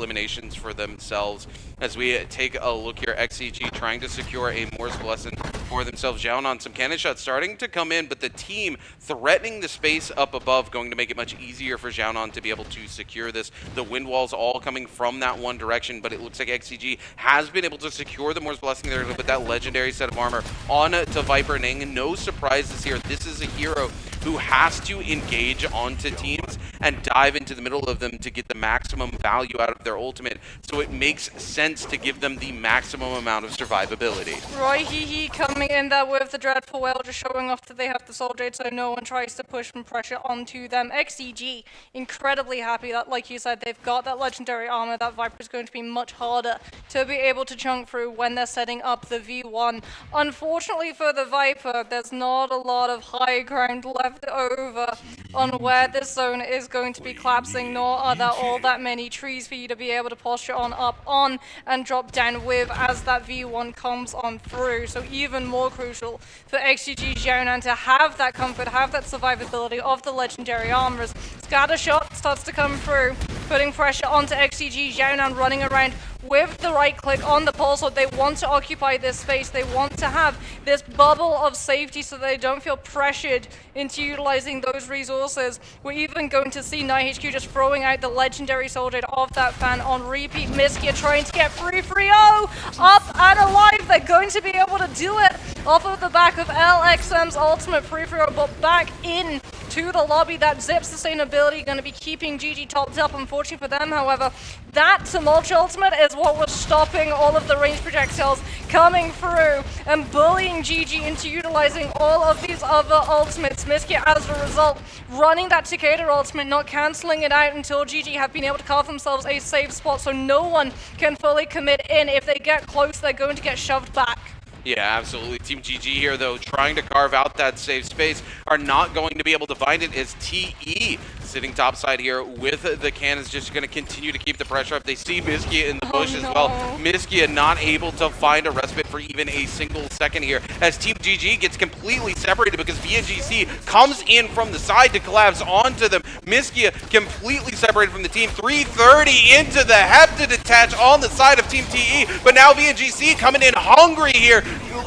eliminations for themselves. As we take a look here, XCG trying to secure a Moore's Blessing for themselves. Down on some cannon shots starting to come in, but the team threatening the space up above, going to make it much easier for Xiaonan to be able to secure this. The wind walls all coming from that one direction, but it looks like XCG has been able to secure the Moore's Blessing there with that legendary set of armor on to Viper Ning. No surprises here. This is a hero who has to engage onto teams and dive into the middle of them to get the maximum value out of their ultimate, so it makes sense to give them the maximum amount of survivability. Roy coming in there with the Dreadful Whale, just showing off that they have the Soul Jade, so no one tries to push some pressure onto them. XCG incredibly happy that, like you said, they've got that legendary armor. That Viper is going to be much harder to be able to chunk through when they're setting up the V1. Unfortunately for the Viper, there's not a lot of high ground left over on where this zone is going to be collapsing, nor are there all that many trees for you to be able to posture on up on and drop down with as that V1 comes on through. So even more crucial for XGG Xiaonan to have that comfort, have that survivability of the legendary armors. Scatter shot starts to come through, putting pressure onto XGG Xiaonan, running around with the right click on the pulse. They want to occupy this space. They want to have this bubble of safety so they don't feel pressured into utilizing those resources. We're even going to see NightHQ just throwing out the legendary Soul Jade of that fan on repeat. Miskia trying to get 3-3-0 up and alive. They're going to be able to do it off of the back of LXM's ultimate 3-3-0, but back in to the lobby. That zip sustainability going to be keeping GG topped up. Unfortunately for them, however, that Tumultuous ultimate is what was stopping all of the range projectiles coming through and bullying GG into utilizing all of these other ultimates. Miskia, as a result, running that Takeda ultimate, not cancelling it out until GG have been able to carve themselves a safe spot, so no one can fully commit in. If they get close, they're going to get shoved back. Yeah, absolutely. Team GG here, though, trying to carve out that safe space, are not going to be able to find it, as TE sitting topside here with the cannons, just going to continue to keep the pressure up. They see Miskia in the bush as well. Miskia not able to find a respite for even a single second here, as Team GG gets completely separated because VNGC comes in from the side to collapse onto them. Miskia completely separated from the team. 330 into the Hepta detach on the side of Team TE, but now VNGC coming in hungry here,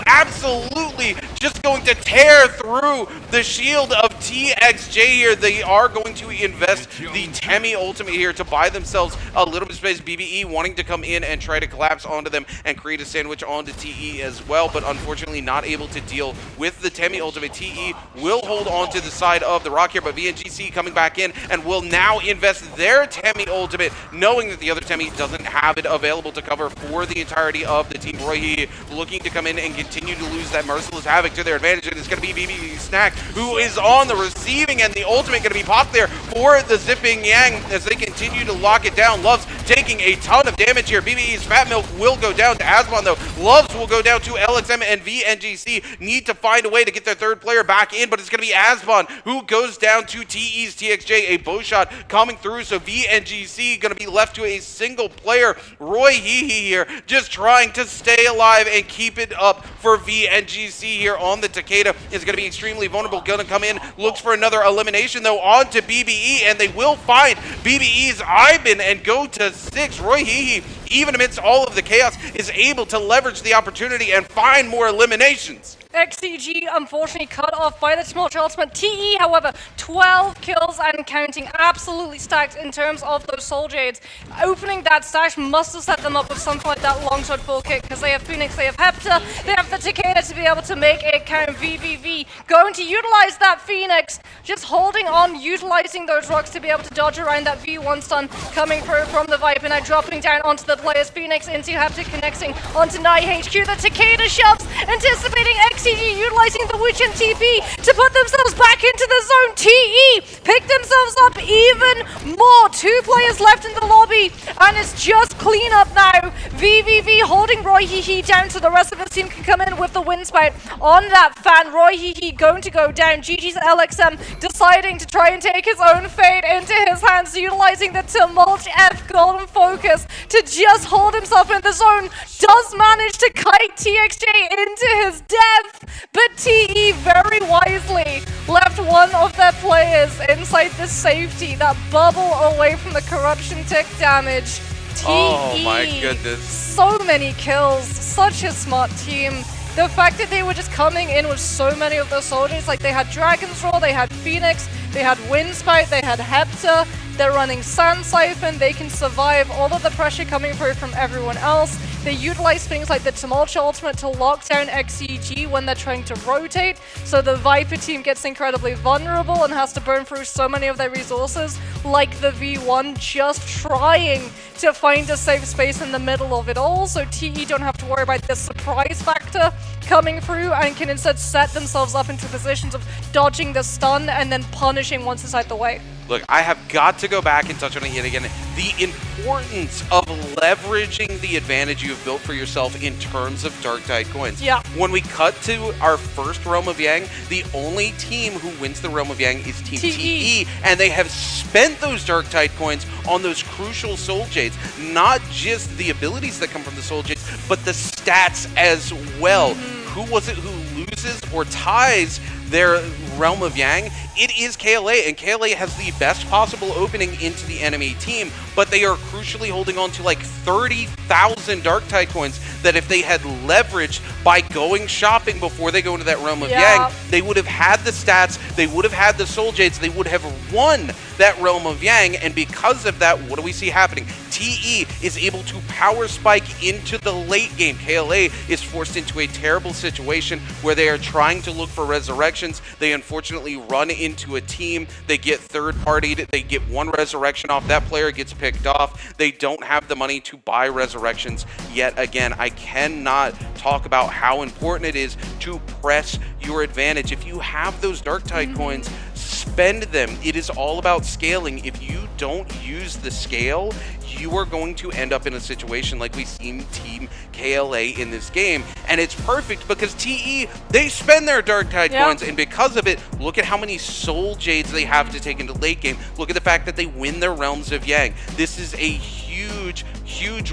absolutely just going to tear through the shield of TXJ here. They are going to invest the Temi ultimate here to buy themselves a little bit of space. BBE wanting to come in and try to collapse onto them and create a sandwich onto TE as well, but unfortunately not able to deal with the Temi ultimate. TE will hold on to the side of the rock here, but VNGC coming back in and will now invest their Temi ultimate, knowing that the other Temi doesn't have it available to cover for the entirety of the team. Roy looking to come in and continue to lose that merciless havoc to their advantage, and it's going to be BBE Snack who is on the receiving end. The ultimate going to be popped there for the Zipping Yang as they continue to lock it down. Loves taking a ton of damage here. BBE's Fat Milk will go down to Asmon, though. Loves will go down to LXM, and VNGC need to find a way to get their third player back in, but it's going to be Asmon who goes down to TE's TXJ. A bow shot coming through, so VNGC going to be left to a single player. Roy here just trying to stay alive and keep it up for VNGC here on the Takeda. Is going to be extremely vulnerable. Going to come in, looks for another elimination, though, on to BBE, and they will find BBE's Ivan and go to 6. Roy even amidst all of the chaos, is able to leverage the opportunity and find more eliminations. XCG unfortunately cut off by the Tumultuous ultimate. TE, however, 12 kills and counting, absolutely stacked in terms of those Soul Jades. Opening that stash must have set them up with something like that longsword full kick, because they have Phoenix, they have Hepta, they have the Takeda to be able to make it count. VVV going to utilize that Phoenix, just holding on, utilizing those rocks to be able to dodge around that V1 stun coming through from the Viper, now dropping down onto the players. Phoenix into Hepta, connecting onto NightHQ. The Takeda shoves, anticipating XCG, utilizing the Witch and TP to put themselves back into the zone. TE pick themselves up even more. 2 players left in the lobby, and it's just clean up now. VVV holding Roy down so the rest of his team can come in with the wind spout on that fan. Roy going to go down. GG's LXM deciding to try and take his own fate into his hands, utilizing the Tumult F Golden Focus to just hold himself in the zone. Does manage to kite TXJ into his death, but TE very wisely left one of their players inside the safety, that bubble away from the corruption tick damage. Oh my TE, goodness. so many kills, such a smart team. The fact that they were just coming in with so many of those soldiers, like they had Dragon's Roar, they had Phoenix, they had Windspite, they had Hepta, they're running Sand Siphon, they can survive all of the pressure coming through from everyone else. They utilize things like the Tumultuous Ultimate to lock down XCG when they're trying to rotate, so the Viper team gets incredibly vulnerable and has to burn through so many of their resources, like the V1 just trying to find a safe space in the middle of it all, so TE don't have to worry about the surprise factor coming through and can instead set themselves up into positions of dodging the stun and then punishing once it's out the way. Look, I have got to go back and touch on it yet again. The importance of leveraging the advantage you've built for yourself in terms of Dark Tide coins. Yeah. When we cut to our first Realm of Yang, the only team who wins the Realm of Yang is Team TE, and they have spent those Dark Tide coins on those crucial Soul Jades. Not just the abilities that come from the Soul Jades, but the stats as well. Who was it who loses or ties their Realm of Yang? It is KLA, and KLA has the best possible opening into the enemy team, but they are crucially holding on to like 30,000 Dark Tide coins that if they had leveraged by going shopping before they go into that Realm of Yang, they would have had the stats, they would have had the Soul Jades, they would have won that Realm of Yang, and because of that, what do we see happening? TE is able to power spike into the late game. KLA is forced into a terrible situation where they are trying to look for resurrections. They unfortunately run into a team, they get third-partied, they get one resurrection off, that player gets picked off, they don't have the money to buy resurrections yet again. I cannot talk about how important it is to press your advantage. If you have those Dark Tide coins, spend them. It is all about scaling. If you don't use the scale, you are going to end up in a situation like we seen Team KLA in this game, and it's perfect because TE, they spend their Dark Tide coins, and because of it, look at how many Soul Jades they have to take into late game. Look at the fact that they win their Realms of Yang. This is a huge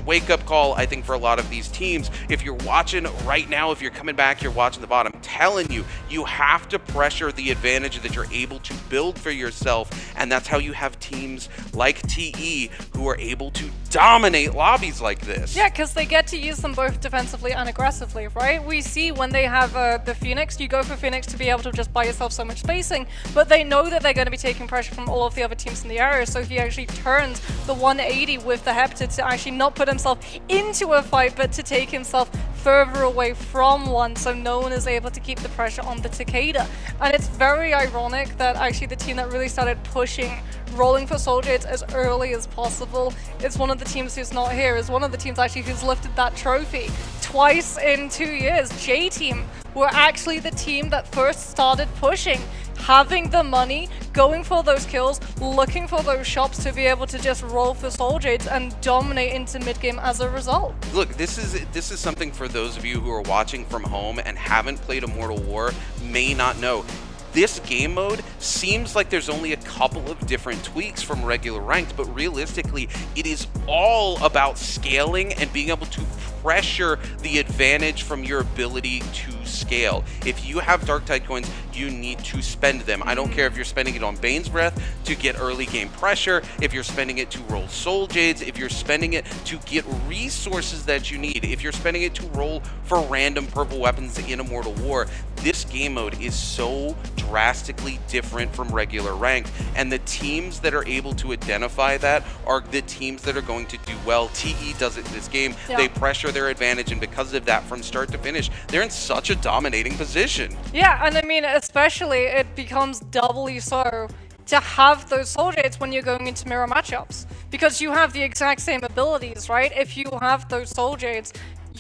wake-up call, I think, for a lot of these teams. If you're watching right now, if you're coming back, you're watching the bottom, I'm telling you, you have to pressure the advantage that you're able to build for yourself, and that's how you have teams like TE who are able to dominate lobbies like this. Yeah, because they get to use them both defensively and aggressively, right? We see when they have the Phoenix, you go for Phoenix to be able to just buy yourself so much spacing, but they know that they're going to be taking pressure from all of the other teams in the area, so he actually turns the 180 with the Hepta to actually not put himself into a fight, but to take himself further away from one, so no one is able to keep the pressure on the Takeda. And it's very ironic that actually the team that really started pushing rolling for Soul Jades as early as possible is one of the teams who's not here, is one of the teams actually who's lifted that trophy twice in 2 years. J-Team were actually the team that first started pushing, having the money, going for those kills, looking for those shops to be able to just roll for Soul Jades and dominate into mid-game as a result. Look, this is something for those of you who are watching from home and haven't played Immortal War may not know. This game mode seems like there's only a couple of different tweaks from regular ranked, but realistically, it is all about scaling and being able to pressure the advantage from your ability to scale. If you have Dark Tide coins, you need to spend them. I don't care if you're spending it on Bane's Breath to get early game pressure, if you're spending it to roll Soul Jades, if you're spending it to get resources that you need, if you're spending it to roll for random purple weapons in Immortal War. This game mode is so drastically different from regular ranked, and the teams that are able to identify that are the teams that are going to do well. TE does it in this game. They pressure their advantage, and because of that, from start to finish, they're in such a dominating position. Yeah, and I mean, especially it becomes doubly so to have those Soul Jades when you're going into mirror matchups, because you have the exact same abilities, right? If you have those Soul Jades,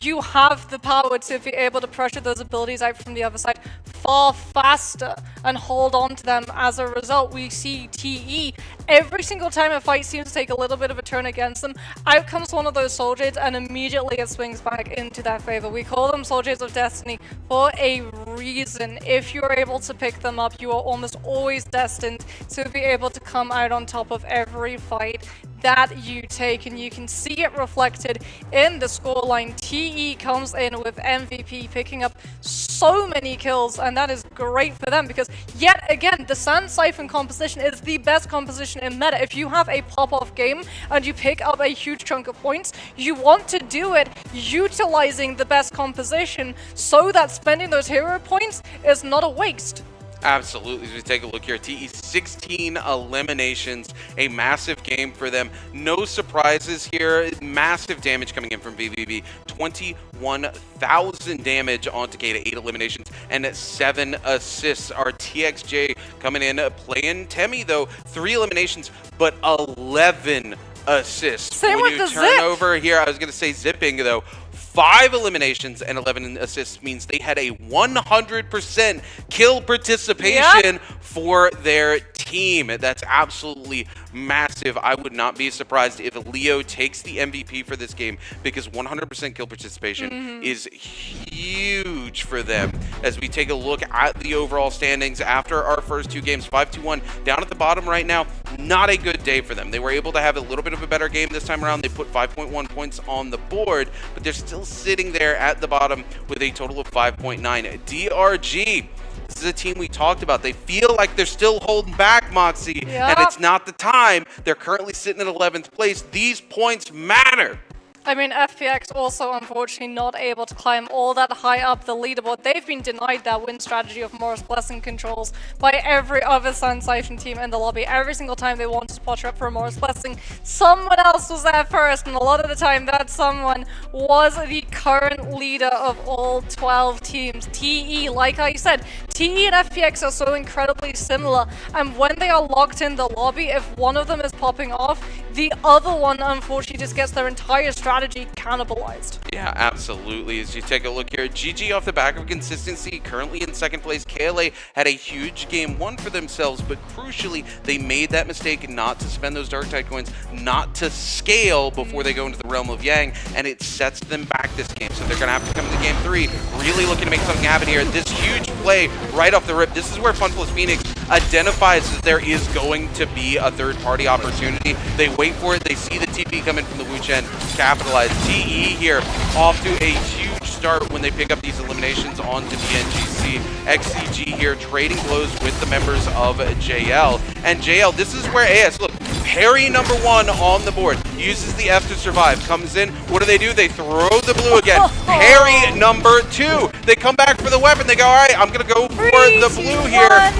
you have the power to be able to pressure those abilities out from the other side far faster and hold on to them. As a result, we see TE every single time a fight seems to take a little bit of a turn against them, out comes one of those Soul Jades and immediately it swings back into their favor. We call them Soul Jades of Destiny for a reason. If you're able to pick them up, you are almost always destined to be able to come out on top of every fight. that you take, and you can see it reflected in the scoreline. TE comes in with MVP, picking up so many kills, and that is great for them because, yet again, the Sand Siphon composition is the best composition in meta. If you have a pop-off game and you pick up a huge chunk of points, you want to do it utilizing the best composition so that spending those hero points is not a waste. Absolutely. As we take a look here, TE 16 eliminations, a massive game for them. No surprises here. Massive damage coming in from VVV. 21,000 damage on Takeda, 8 eliminations and 7 assists. Our TXJ coming in, playing Temi though, 3 eliminations, but 11 assists. Same when with you the turn zip. over here, I was going to say zipping though. 5 eliminations and 11 assists means they had a 100% kill participation for their team. That's absolutely massive. I would not be surprised if Leo takes the MVP for this game because 100% kill participation is huge for them. As we take a look at the overall standings after our first 2 games, 5-2-1 down at the bottom right now. Not a good day for them. They were able to have a little bit of a better game this time around. They put 5.1 points on the board, but they're still sitting there at the bottom with a total of 5.9. DRG, this is a team we talked about. They feel like they're still holding back, Moxie, and it's not the time. They're currently sitting at 11th place. These points matter. I mean, FPX also unfortunately not able to climb all that high up the leaderboard. They've been denied that win strategy of Morris Blessing controls by every other Sand Siphon team in the lobby. Every single time they wanted to potter up for a Morris Blessing, someone else was there first, and a lot of the time that someone was the current leader of all 12 teams. TE, like I said, TE and FPX are so incredibly similar, and when they are locked in the lobby, if one of them is popping off, the other one unfortunately just gets their entire strategy cannibalized. Yeah, absolutely. As you take a look here, GG off the back of consistency, currently in 2nd place. KLA had a huge game 1 for themselves, but crucially, they made that mistake not to spend those Darktide coins, not to scale before they go into the realm of Yang, and it sets them back this game. So they're going to have to come into game 3, really looking to make something happen here. This huge play right off the rip. This is where FunPlus Phoenix identifies that there is going to be a third-party opportunity. They wait for it. They see the TP coming from the Wuchen, capitalize. TE here off to a huge start when they pick up these eliminations onto the NGC. XCG here trading blows with the members of JL. And JL, this is where AS, look, parry number 1 on the board, uses the F to survive, comes in, what do? They throw the blue again. Parry number 2. They come back for the weapon. They go, all right, I'm going to go for the blue here.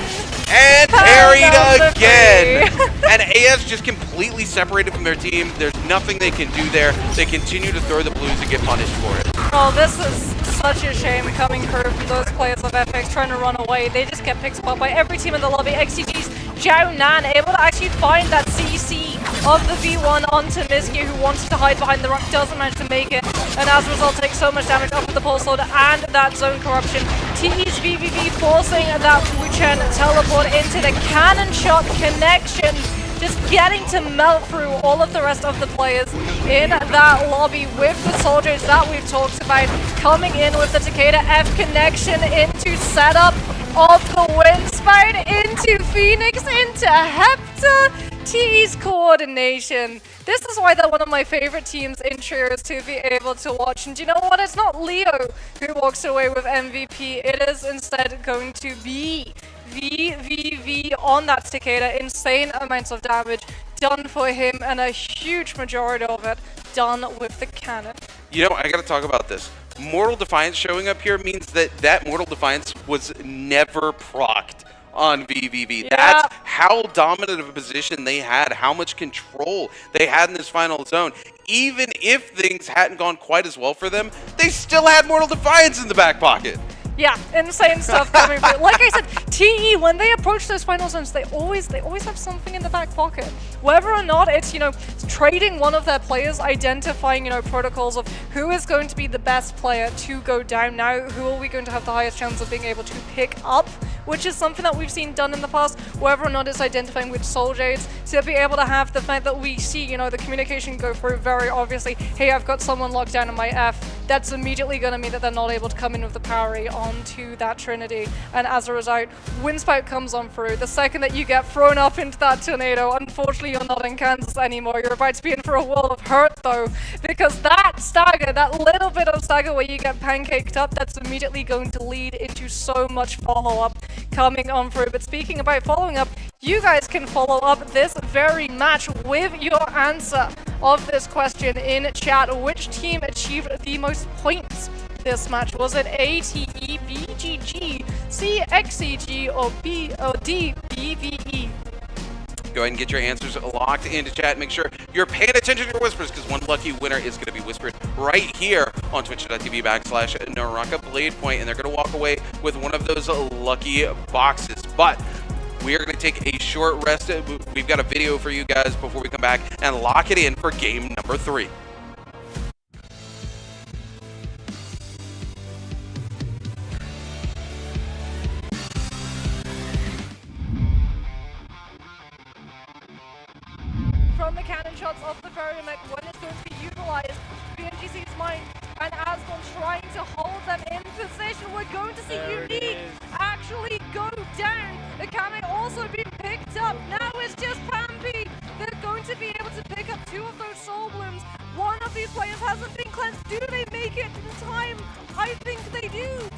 And parried again. And AS just completely separated from their team. There's nothing they can do there. They continue to throw the blues and get punished for it. Oh, this is such a shame coming through from those players of FX trying to run away. They just get picked apart by every team in the lobby. XCG's Zhao Nan able to actually find that CC of the V1 onto Mizkya, who wants to hide behind the rock, doesn't manage to make it, and as a result takes so much damage off of the Pulse Sword and that Zone Corruption. TE's VVV forcing that Wuchen teleport into the cannon shot connection, just getting to melt through all of the rest of the players in that lobby with the soldiers that we've talked about, coming in with the Takeda F connection into setup of the Windspout, into Phoenix, into Hepta. TE's coordination. This is why they're one of my favorite teams in trios to be able to watch. And do you know what? It's not Leo who walks away with MVP. It is instead going to be VVV on that Takeda. Insane amounts of damage done for him, and a huge majority of it done with the cannon. You know, I gotta talk about this. Mortal Defiance showing up here means that Mortal Defiance was never procced on VVV. Yeah. That's how dominant of a position they had, how much control they had in this final zone. Even if things hadn't gone quite as well for them, they still had Mortal Defiance in the back pocket. Yeah, insane stuff coming through. Like I said, TE, when they approach those final zones, they always have something in the back pocket. Whether or not it's, trading one of their players, identifying, protocols of who is going to be the best player to go down now, who are we going to have the highest chance of being able to pick up, which is something that we've seen done in the past. Whether or not it's identifying which soldiers, to be able to have the fact that we see, the communication go through very obviously, hey, I've got someone locked down in my F, that's immediately going to mean that they're not able to come in with the parry onto that Trinity. And as a result, Windspout comes on through. The second that you get thrown up into that tornado, unfortunately you're not in Kansas anymore. You're about to be in for a world of hurt though, because that stagger, that little bit of stagger where you get pancaked up, that's immediately going to lead into so much follow-up coming on through. But speaking about following up, you guys can follow up this very match with your answer of this question in chat. Which team achieved the most points this match? Was it A, TE, B, GG, C, XCG, or B, or D, BVE? Go ahead and get your answers locked into chat. Make sure you're paying attention to your whispers, because one lucky winner is going to be whispered right here on twitch.tv/Naraka Blade Point, and they're going to walk away with one of those lucky boxes. But we are going to take a short rest. We've got a video for you guys before we come back and lock it in for game number 3. From the cannon shots of the Variomech, when it's going to be utilized, BNGC's mind, and Asbon trying to hold them in position. We're going to see Unique actually go down. The Kame also being picked up. Now it's just Pampi. They're going to be able to pick up 2 of those Soul Blooms. One of these players hasn't been cleansed. Do they make it in time? I think they do.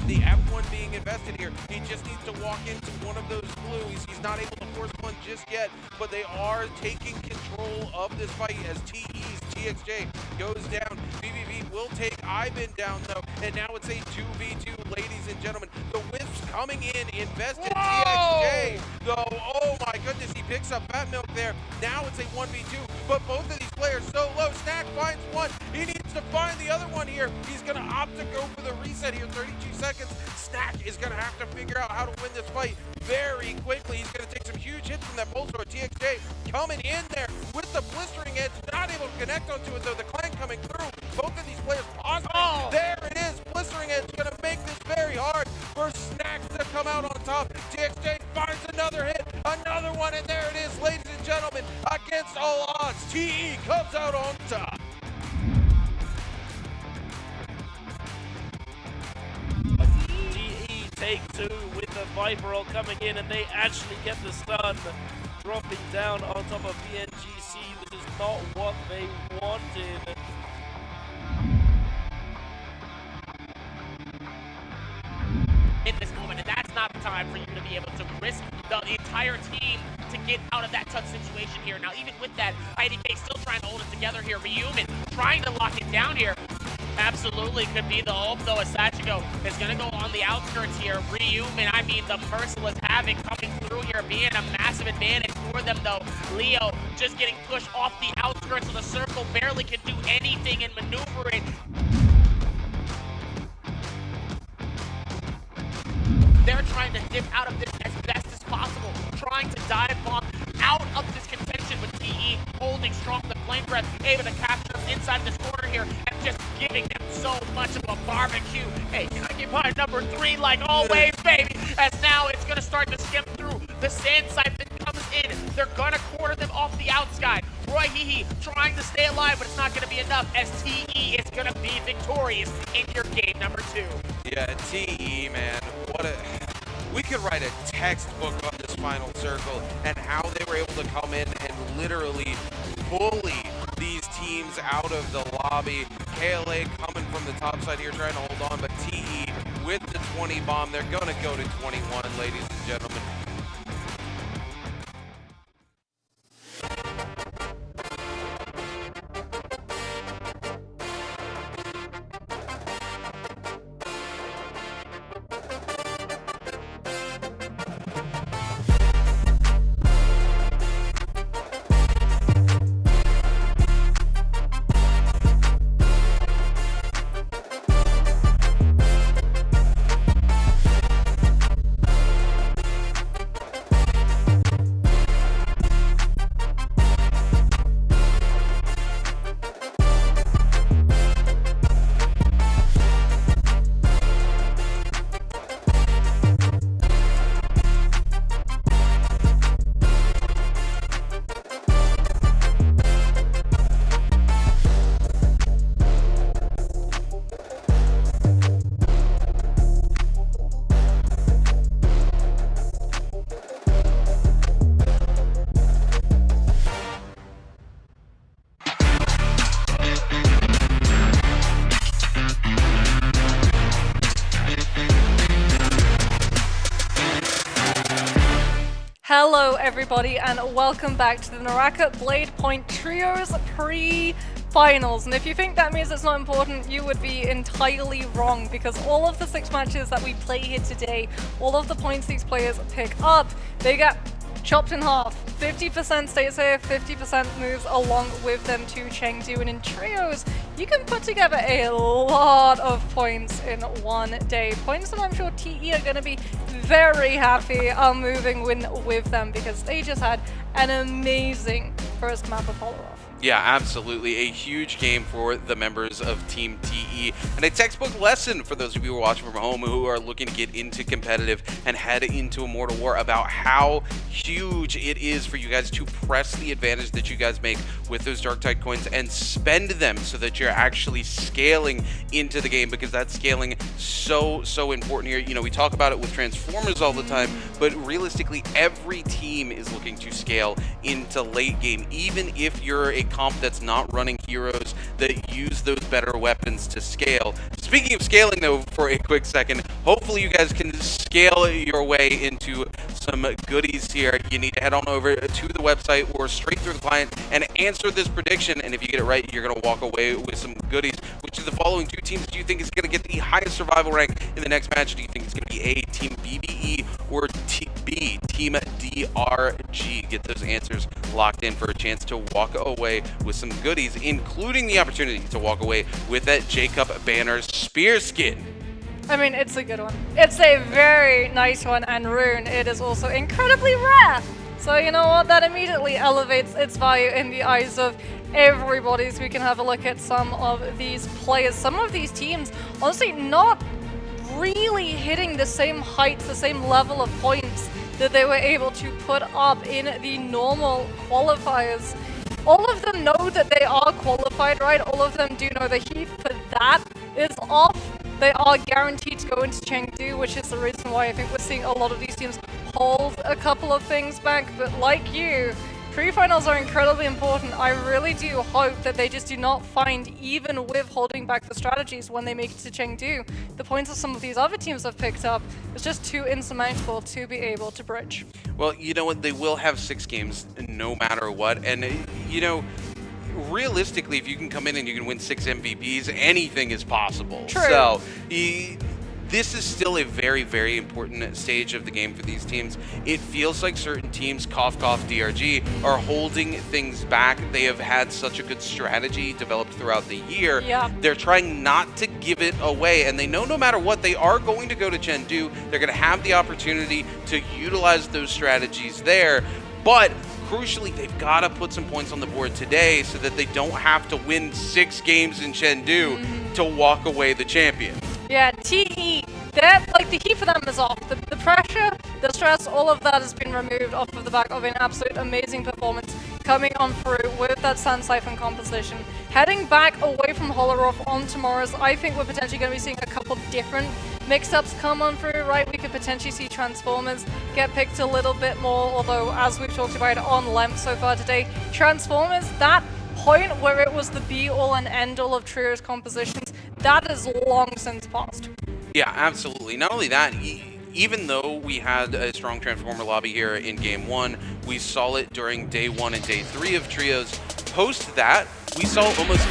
The F1 being invested here. He just needs to walk into one of those blues. He's not able to force one just yet, but they are taking control of this fight as TE's TXJ goes down. BBB will take Ivan down though, and now it's a 2v2, ladies and gentlemen. The Wisps coming in, invested. TXJ though, oh my goodness, he picks up Fat Milk there. Now it's a 1v2, but both of these players so low. Snack finds one. He needs to find the other one here. He's gonna opt to go for the reset here, 32 seconds. Snack is going to have to figure out how to win this fight very quickly. He's going to take some huge hits from that pulse sword. TXJ coming in there with the blistering edge, not able to connect onto it though. The clank coming through. Both of these players pausing. Oh. There it is. Blistering edge going to make this very hard for Snack to come out on top. TXJ finds another hit, another one, and there it is, ladies and gentlemen. Against all odds, TE comes out on top. Take 2 with the Viper all coming in, and they actually get the stun, dropping down on top of BNGC. This is not what they wanted. In this moment, and that's not the time for you to be able to risk the entire team to get out of that tough situation here. Now, even with that, IDK still trying to hold it together here. Rehuman trying to lock it down here. Absolutely could be the ult, though, as Sachiko is going to go on the outskirts here. Rehuman, I mean, the Merciless Havoc coming through here, being a massive advantage for them, though. Leo just getting pushed off the outskirts of the circle, barely can do anything and maneuver it. They're trying to dip out of this as best as possible, trying to dive bomb out of this contention with TE holding strong the flame breath, able to capture them inside this corner here and just giving them so much of a barbecue. Hey, can I get my number 3 like always, baby? As now it's going to start to skip through. The Sand Siphon comes in. They're going to corner them off the outside. Roy Hehe trying to stay alive, but it's not going to be enough as TE is going to be victorious in your game number 2. Yeah, TE, man, what a... We could write a textbook on this final circle and how they were able to come in and literally bully these teams out of the lobby. KLA coming from the top side here trying to hold on, but TE with the 20 bomb, they're going to go to 21, ladies and gentlemen. everybody, and welcome back to the Naraka Blade Point Trios pre-finals. And if you think that means it's not important, you would be entirely wrong, because all of the 6 matches that we play here today, all of the points these players pick up, they get chopped in half. 50% stays safe, 50% moves along with them to Chengdu, and in trios, you can put together a lot of points in one day. Points that I'm sure TE are going to be very happy moving with them, because they just had an amazing first map of Holoroth. Yeah, absolutely. A huge game for the members of Team TE, and a textbook lesson for those of you who are watching from home who are looking to get into competitive and head into Immortal War about how huge it is for you guys to press the advantage that you guys make with those Darktide coins and spend them so that you're actually scaling into the game, because that scaling so important here. You know, we talk about it with Transformers all the time, but realistically every team is looking to scale into late game, even if you're a comp that's not running heroes that use those better weapons to scale. Speaking of scaling though, for a quick second, hopefully you guys can scale your way into some goodies here. You need to head on over to the website or straight through the client and answer this prediction, and if you get it right, you're going to walk away with some goodies. Which of the following two teams do you think is going to get the highest survival rank in the next match? Do you think it's going to be A, Team BBE, or B, Team DRG? Get those answers locked in for a chance to walk away with some goodies, including the opportunity to walk away with that Jacob Banner spear skin. I mean, it's a good one. It's a very nice one, and Rune, it is also incredibly rare. So you know what, that immediately elevates its value in the eyes of everybody. So we can have a look at some of these players. Some of these teams, honestly, not really hitting the same heights, the same level of points that they were able to put up in the normal qualifiers. All of them know that they are qualified, right? All of them do know the heat for that is off. They are guaranteed to go into Chengdu, which is the reason why I think we're seeing a lot of these teams hold a couple of things back. But like you, pre-finals are incredibly important. I really do hope that they just do not find, even with holding back the strategies when they make it to Chengdu, the points that some of these other teams have picked up is just too insurmountable to be able to bridge. Well, you know what? They will have 6 games no matter what. And, you know, realistically, if you can come in and you can win 6 MVPs, anything is possible. True. So, this is still a very important stage of the game for these teams. It feels like certain teams, cough DRG, are holding things back. They have had such a good strategy developed throughout the year. Yeah. They're trying not to give it away, and they know no matter what, they are going to go to Chengdu. They're going to have the opportunity to utilize those strategies there, but crucially, they've got to put some points on the board today so that they don't have to win 6 games in Chengdu to walk away the champion. Yeah, TE, that, like, the heat for them is off. The pressure, the stress, all of that has been removed off of the back of an absolute amazing performance coming on through with that Sand Siphon composition. Heading back away from Holoroth on tomorrow's, I think we're potentially going to be seeing a couple different mix-ups come on through, right? We could potentially see Transformers get picked a little bit more, although as we've talked about on length so far today, Transformers, that point where it was the be-all and end-all of trios compositions, that is long since passed. Yeah, absolutely. Not only that, even though we had a strong Transformer lobby here in Game 1, we saw it during Day 1 and Day 3 of trios. Post that, we saw almost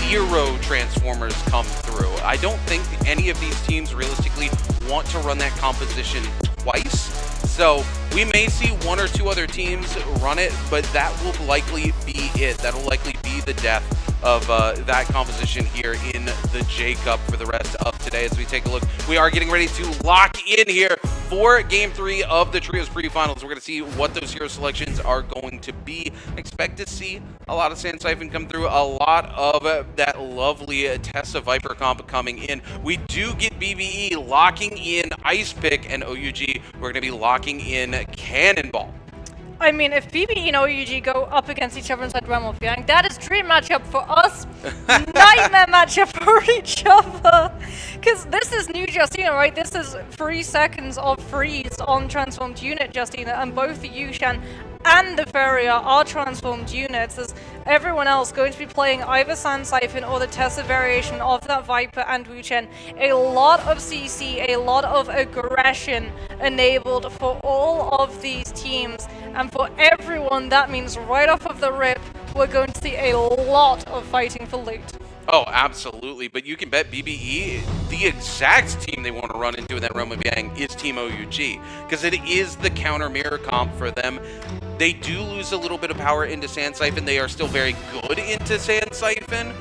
0 Transformers come through. I don't think any of these teams realistically want to run that composition twice. So we may see 1 or 2 other teams run it, but that will likely be it. That'll likely be the death of that composition here in the J Cup for the rest of today. As we take a look, we are getting ready to lock in here for Game 3 of the Trios pre-finals. We're going to see what those hero selections are going to be. Expect to see a lot of Sand Siphon come through, a lot of that lovely Tessa Viper comp coming in. We do get BBE locking in Ice Pick, and OUG, we're going to be locking in Cannonball. I mean, if BB and OUG go up against each other inside Realm of Yang, that is dream matchup for us, nightmare matchup for each other. Because this is new Justina, right? This is 3 seconds of freeze on transformed unit Justina, and both the Yushan and the Feria are transformed units. As everyone else going to be playing either Sand Siphon or the Tesla variation of that Viper and Wu Chen. A lot of CC, a lot of aggression enabled for all of these teams, and for everyone that means right off of the rip we're going to see a lot of fighting for loot. Oh, absolutely. But you can bet BBE, the exact team they want to run into in that realm of Yang is Team OUG, because it is the counter mirror comp for them. They do lose a little bit of power into Sand Siphon. They are still very good into Sand Siphon,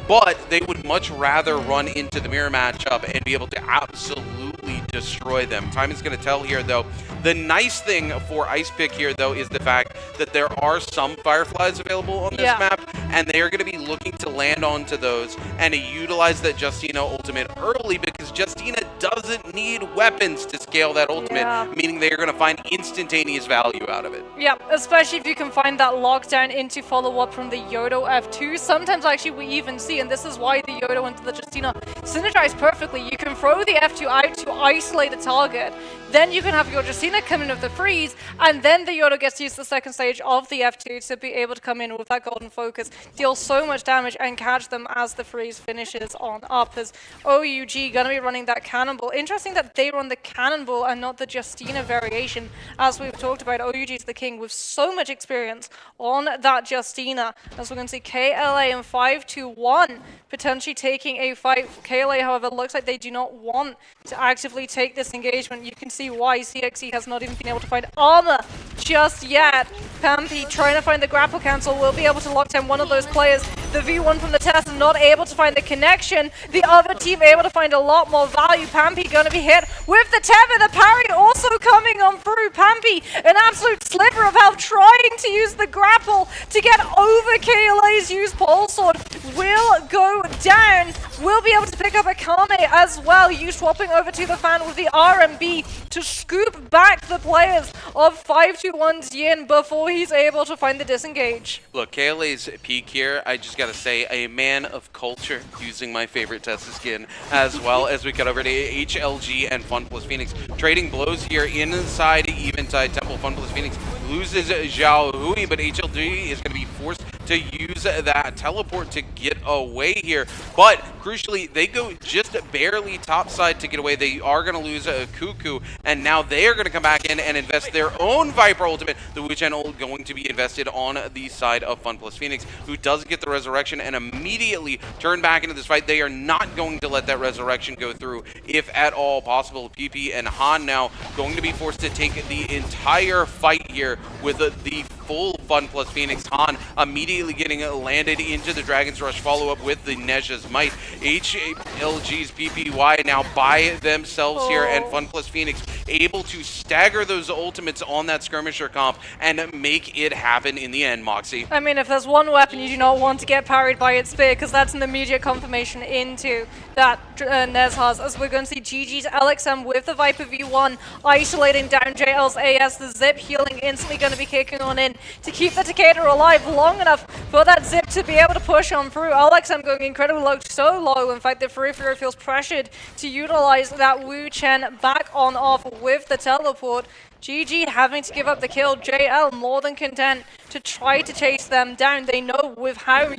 but they would much rather run into the mirror matchup and be able to absolutely destroy them. Time is going to tell here, though. The nice thing for Ice Pick here, though, is the fact that there are some Fireflies available on this map, and they are going to be looking to land onto those and to utilize that Justina ultimate early, because Justina doesn't need weapons to scale that ultimate, meaning they are going to find instantaneous value out of it. Yeah, especially if you can find that lockdown into follow-up from the Yodo F2. Sometimes actually we even see, and this is why the Yodo into the Justina synergize perfectly. You can throw the F2 out to isolate a target, then you can have your Justina come in with the freeze, and then the Yodo gets to use the second stage of the F2 to be able to come in with that golden focus, deal so much damage, and catch them as the freeze finishes on up. As OUG gonna be running that cannonball. Interesting that they run the cannonball and not the Justina variation. As we've talked about, OUG is the king with so much experience on that Justina. As we're gonna see KLA in 5-2-1 potentially taking a fight. KLA, however, looks like they do not want to actively take this engagement. You can see why CXE has not even been able to find armor just yet. Pampy trying to find the grapple cancel, will be able to lock down one of those players. The V1 from the test not able to find the connection. The other team able to find a lot more value. Pampy going to be hit with the tether. The parry also coming on through. Pampy, an absolute sliver of health, trying to use the grapple to get over KLA's used pole sword. Will go down. Will be able to pick up a Kame as well. You swapping over to the fan with the RMB to scoop back the players of 5-2-1's Yin before he's able to find the disengage. Look, KLA's peak here, I just gotta say, a man of culture, using my favorite Tesla skin, as well as we cut over to HLG and Fun Plus Phoenix. Trading blows here inside Eventide Temple. Fun Plus Phoenix loses Zhao Hui, but HLG is gonna be forced to use that teleport to get away here. But crucially, they go just barely topside to get away. They are going to lose Cuckoo, and now they are going to come back in and invest their own Viper ultimate. The Wu Chen ult going to be invested on the side of Fun Plus Phoenix, who does get the resurrection and immediately turn back into this fight. They are not going to let that resurrection go through, if at all possible. PP and Han now going to be forced to take the entire fight here with the full Fun Plus Phoenix. Han immediately getting landed into the Dragon's Rush follow-up with the Neja's Might. HLG's PPY now by themselves here, and Fun Plus Phoenix able to stagger those ultimates on that skirmisher comp and make it happen in the end, Moxie. I mean, if there's one weapon you do not want to get parried by its spear, because that's an immediate confirmation into that Nez has, as we're going to see GG's LXM with the Viper V1 isolating down JL's AS. The Zip healing instantly going to be kicking on in to keep the Takeda alive long enough for that Zip to be able to push on through. LXM going incredibly low, so low in fact that Free feels pressured to utilize that Wu Chen back on off with the teleport. GG having to give up the kill. JL more than content to try to chase them down. They know with how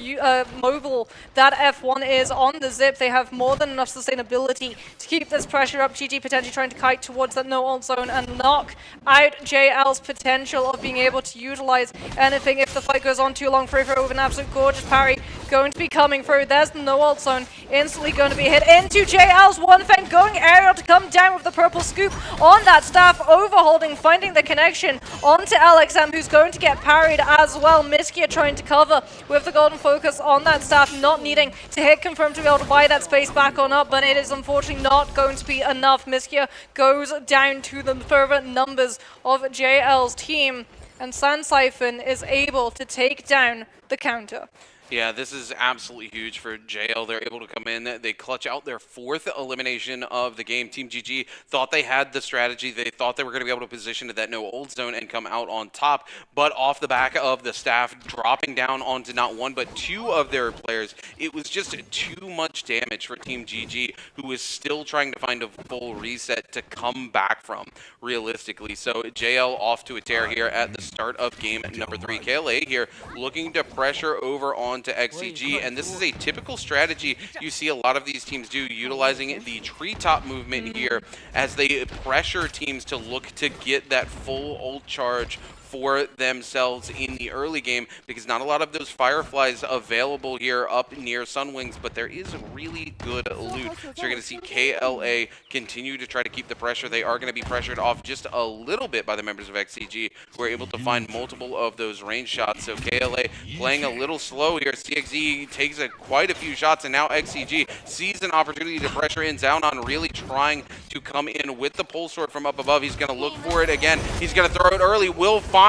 mobile that F1 is on the Zip, they have more than enough sustainability to keep this pressure up. GG potentially trying to kite towards that no ult zone and knock out JL's potential of being able to utilize anything if the fight goes on too long. Free with an absolute gorgeous parry going to be coming through. There's the no ult zone instantly going to be hit into JL's one fang, going aerial to come down with the purple scoop on that staff, overholding, finding the connection onto LXM, who's going to get parried as well. Miskia trying to cover with the golden focus on that staff, not needing to hit confirm to be able to buy that space back on up, but it is unfortunately not going to be enough. Miskia goes down to the further numbers of JL's team, and Sand Siphon is able to take down the counter. Yeah, this is absolutely huge for JL. They're able to come in. They clutch out their 4th elimination of the game. Team GG thought they had the strategy. They thought they were going to be able to position to that no old zone and come out on top. But off the back of the staff dropping down onto not 1 but 2 of their players, it was just too much damage for Team GG, who is still trying to find a full reset to come back from, realistically. So JL off to a tear here at the start of game number 3. KLA here looking to pressure over on to XCG, and this is a typical strategy you see a lot of these teams do, utilizing the treetop movement here as they pressure teams to look to get that full ult charge for themselves in the early game, because not a lot of those fireflies available here up near Sunwings, but there is really good loot. So you're going to see KLA continue to try to keep the pressure. They are going to be pressured off just a little bit by the members of XCG, who are able to find multiple of those range shots. So KLA playing a little slow here. CXZ takes quite a few shots, and now XCG sees an opportunity to pressure in. Zaunon really trying to come in with the pole sword from up above. He's going to look for it again. He's going to throw it early. Will find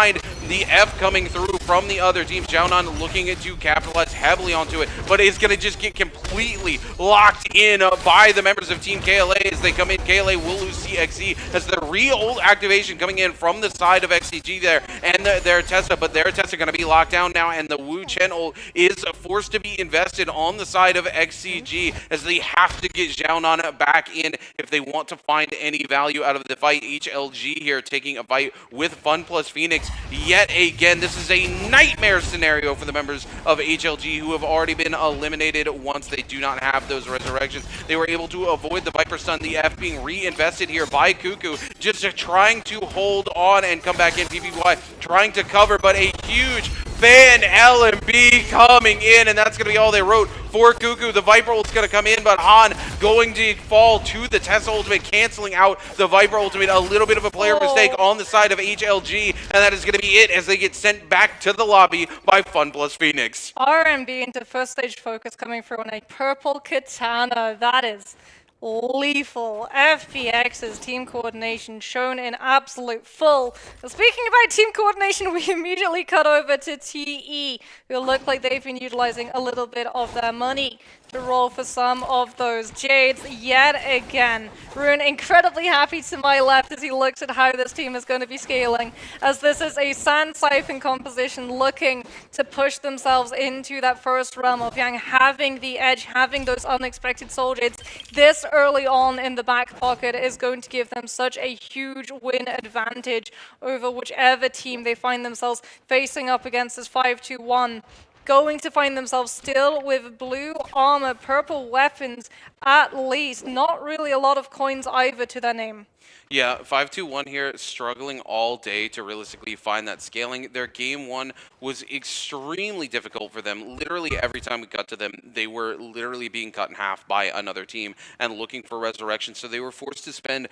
the F coming through from the other team. Zaunon looking to capitalize heavily onto it, but is going to just get completely locked in by the members of Team KLA as they come in. KLA will lose CXZ as the re-ult activation coming in from the side of XCG there, and their Tessa, but their Tessa going to be locked down now, and the Wu Chen ult is forced to be invested on the side of XCG as they have to get Zaunon back in if they want to find any value out of the fight. HLG here taking a fight with Fun plus Phoenix yet again. This is a nightmare scenario for the members of HLG, who have already been eliminated once they do not have those resurrections. They were able to avoid the Viper Stun, the F being reinvested here by Cuckoo, just trying to hold on and come back in. PPY trying to cover, but a huge Fan LMB coming in, and that's going to be all they wrote for Cuckoo. The Viper ult's going to come in, but Han going to fall to the Tessa ultimate, canceling out the Viper ultimate. A little bit of a player mistake on the side of HLG, and that is going to be it as they get sent back to the lobby by Fun plus Phoenix. RMB into first stage focus coming through on a purple katana. That is lethal. FPX's team coordination shown in absolute full. Speaking about team coordination, we immediately cut over to TE, who look like they've been utilizing a little bit of their money to roll for some of those Jades yet again. Rune incredibly happy to my left as he looks at how this team is going to be scaling, as this is a Sand Siphon composition looking to push themselves into that first realm of Yang, having the edge, having those unexpected Soul Jades this early on in the back pocket is going to give them such a huge win advantage over whichever team they find themselves facing up against as 5-2-1. Going to find themselves still with blue armor, purple weapons at least. Not really a lot of coins either to their name. Yeah, 5-2-1 here, struggling all day to realistically find that scaling. Their game one was extremely difficult for them. Literally every time we got to them, they were literally being cut in half by another team and looking for resurrection. So they were forced to spend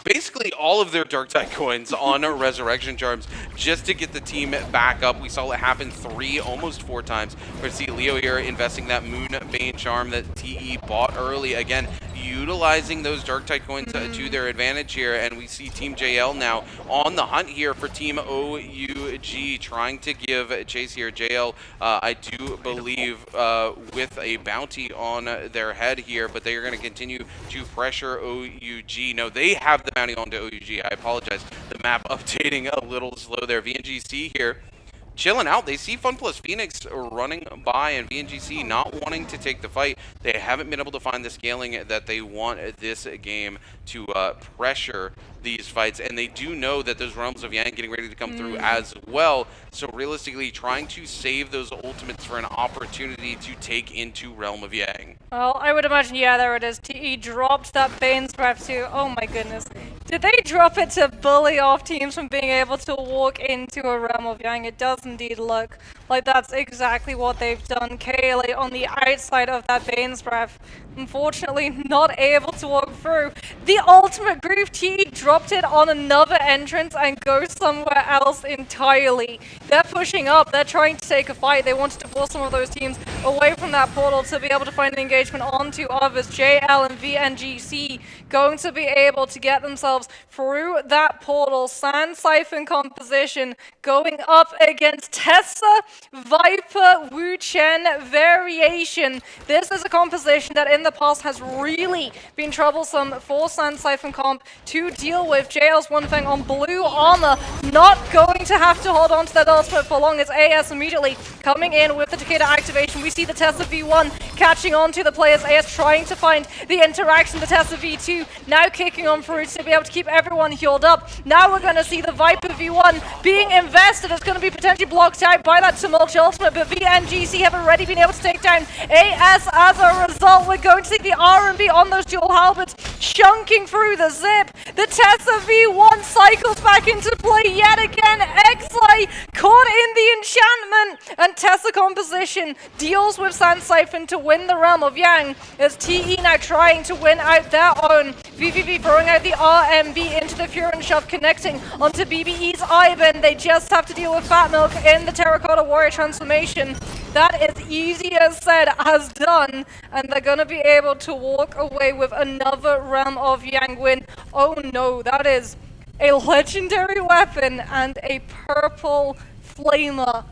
basically all of their Dark Tide coins on resurrection charms just to get the team back up. We saw it happen almost four times. We're going to see Leo here investing that Moonbane charm that TE bought early. Again, utilizing those Dark Tide coins to their advantage here, and we see Team JL now on the hunt here for Team OUG, trying to give chase here. JL, I do believe, with a bounty on their head here, but they are going to continue to pressure OUG. No, they have the bounty onto OUG. I apologize. The map updating a little slow there. VNGC here chilling out. They see Fun plus Phoenix running by, and VNGC not wanting to take the fight. They haven't been able to find the scaling that they want this game to pressure these fights, and they do know that those Realms of Yang getting ready to come through as well. So realistically, trying to save those ultimates for an opportunity to take into Realm of Yang. Well, I would imagine, yeah, there it is. TE dropped that Bane's Breath too. Oh my goodness. Did they drop it to bully off teams from being able to walk into a Realm of Yang? It does indeed look like that's exactly what they've done. KLA on the outside of that Bane's Breath, unfortunately not able to walk through. The ultimate groove, TE dropped it on another entrance and go somewhere else entirely. They're pushing up, they're trying to take a fight. They wanted to force some of those teams away from that portal to be able to find an engagement onto others. JL and VNGC going to be able to get themselves through that portal. Sand Siphon composition going up against Tessa, Viper, Wu Chen variation. This is a composition that in the past has really been troublesome for Sand Siphon comp to deal with. JL's one thing on blue armor, not going to have to hold on to that ultimate for long as AS immediately coming in with the Takeda activation. We see the Tessa V1 catching on to the players. AS trying to find the interaction. The Tessa V2 now kicking on through to be able to keep everyone healed up. Now we're going to see the Viper V1 being invested. It's going to be potentially blocked out by that Tumultuous ultimate, but VNGC have already been able to take down AS as a result. We're going to see the R&B on those dual halberds chunking through the zip. The Tessa V1 cycles back into play yet again. Xlay caught in the enchantment, and Tessa composition deals with Sand Siphon to win the Realm of Yang as TE now trying to win out their own. VVV throwing out the RMB into the Furin Shove, connecting onto BBE's Ivan. They just have to deal with Fat Milk in the Terracotta Warrior transformation. That is easier said as done, and they're going to be able to walk away with another Realm of Yang win. Oh no, that is a legendary weapon and a purple flamer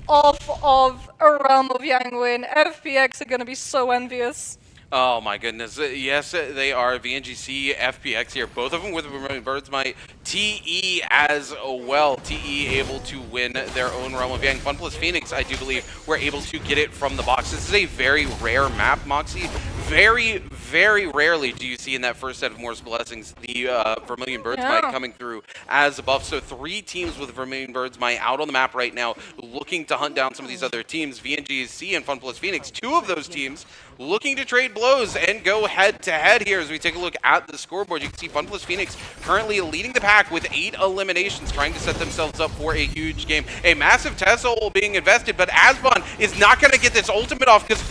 off of a Realm of Yang win. FPX are going to be so envious. Oh my goodness, yes they are. VNGC, FPX here, both of them with Vermilion Birds Might. TE as well, TE able to win their own Realm of Yang. Fun plus Phoenix, I do believe, were able to get it from the box. This is a very rare map, Moxie. Very, very rarely do you see in that first set of Moore's Blessings the Vermilion Birds Might coming through as a buff. So 3 teams with Vermilion Birds Might out on the map right now looking to hunt down some of these other teams. VNGC and Fun plus Phoenix, 2 of those teams looking to trade blows and go head-to-head here. As we take a look at the scoreboard, you can see Fun plus Phoenix currently leading the pack with 8 eliminations, trying to set themselves up for a huge game. A massive Tesla ult being invested, but Asbon is not going to get this ultimate off because,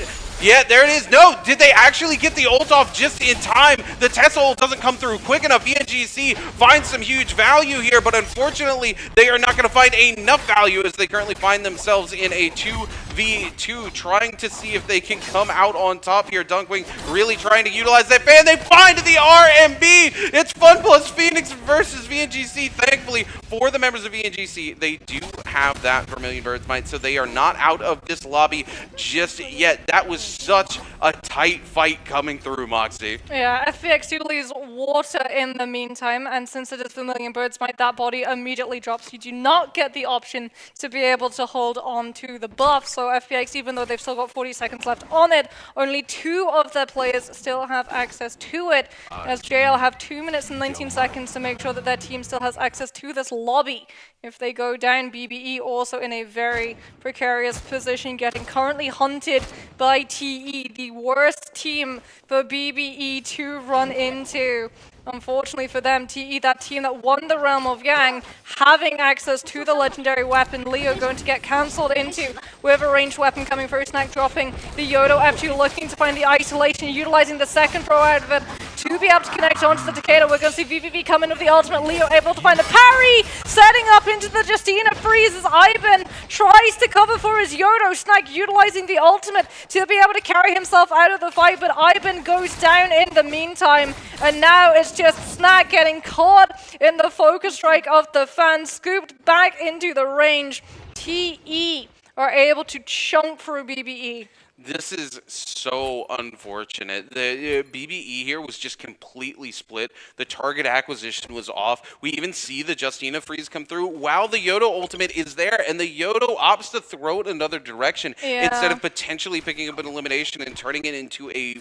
yeah, there it is. No, did they actually get the ult off just in time? The Tesla ult doesn't come through quick enough. VNGC finds some huge value here, but unfortunately, they are not going to find enough value as they currently find themselves in a 2v2, trying to see if they can come out on top here. Dunkwing really trying to utilize that fan. They find the RMB. It's Fun plus Phoenix versus VNGC. Thankfully for the members of VNGC, they do have that Vermilion Birds Might, so they are not out of this lobby just yet. That was such a tight fight coming through, Moxie. Yeah, FPX do lose water in the meantime, and since it is Vermilion Birds Might, that body immediately drops. You do not get the option to be able to hold on to the buff, so FPX, even though they've still got 40 seconds left on it, only 2 of their players still have access to it, as JL have 2 minutes and 19 seconds to make sure that their team still has access to this lobby. If they go down, BBE also in a very precarious position, getting currently hunted by TE, the worst team for BBE to run into. Unfortunately for them, TE, that team that won the Realm of Yang, having access to the legendary weapon, Leo going to get cancelled into with a ranged weapon coming through, Snack dropping the Yodo F2, looking to find the isolation, utilizing the second throw out of it to be able to connect onto the Takeda. We're going to see VVV come in with the ultimate, Leo able to find the parry, setting up into the Justina freezes. Ivan tries to cover for his Yodo, Snack utilizing the ultimate to be able to carry himself out of the fight, but Ivan goes down in the meantime, and now it's just Snack getting caught in the focus strike of the fan, scooped back into the range. TE are able to chunk through BBE. This is so unfortunate. The BBE here was just completely split. The target acquisition was off. We even see the Justina freeze come through while the Yodo ultimate is there, and the Yodo opts to throw it another direction instead of potentially picking up an elimination and turning it into a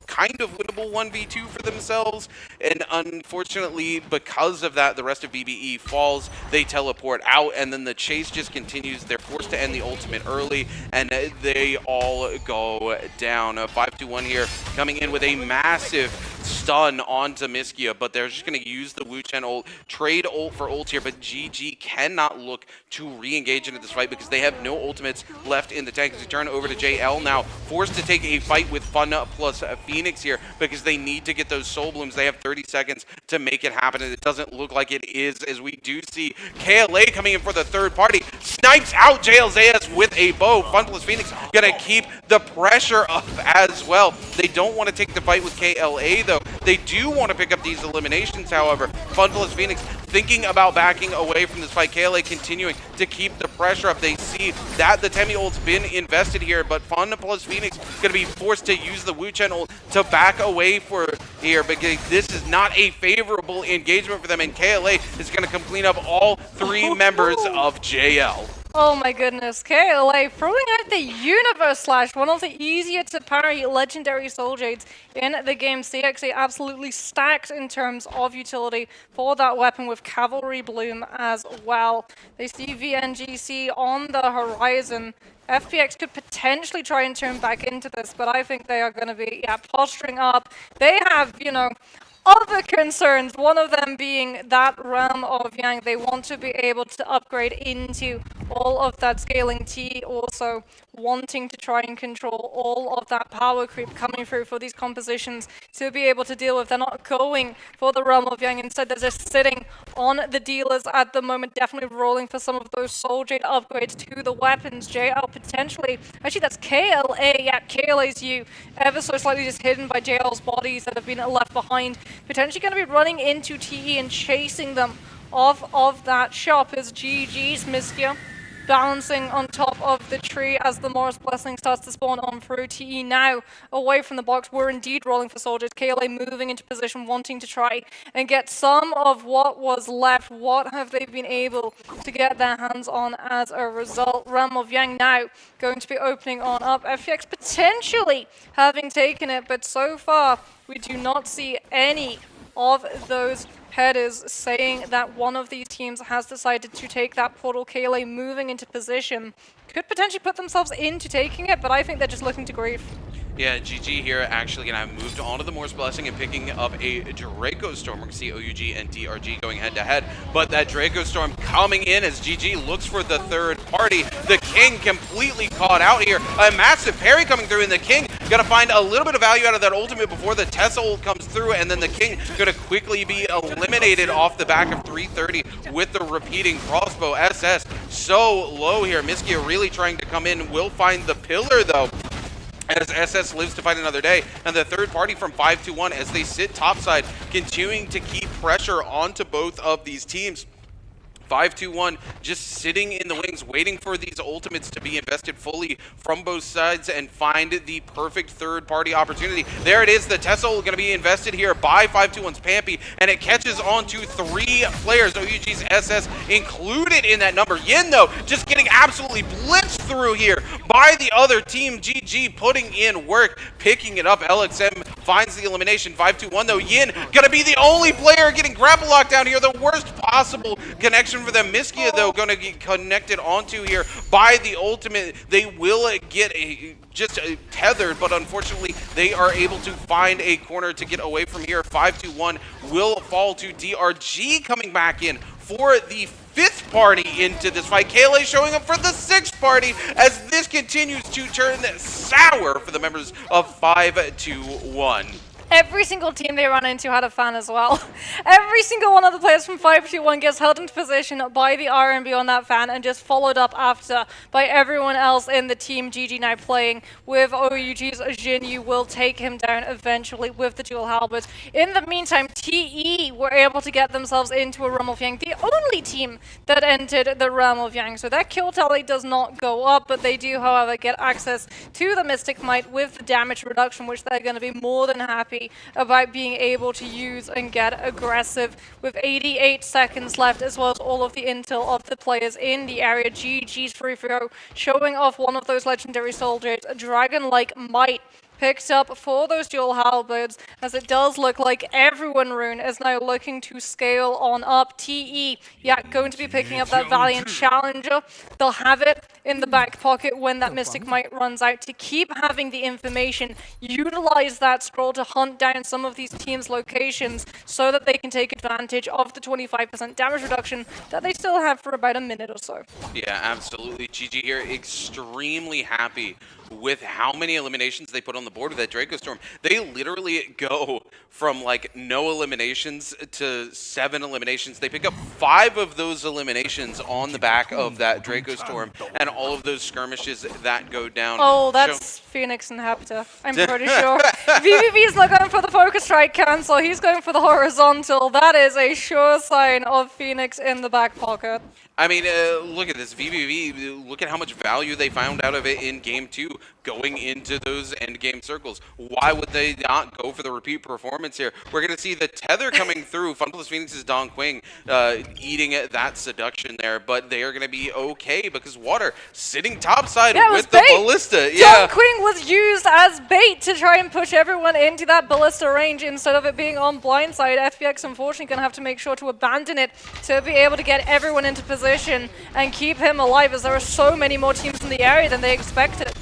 kind of winnable 1v2 for themselves. And unfortunately, because of that, the rest of BBE falls. They teleport out, and then the chase just continues. They're forced to end the ultimate early, and they all go down. 5-2-1 here, coming in with a massive stun onto Miskia, but they're just going to use the Wu Chen ult, trade ult for ult here, but GG cannot look to re-engage into this fight because they have no ultimates left in the tank. As we turn over to JL now, forced to take a fight with Fun plus Phoenix here because they need to get those soul blooms. They have 30 seconds to make it happen, and it doesn't look like it is, as we do see KLA coming in for the third party, snipes out JL's AS with a bow. Fun plus Phoenix gonna keep the pressure up as well. They don't want to take the fight with KLA though, though. They do want to pick up these eliminations, however. Fun plus Phoenix thinking about backing away from this fight. KLA continuing to keep the pressure up. They see that the Temi ult's been invested here, but Fun plus Phoenix going to be forced to use the Wu Chen ult to back away for here, because this is not a favorable engagement for them, and KLA is going to come clean up all 3 members of JL. Oh my goodness, KLA throwing out the Universe Slash, one of the easier to parry legendary Soul Jades in the game. CXA absolutely stacked in terms of utility for that weapon with Cavalry Bloom as well. They see VNGC on the horizon. FPX could potentially try and turn back into this, but I think they are going to be, posturing up. They have, you know, other concerns, one of them being that realm of Yang. They want to be able to upgrade into all of that scaling. T also wanting to try and control all of that power creep coming through for these compositions to be able to deal with. They're not going for the realm of Yang. Instead, they're just sitting on the dealers at the moment, definitely rolling for some of those Soul Jade upgrades to the weapons. JL potentially, actually that's KLA, yeah, KLA's you, ever so slightly just hidden by JL's bodies that have been left behind. Potentially going to be running into TE and chasing them off of that shop as GG's Miskia balancing on top of the tree as the Morris Blessing starts to spawn on through. TE now away from the box. We're indeed rolling for soldiers. KLA moving into position, wanting to try and get some of what was left. What have they been able to get their hands on as a result? Realm of Yang now going to be opening on up. FPX potentially having taken it, but so far we do not see any of those headers saying that one of these teams has decided to take that portal. KLA moving into position could potentially put themselves into taking it, but I think they're just looking to grief. Yeah, GG here actually gonna have moved on to the Morse Blessing and picking up a Draco Storm. We're gonna see OUG and DRG going head to head, but that Draco Storm coming in as GG looks for the third party. The King completely caught out here. A massive parry coming through, and the King gonna find a little bit of value out of that ultimate before the Tesla ult comes through, and then the King gonna quickly be eliminated off the back of 330 with the repeating crossbow. SS so low here. Miskia really trying to come in, will find the pillar though, as SS lives to fight another day. And the third party from 5-1 as they sit topside, continuing to keep pressure onto both of these teams. 5-1 just sitting in the wings, waiting for these ultimates to be invested fully from both sides and find the perfect third-party opportunity. There it is, the Tesla going to be invested here by 5-1's Pampy, and it catches on to 3 players. OUG's SS included in that number. Yin, though, just getting absolutely blitzed through here by the other team. GG putting in work, picking it up. LXM finds the elimination. 5-1, though. Yin going to be the only player getting grapple locked down here. The worst possible connection for them. Miskia, though, going to get connected onto here by the ultimate. They will get just tethered, but unfortunately they are able to find a corner to get away from here. 5-1 will fall to DRG coming back in for the 5th party into this fight. KLA showing up for the 6th party as this continues to turn sour for the members of 5-1. Every single team they run into had a fan as well. Every single one of the players from 5-1 gets held into position by the RMB on that fan and just followed up after by everyone else in the team. GG now playing with OUG's Jin. You will take him down eventually with the dual halberds. In the meantime, TE were able to get themselves into a Realm of Yang, the only team that entered the Realm of Yang. So that kill tally does not go up, but they do, however, get access to the Mystic Might with the damage reduction, which they're going to be more than happy about being able to use and get aggressive. With 88 seconds left, as well as all of the intel of the players in the area. GG's free throw showing off one of those legendary soldiers, a dragon-like might picked up for those dual halberds, as it does look like everyone Rune is now looking to scale on up. TE, yeah, going to be picking up that Valiant Challenger. They'll have it in the back pocket when that Mystic Might runs out to keep having the information, utilize that scroll to hunt down some of these teams' locations so that they can take advantage of the 25% damage reduction that they still have for about a minute or so. Yeah, absolutely. GG here extremely happy with how many eliminations they put on the board with that Draco Storm. They literally go from like no eliminations to 7 eliminations. They pick up 5 of those eliminations on the back of that Draco Storm, and all of those skirmishes that go down. Oh, that's Phoenix and Hepta, I'm pretty sure. VVV's not going for the focus strike cancel, he's going for the horizontal. That is a sure sign of Phoenix in the back pocket. I mean, look at this. VVV, look at how much value they found out of it in Game 2, going into those endgame circles. Why would they not go for the repeat performance here? We're going to see the tether coming through. Fun Plus Phoenix's Don Quing eating that seduction there, but they are going to be okay because Water sitting topside with the ballista. Don Quing was used as bait to try and push everyone into that ballista range instead of it being on blindside. FPX unfortunately going to have to make sure to abandon it to be able to get everyone into position and keep him alive, as there are so many more teams in the area than they expected.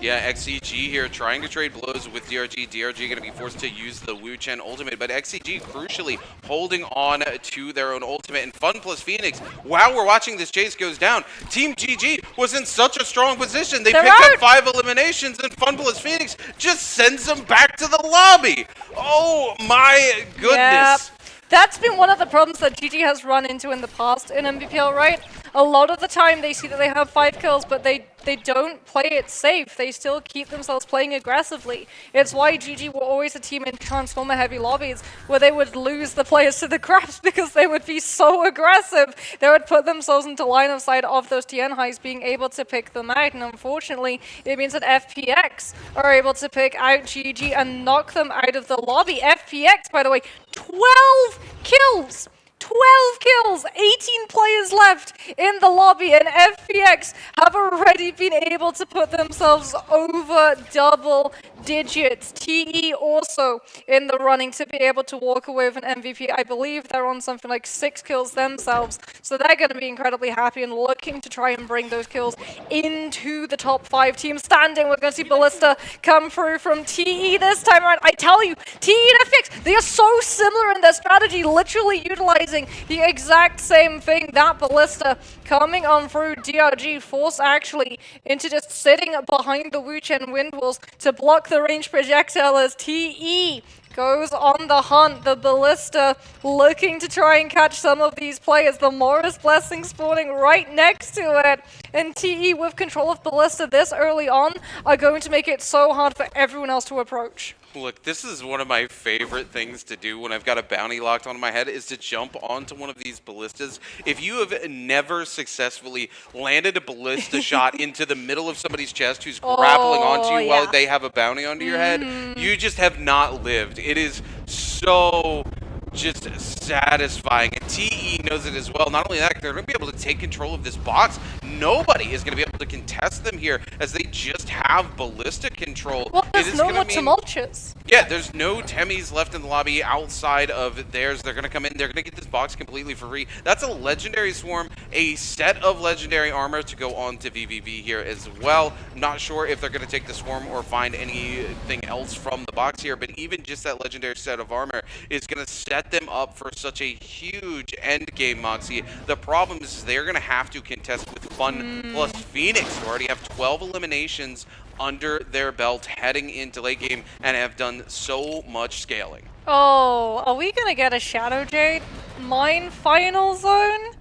Yeah, XCG here trying to trade blows with DRG. DRG going to be forced to use the Wu Chen ultimate, but XCG crucially holding on to their own ultimate. And Fun Plus Phoenix, while we're watching this chase goes down, Team GG was in such a strong position. They picked up 5 eliminations, and Fun Plus Phoenix just sends them back to the lobby. Oh my goodness. Yep. That's been one of the problems that GG has run into in the past in MVPL, right? A lot of the time they see that they have 5 kills, but they don't play it safe. They still keep themselves playing aggressively. It's why GG were always a team in Transformer heavy lobbies where they would lose the players to the Craps because they would be so aggressive. They would put themselves into line of sight of those TN highs being able to pick them out. And unfortunately, it means that FPX are able to pick out GG and knock them out of the lobby. FPX, by the way, 12 kills! 12 kills, 18 players left in the lobby, and FPX have already been able to put themselves over double digits. TE also in the running to be able to walk away with an MVP. I believe they're on something like 6 kills themselves, so they're going to be incredibly happy and looking to try and bring those kills into the top 5 teams standing. We're going to see Ballista come through from TE this time around. I tell you, TE and FPX, they are so similar in their strategy, literally utilizing the exact same thing. That Ballista coming on through DRG, force actually into just sitting behind the Wu Chen wind walls to block the range projectile as TE goes on the hunt. The Ballista looking to try and catch some of these players. The Morris Blessing spawning right next to it. And TE with control of Ballista this early on are going to make it so hard for everyone else to approach. Look, this is one of my favorite things to do when I've got a bounty locked onto my head, is to jump onto one of these ballistas. If you have never successfully landed a ballista shot into the middle of somebody's chest who's grappling onto you while they have a bounty onto your head, you just have not lived. It is so just satisfying, and TE knows it as well. Not only that, they're going to be able to take control of this box. Nobody is going to be able to contest them here, as they just have ballistic control. Well, there's no more tumultuous. Yeah, there's no Temis left in the lobby outside of theirs. They're going to come in. They're going to get this box completely for free. That's a legendary swarm, a set of legendary armor to go on to VVV here as well. I'm not sure if they're going to take the swarm or find anything else from the box here, but even just that legendary set of armor is going to set them up for such a huge end game, Moxie. The problem is they're going to have to contest with Fun Plus Phoenix, who already have 12 eliminations under their belt heading into late game and have done so much scaling. Oh, are we going to get a Shadow Jade mine final zone?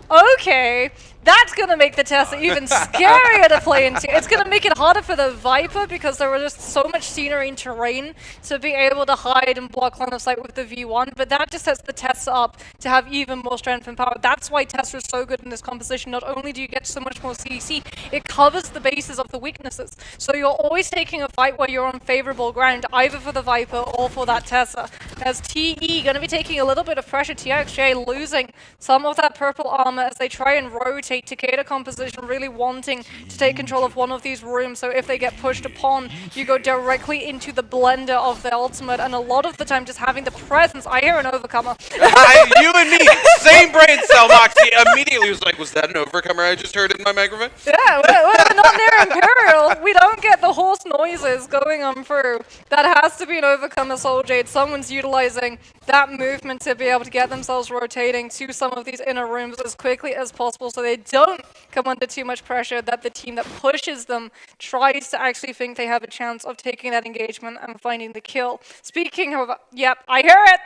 Okay, that's going to make the Tesla even scarier to play into. It's going to make it harder for the Viper because there was just so much scenery and terrain to be able to hide and block line of sight with the V1, but that just sets the Tesla up to have even more strength and power. That's why Tesla is so good in this composition. Not only do you get so much more CC, it covers the bases of the weaknesses. So you're always taking a fight where you're on favorable ground, either for the Viper or for that Tesla. As TE going to be taking a little bit of pressure, TXJ losing some of that purple armor as they try and rotate Takeda composition, really wanting to take control of one of these rooms. So if they get pushed upon, you go directly into the blender of the ultimate, and a lot of the time just having the presence. I hear an overcomer. You and me, same brain cell, Moxie. Immediately was like, was that an overcomer I just heard in my microphone? Yeah, we're not near Imperial. We don't get the horse noise noises going on through. That has to be an overcomer Soul Jade. Someone's utilizing that movement to be able to get themselves rotating to some of these inner rooms as quickly as possible so they don't come under too much pressure, that the team that pushes them tries to actually think they have a chance of taking that engagement and finding the kill. Speaking of, yep, I hear it!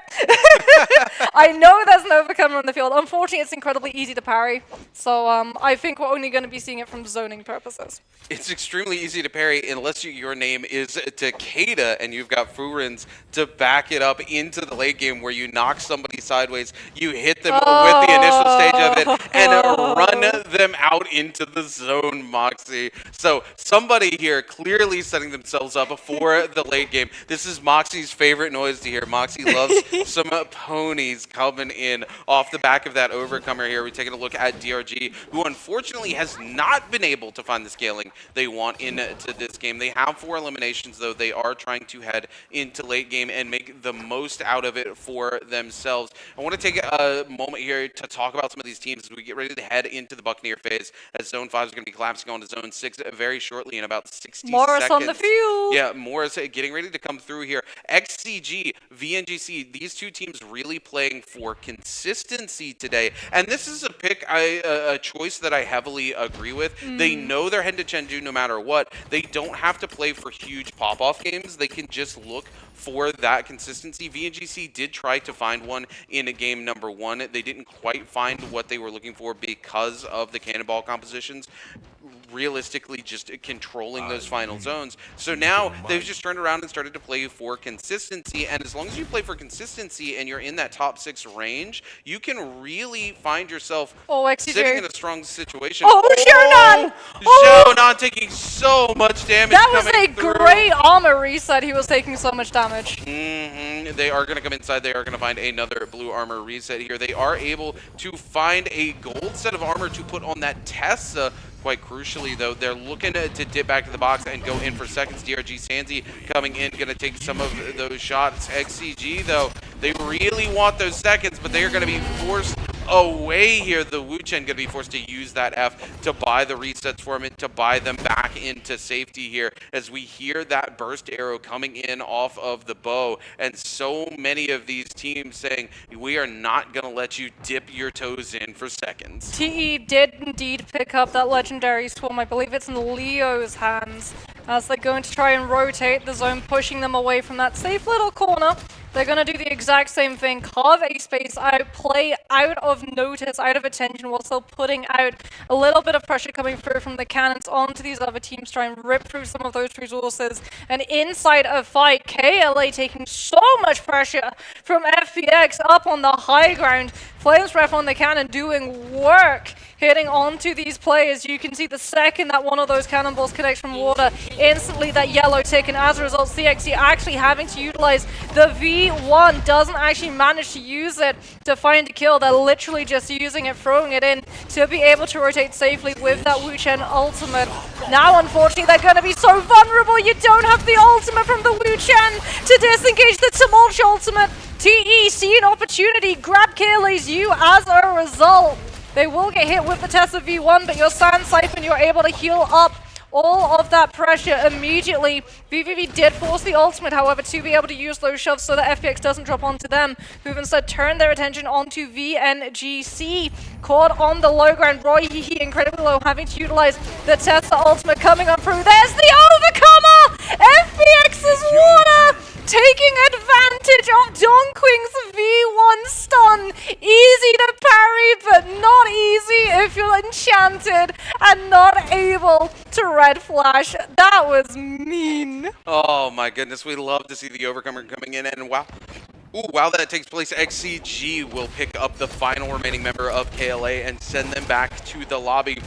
I know there's an overcomer on the field. Unfortunately, it's incredibly easy to parry, so I think we're only going to be seeing it from zoning purposes. It's extremely easy to parry unless your name is Takeda and you've got Furins to back it up into the late game where you knock somebody sideways, you hit them with the initial stage of it, and run them out into the zone, Moxie. So somebody here clearly setting themselves up for the late game. This is Moxie's favorite noise to hear. Moxie loves some ponies coming in off the back of that overcomer here. We're taking a look at DRG, who unfortunately has not been able to find the scaling they want into this game. They have 4 eliminations, though. They are trying to head into late game and make the most out of it for themselves. I want to take a moment here to talk about some of these teams as we get ready to head into the Buccaneer phase, as Zone 5 is going to be collapsing onto Zone 6 very shortly in about 60 Morris seconds. on the field! Yeah, Morris getting ready to come through here. XCG, VNGC, these two teams really playing for consistency today. And this is a pick, a choice that I heavily agree with. They know they're heading to Chengdu no matter what. They don't have to play for huge pop-off games. They can just look for that consistency. VNGC did try to find one in a game number 1. They didn't quite find what they were looking for because of the cannonball compositions. Realistically, just controlling those final zones. So now they've just turned around and started to play for consistency. And as long as you play for consistency and you're in that top 6 range, you can really find yourself sitting in a strong situation. Xiaonan! Xiaonan taking so much damage. That was a through. great armor reset. He was taking so much damage. They are going to come inside. They are going to find another blue armor reset here. They are able to find a gold set of armor to put on that Tessa. Quite crucially, though, they're looking to dip back to the box and go in for seconds. DRG Sanzi coming in, going to take some of those shots. XCG, though, they really want those seconds, but they are going to be forced away here. The Wu Chen going to be forced to use that F to buy the resets for him and to buy them back into safety here as we hear that burst arrow coming in off of the bow. And so many of these teams saying, we are not going to let you dip your toes in for seconds. TE did indeed pick up that legendary swarm. I believe it's in Leo's hands as they're going to try and rotate the zone, pushing them away from that safe little corner. They're going to do the exact same thing, carve a space out, play out of notice, out of attention, while still putting out a little bit of pressure coming through from the cannons onto these other teams, try and rip through some of those resources. And inside a fight, KLA taking so much pressure from FPX up on the high ground. Flames Ref on the cannon doing work, hitting onto these players. You can see the second that one of those cannonballs connects from water, instantly that yellow tick, and as a result, CXC actually having to utilize the V1, doesn't actually manage to use it to find a kill. They're literally just using it, throwing it in to be able to rotate safely with that Wu Chen ultimate. Now, unfortunately, they're going to be so vulnerable. You don't have the ultimate from the Wu Chen to disengage the Tumultuous ultimate. TE see an opportunity, grab KLA's U as a result. They will get hit with the Tessa V1, but your Sand Siphon, you're able to heal up all of that pressure immediately. VVV did force the ultimate, however, to be able to use those shoves so that FPX doesn't drop onto them, who've instead turned their attention onto VNGC. Caught on the low ground, Roy Hihi incredibly low, having to utilize the Tessa ultimate coming on through. There's the overcomer! FPX's water! Taking advantage of Donkwing's V1 stun. Easy to parry, but not easy if you're enchanted and not able to red flash. That was mean. Oh my goodness, we love to see the overcomer coming in, and wow. While that takes place, XCG will pick up the final remaining member of KLA and send them back to the lobby.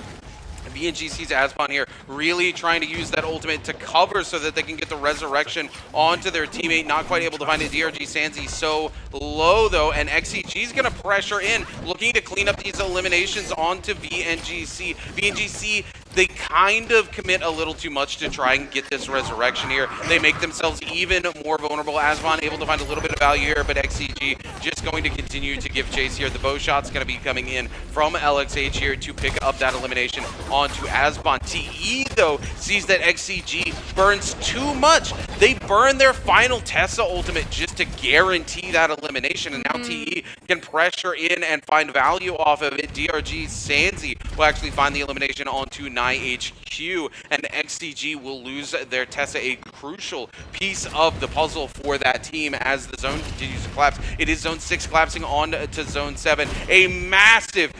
VNGC's Asbon here really trying to use that ultimate to cover so that they can get the resurrection onto their teammate. Not quite able to find it. DRG Sanzi so low, though, and XCG's going to pressure in, looking to clean up these eliminations onto VNGC. VNGC they kind of commit a little too much to try and get this resurrection here. They make themselves even more vulnerable. Asvon able to find a little bit of value here, but XCG just going to continue to give chase here. The bow shot's going to be coming in from LXH here to pick up that elimination onto Asvon. TE, though, sees that XCG burns too much. They burn their final Tessa ultimate just to guarantee that elimination, and now TE can pressure in and find value off of it. DRG Sanzi will actually find the elimination onto NiHQ, and XCG will lose their Tessa, a crucial piece of the puzzle for that team as the zone continues to collapse. It is Zone 6 collapsing on to Zone 7. A massive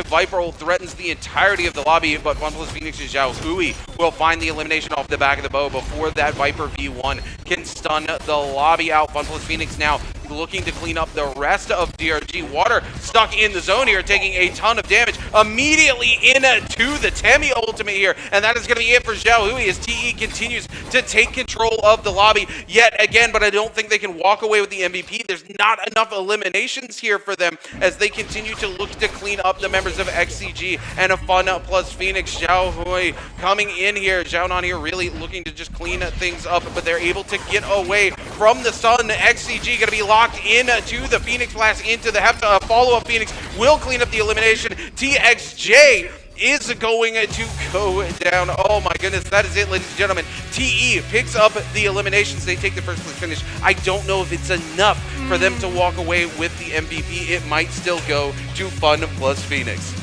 Viper ult threatens the entirety of the lobby, but OnePlus Phoenix's Zhao Hui will find the elimination off the back of the bow before that Viper V1 can stun the lobby out. OnePlus Phoenix now looking to clean up the rest of DRG. Water stuck in the zone here, taking a ton of damage immediately into the Temi ultimate here, and that is going to be it for Zhao Hui as TE continues to take control of the lobby yet again, but I don't think they can walk away with the MVP. There's not enough eliminations here for them as they continue to look to clean up the members of XCG and a Fun plus Phoenix. Zhao Hui coming in here. Zhao here really looking to just clean things up, but they're able to get away from the sun. XCG going to be locked into the Phoenix Blast, into the Hepta. A follow-up Phoenix will clean up the elimination. TXJ is going to go down. Oh my goodness, that is it, ladies and gentlemen. TE picks up the eliminations. They take the first place finish. I don't know if it's enough for them to walk away with the MVP. It might still go to Fun plus Phoenix.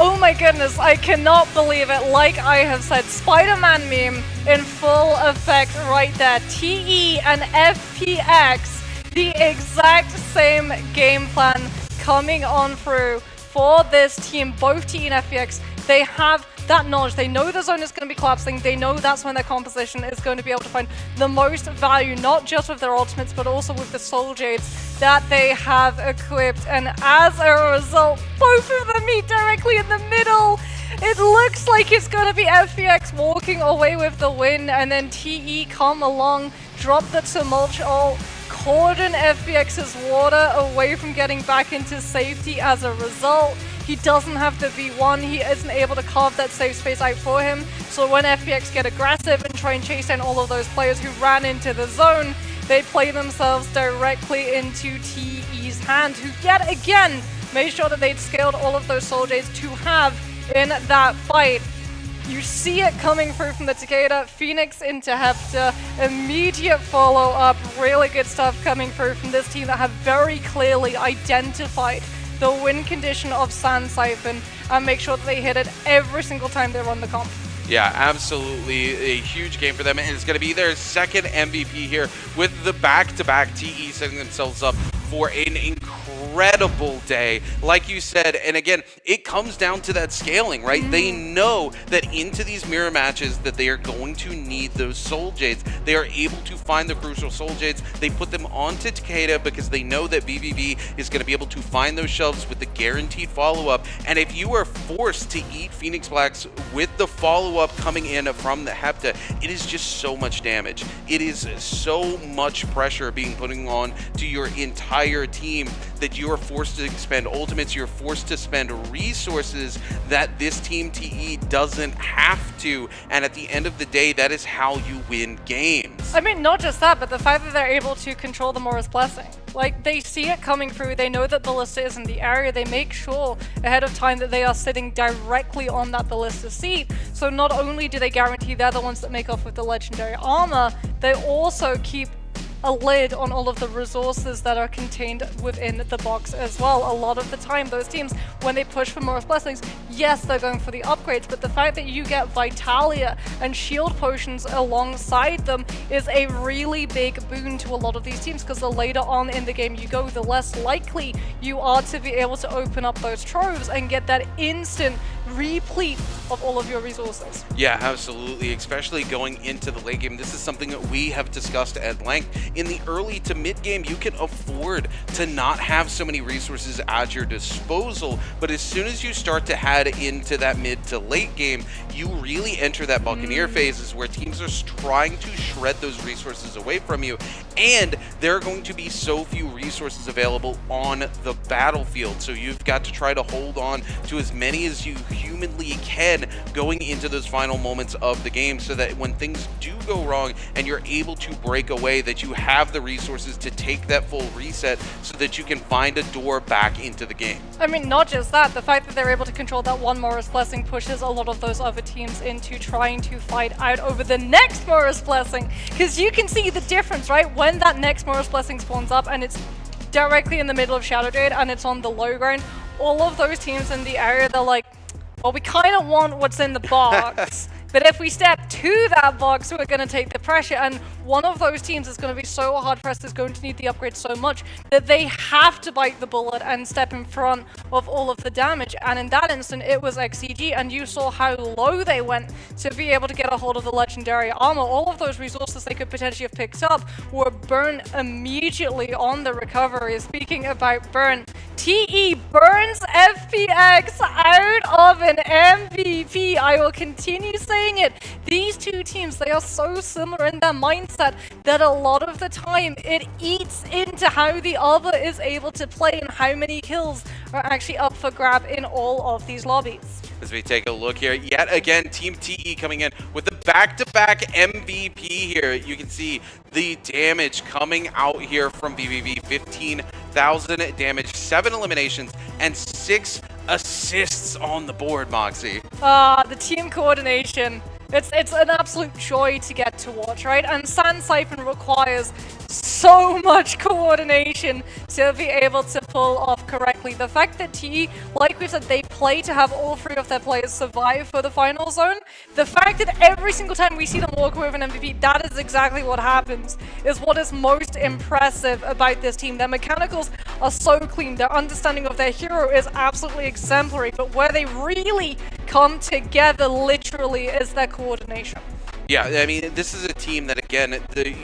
Oh my goodness, I cannot believe it. Like I have said, Spider-Man meme in full effect right there. TE and FPX, the exact same game plan coming on through for this team. Both TE and FPX, they have that knowledge. They know the zone is going to be collapsing. They know that's when their composition is going to be able to find the most value, not just with their ultimates, but also with the Soul Jades that they have equipped. And as a result, both of them meet directly in the middle. It looks like it's going to be FPX walking away with the win, and then TE come along, drop the Tumult ult, cordon FPX's water away from getting back into safety as a result. He doesn't have the V1, he isn't able to carve that safe space out for him. So when FPX get aggressive and try and chase down all of those players who ran into the zone, they play themselves directly into TE's hand, who yet again made sure that they'd scaled all of those Soul Jades to have in that fight. You see it coming through from the Takeda, Phoenix into Hepta, immediate follow-up, really good stuff coming through from this team that have very clearly identified the win condition of Sand Siphon and make sure that they hit it every single time they run the comp. Yeah, absolutely a huge game for them, and it's going to be their second MVP here with the back-to-back TE setting themselves up for an incredible day, like you said. And again, it comes down to that scaling, right? They know that into these mirror matches that they are going to need those Soul Jades. They are able to find the crucial Soul Jades. They put them onto Takeda because they know that BBB is going to be able to find those shelves with the guaranteed follow-up. And if you are forced to eat Phoenix Blacks with the follow-up coming in from the Hepta, it is just so much damage. It is so much pressure being put on to your entire team that you are forced to expend ultimates, you're forced to spend resources that this team TE doesn't have to, and at the end of the day, that is how you win games. I mean, not just that, but the fact that they're able to control the Morris Blessing. Like, they see it coming through, they know that Ballista is in the area, they make sure ahead of time that they are sitting directly on that Ballista seat, so not only do they guarantee they're the ones that make off with the legendary armor, they also keep a lid on all of the resources that are contained within the box as well. A lot of the time, those teams, when they push for Morris Blessings, yes, they're going for the upgrades, but the fact that you get Vitalia and shield potions alongside them is a really big boon to a lot of these teams, because the later on in the game you go, the less likely you are to be able to open up those troves and get that instant replete of all of your resources. Yeah, absolutely, especially going into the late game. This is something that we have discussed at length. In the early to mid game, you can afford to not have so many resources at your disposal, but as soon as you start to head into that mid to late game, you really enter that Buccaneer phases where teams are trying to shred those resources away from you, and there are going to be so few resources available on the battlefield, so you've got to try to hold on to as many as you humanly can going into those final moments of the game, so that when things do go wrong and you're able to break away, that you have the resources to take that full reset so that you can find a door back into the game. I mean, not just that, the fact that they're able to control that one Morris Blessing pushes a lot of those other teams into trying to fight out over the next Morris Blessing, because you can see the difference, right? When that next Morris Blessing spawns up and it's directly in the middle of Shadow Jade and it's on the low ground, all of those teams in the area, they're like, well, we kind of want what's in the box. But if we step to that box, we're going to take the pressure. And one of those teams is going to be so hard pressed, is going to need the upgrade so much that they have to bite the bullet and step in front of all of the damage. And in that instant, it was XCG. And you saw how low they went to be able to get a hold of the legendary armor. All of those resources they could potentially have picked up were burned immediately on the recovery. Speaking about burn, TE burns FPX out of an MVP. I will continue saying it. These two teams, they are so similar in their mindset that a lot of the time it eats into how the other is able to play and how many kills are actually up for grab in all of these lobbies. As we take a look here, yet again, Team TE coming in with the back-to-back MVP here. You can see the damage coming out here from BBV. 15,000 damage, 7 eliminations, and 6 assists on the board, Moxie. The team coordination. It's an absolute joy to get to watch, right? And Sand Siphon requires so much coordination to be able to pull off correctly. The fact that TE, like we said, they play to have all 3 of their players survive for the final zone. The fact that every single time we see them walk away with an MVP, that is exactly what happens, is what is most impressive about this team. Their mechanicals are so clean. Their understanding of their hero is absolutely exemplary. But where they really come together, literally, is their coordination. Yeah, I mean, this is a team that, again,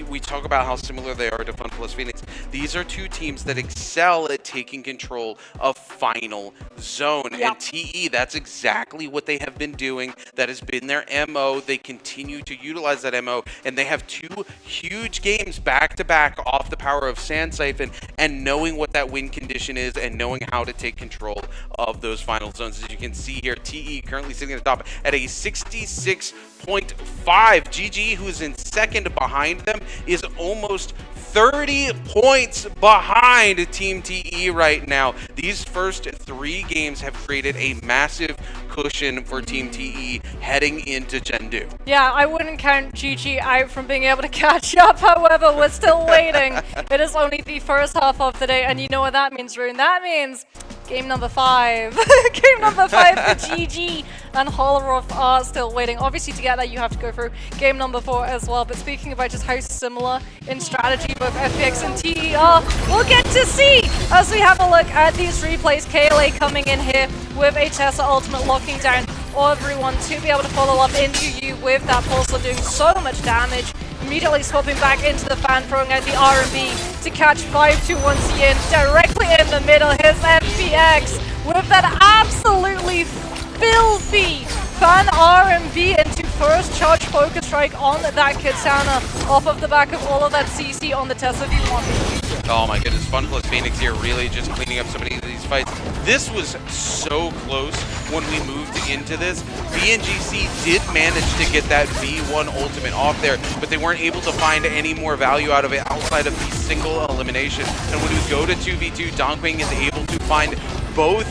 we talk about how similar they are to Fun Plus Phoenix. These are two teams that excel at taking control of final zone. Yep. And TE, that's exactly what they have been doing. That has been their MO. They continue to utilize that MO. And they have 2 huge games back-to-back off the power of Sand Siphon and knowing what that win condition is and knowing how to take control of those final zones. As you can see here, TE currently sitting at the top at a 66.5. GG, who's in second behind them, is almost 30 points behind Team TE right now. These first 3 games have created a massive cushion for Team TE heading into Gen 2. Yeah, I wouldn't count GG out from being able to catch up, however, we're still waiting. It is only the first half of the day, and you know what that means, Rune? That means game number 5. Game number 5 for GG, and Holoroth are still waiting. Obviously, to get that, you have to go through game number 4 as well. But speaking about just how similar in strategy both FPX and TE are, we'll get to see as we have a look at these replays. KLA coming in here with a Tessa ultimate, locking down everyone to be able to follow up into you with that pulsar, doing so much damage. Immediately swapping back into the fan, throwing out the R&B to catch 5-2 once again, directly in the middle. Here's FPX with that absolutely filthy fan R&B into first charge focus strike on that Katana off of the back of all of that CC on the Tessa V1. Oh my goodness, Fun Plus Phoenix here really just cleaning up so many of these fights. This was so close when we moved into this. BNGC did manage to get that V1 ultimate off there, but they weren't able to find any more value out of it outside of the single elimination. And when we go to 2v2, Donkwing is able to find both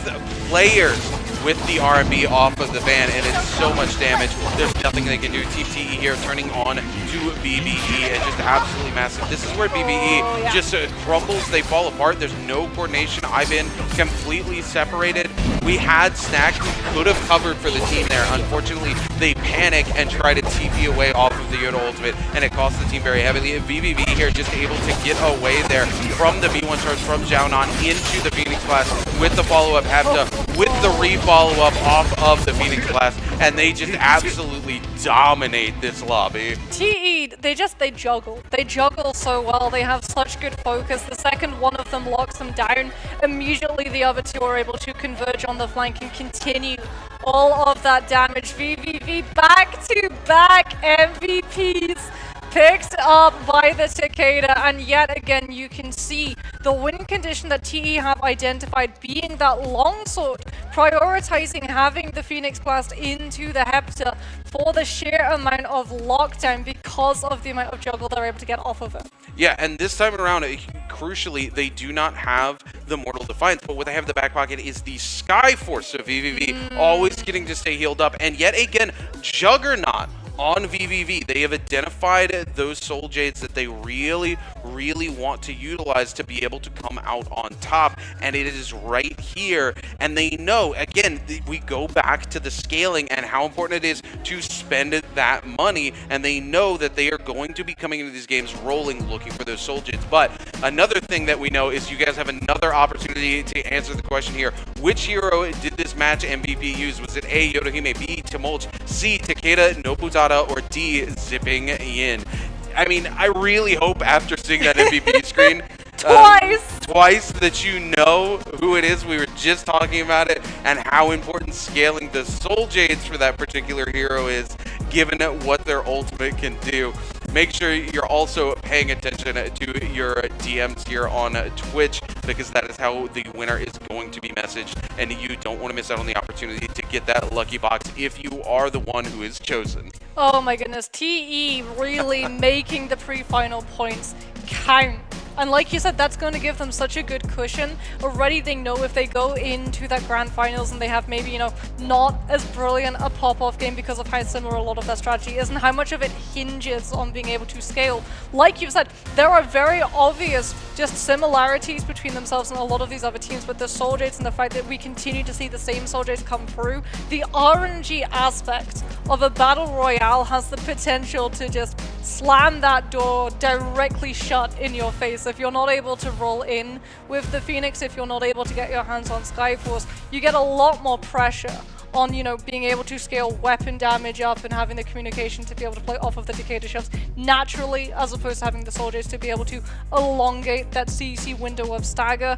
players with the R&B off of the van, and it's so much damage. There's nothing they can do. Team TE here turning on to BBE, and just absolutely massive. This is where BBE just crumbles. They fall apart. There's no coordination. I've been completely separated. We had Snack who could have covered for the team there. Unfortunately, they panic and try to TP away off of the Yoda ultimate, and it costs the team very heavily. BBB here just able to get away there from the V1 charge from Xiaonan into the Phoenix Blast with the follow-up Hepta, with the re-follow-up off of the Phoenix Blast, and they just absolutely dominate this lobby. TE, they juggle. They juggle so well. They have such good focus. The second one of them locks them down, immediately the other 2 are able to converge on the flank and continue all of that damage. VVV back-to-back MVPs picked up by the Takeda, and yet again you can see the win condition that TE have identified being that longsword prioritizing having the Phoenix Blast into the Hepta for the sheer amount of lockdown because of the amount of juggle they're able to get off of it. Yeah, and this time around, crucially, they do not have the Mortal Defiance, but what they have in the back pocket is the Sky Force. So VVV always getting to stay healed up, and yet again, Juggernaut on VVV. They have identified those Soul Jades that they really want to utilize to be able to come out on top, and it is right here. And they know, again, we go back to the scaling and how important it is to spend that money, and they know that they are going to be coming into these games rolling, looking for those Soul Jades. But another thing that we know is you guys have another opportunity to answer the question here. Which hero did this match MVP use? Was it A, Yodohime, B, Timolch, C, Takeda, Nobutada, or D, Zipping in? I mean, I really hope after seeing that MVP screen twice that you know who it is. We were just talking about it and how important scaling the Soul Jades for that particular hero is, given what their ultimate can do. Make sure you're also paying attention to your DMs here on Twitch, because that is how the winner is going to be messaged, and you don't want to miss out on the opportunity to get that lucky box if you are the one who is chosen. Oh my goodness, TE really making the pre-final points count. And like you said, that's going to give them such a good cushion. Already they know if they go into that grand finals and they have maybe, you know, not as brilliant a pop-off game because of how similar a lot of their strategy is and how much of it hinges on being able to scale. Like you've said, there are very obvious just similarities between themselves and a lot of these other teams with the Soul Jades and the fact that we continue to see the same Soul Jades come through. The RNG aspect of a battle royale has the potential to just slam that door directly shut in your face. If you're not able to roll in with the Phoenix, if you're not able to get your hands on Skyforce, you get a lot more pressure on, you know, being able to scale weapon damage up and having the communication to be able to play off of the Decayed shoves naturally, as opposed to having the soldiers to be able to elongate that CC window of stagger.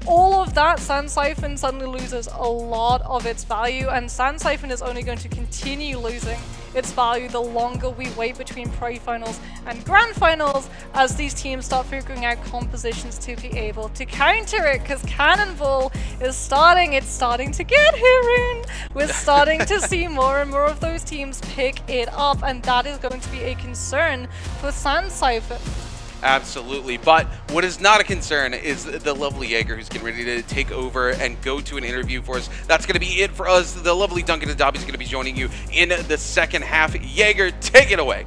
All of that, Sand Siphon suddenly loses a lot of its value, and Sand Siphon is only going to continue losing its value the longer we wait between pre-finals and grand finals as these teams start figuring out compositions to be able to counter it, because Cannonball is starting to get here in. We're starting to see more and more of those teams pick it up, and that is going to be a concern for Sand Siphon. Absolutely, but what is not a concern is the lovely Jaeger, who's getting ready to take over and go to an interview for us. That's going to be it for us. The lovely Duncan and Dobby is going to be joining you in the second half. Jaeger, take it away.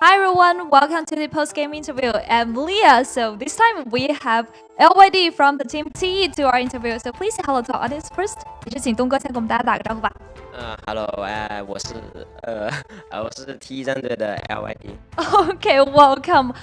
Hi everyone, welcome to the post-game interview. I'm Leah. So this time we have LYD from the team TE to our interview. So please say hello to our audience first. 也是请东哥先跟我们大家打个招呼吧。Hello， 我是 T 战队的 LYD。 Okay, welcome.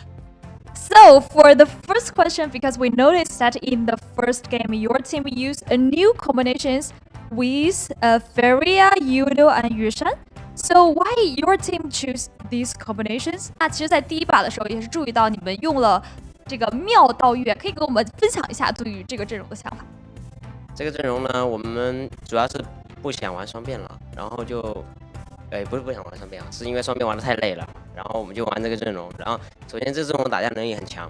So for the first question, because we noticed that in the first game, your team used a new combinations with Feria, Yudo, and Yushan. So why your team choose these combinations? 那其实，在第一把的时候也是注意到你们用了这个妙道月，可以跟我们分享一下对于这个阵容的想法。这个阵容呢，我们主要是不想玩双变了，然后就，不是不想玩双变啊，是因为双变玩得太累了，然后我们就玩这个阵容。然后首先这阵容打架能力很强，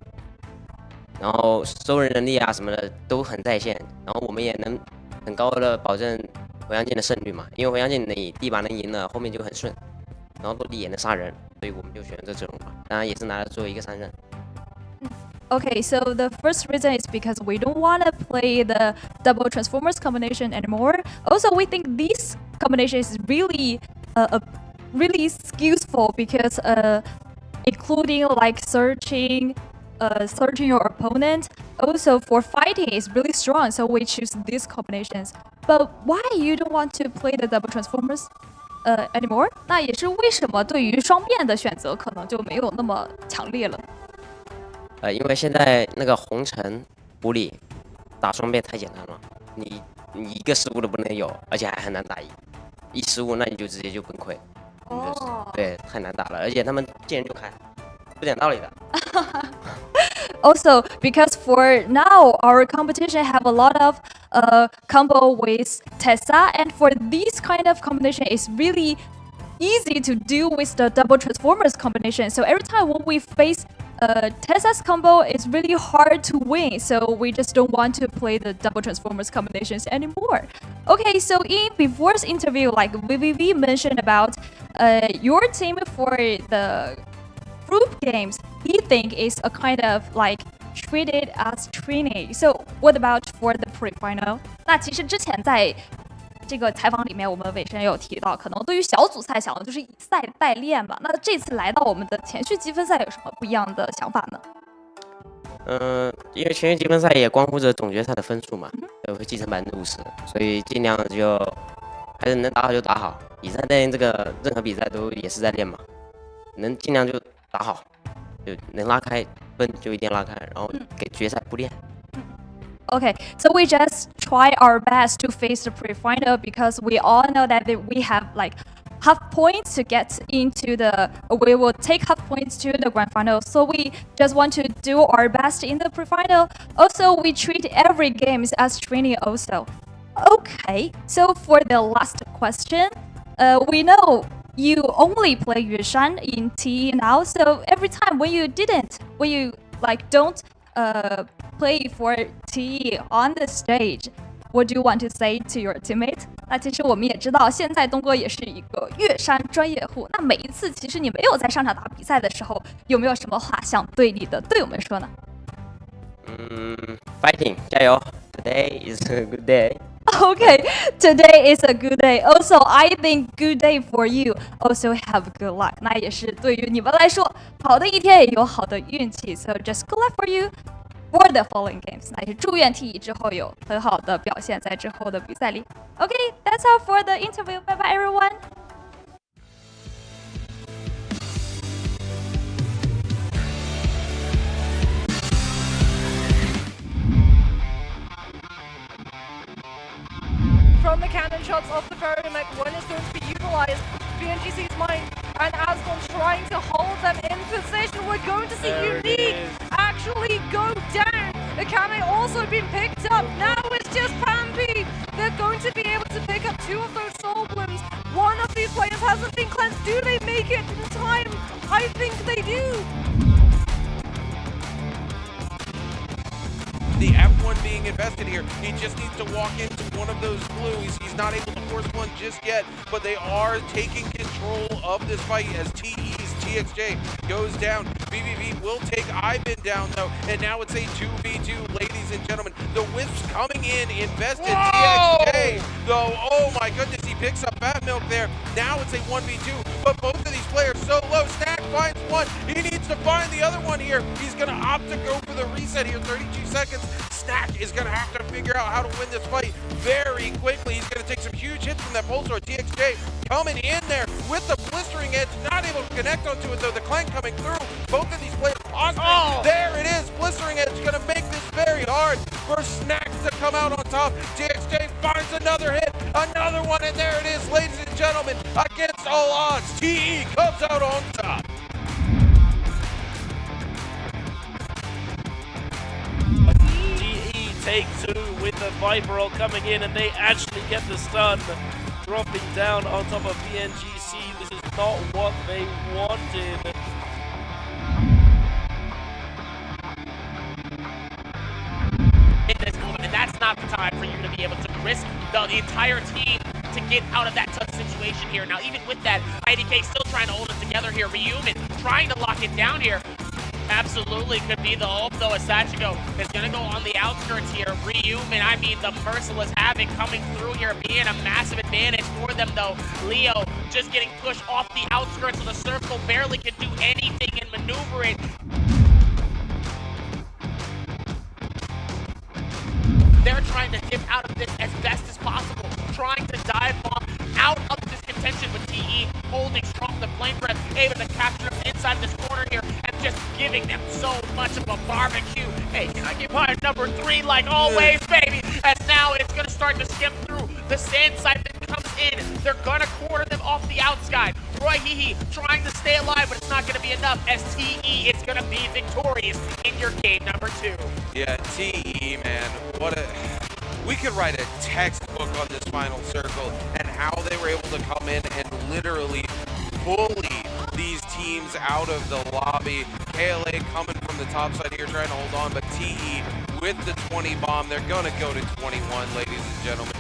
然后收人能力啊什么的都很在线，然后我们也能很高的保证回阳剑的胜率嘛，因为回阳剑你第一把能赢了，后面就很顺，然后落地也能杀人，所以我们就选这阵容嘛，当然也是拿了最后一个3刃。Okay, so the first reason is because we don't want to play the double Transformers combination anymore. Also, we think this combination is really really skillful because including like searching your opponent. Also for fighting is really strong, so we choose these combinations. But why you don't want to play the double Transformers anymore? 那也是为什么对于双变的选择可能就没有那么强烈了。因为现在那个红尘狐狸打双变太简单了，你一个失误都不能有，而且还很难打赢，一失误那你就直接就崩溃。对，太难打了，而且他们见人就开，不讲道理的。Also, because for now our competition have a lot of combo with Tessa, and for this kind of combination is really easy to do with the double Transformers combination. So every time when we face Tesla's combo is really hard to win, so we just don't want to play the double transformers combinations anymore. Okay, so in before's interview, like VVV mentioned about your team for the group games, he think is a kind of like treated as training. So what about for the pre-final? 那其实之前在这个采访里面，我们尾声也有提到，可能对于小组赛想的就是以赛代练吧。那这次来到我们的前序积分赛，有什么不一样的想法呢？因为前序积分赛也关乎着总决赛的分数嘛，会继承50%，所以尽量就还是能打好就打好。以赛代练这个任何比赛都也是在练嘛，能尽量就打好，就能拉开分就一定拉开，然后给决赛铺垫。Okay, so we just try our best to face the pre-final because we all know that we have like half points to get into we will take half points to the grand final. So we just want to do our best in the pre-final. Also, we treat every game as training also. Okay, so for the last question, we know you only play Yueshan in TE now. So every time when you like don't play for TE on the stage, what do you want to say to your teammate? 那其实我们也知道，现在东哥也是一个越山专业户。那每一次其实你没有在上场打比赛的时候，有没有什么话想对你的队友们说呢？Fighting， 加油 ！Today is a good day. Okay, today is a good day. Also, I think good day for you. Also have good luck. 那也是对于你们来说，好的一天也有好的运气。So just good luck for you for the following games. 那也是祝愿 TE 之后有很好的表现在之后的比赛里。Okay, that's all for the interview. Bye bye, everyone. From the cannon shots off the Ferromech, one is going to be utilized. BNGC's mind and Asgon trying to hold them in position. We're going to see Unique actually go down. Akame also been picked up. Now it's just Pampy. They're going to be able to pick up 2 of those soul blooms. One of these players hasn't been cleansed. Do they make it in time? I think they do. The F1 being invested here. He just needs to walk into one of those blues. He's not able to force one just yet, but they are taking control of this fight as TE's TXJ goes down. VVV will take Ivan down though, and now it's a 2v2, ladies and gentlemen. The Wisps coming in, invested. Whoa! TXJ though, oh my goodness, he picks up Fat Milk there. Now it's a 1v2, but both of these players so low. Snack finds one. He needs to find the other one here. He's gonna opt to go for the reset here, 32 seconds. Snack is going to have to figure out how to win this fight very quickly. He's going to take some huge hits from that Pulsar. TXJ coming in there with the blistering edge. Not able to connect onto it though. The clank coming through. Both of these players positive. Oh. There it is. Blistering edge going to make this very hard for Snack to come out on top. TXJ finds another hit. Another one, and there it is, ladies and gentlemen. Against all odds, TE comes out on top. Take 2 with the Viper roll coming in, and they actually get the stun, dropping down on top of BNGC. This is not what they wanted. In this moment, and that's not the time for you to be able to risk the entire team to get out of that tough situation here. Now, even with that, IDK still trying to hold it together here. Ryumin trying to lock it down here. Absolutely could be the ult though, as Sachiko is going to go on the outskirts here. Ryumin, I mean the Merciless Havoc coming through here, being a massive advantage for them though. Leo just getting pushed off the outskirts of the circle, barely can do anything and maneuver it. They're trying to dip out of this as best as possible, trying to dive bomb out of this contention with TE, holding strong the flame breath, able to capture them inside this corner here, and just giving them so much of a barbecue. Hey, can I get by number 3 like always, baby? As now it's going to start to skim through. The sand side that comes in, they're going to corner them off the outside. Roy Hehe trying to stay alive, but it's not going to be enough as TE is going to be victorious in your game number 2. Yeah, TE, man, we could write a textbook on this final circle and how they were able to come in and literally bully these teams out of the lobby. KLA coming from the top side here, trying to hold on, but TE with the 20 bomb. They're going to go to 21, ladies and gentlemen.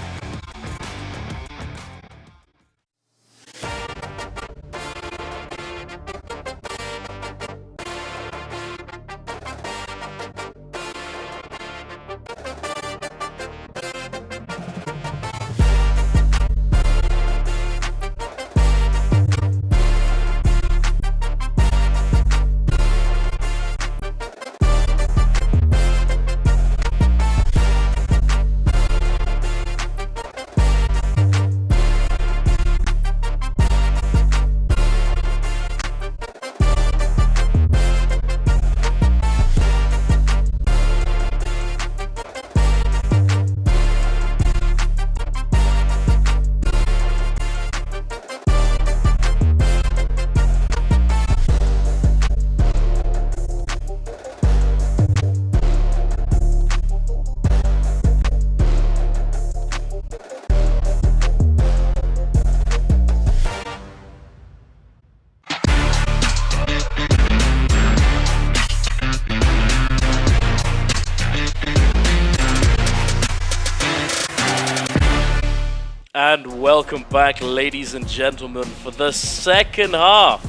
And welcome back, ladies and gentlemen, for the second half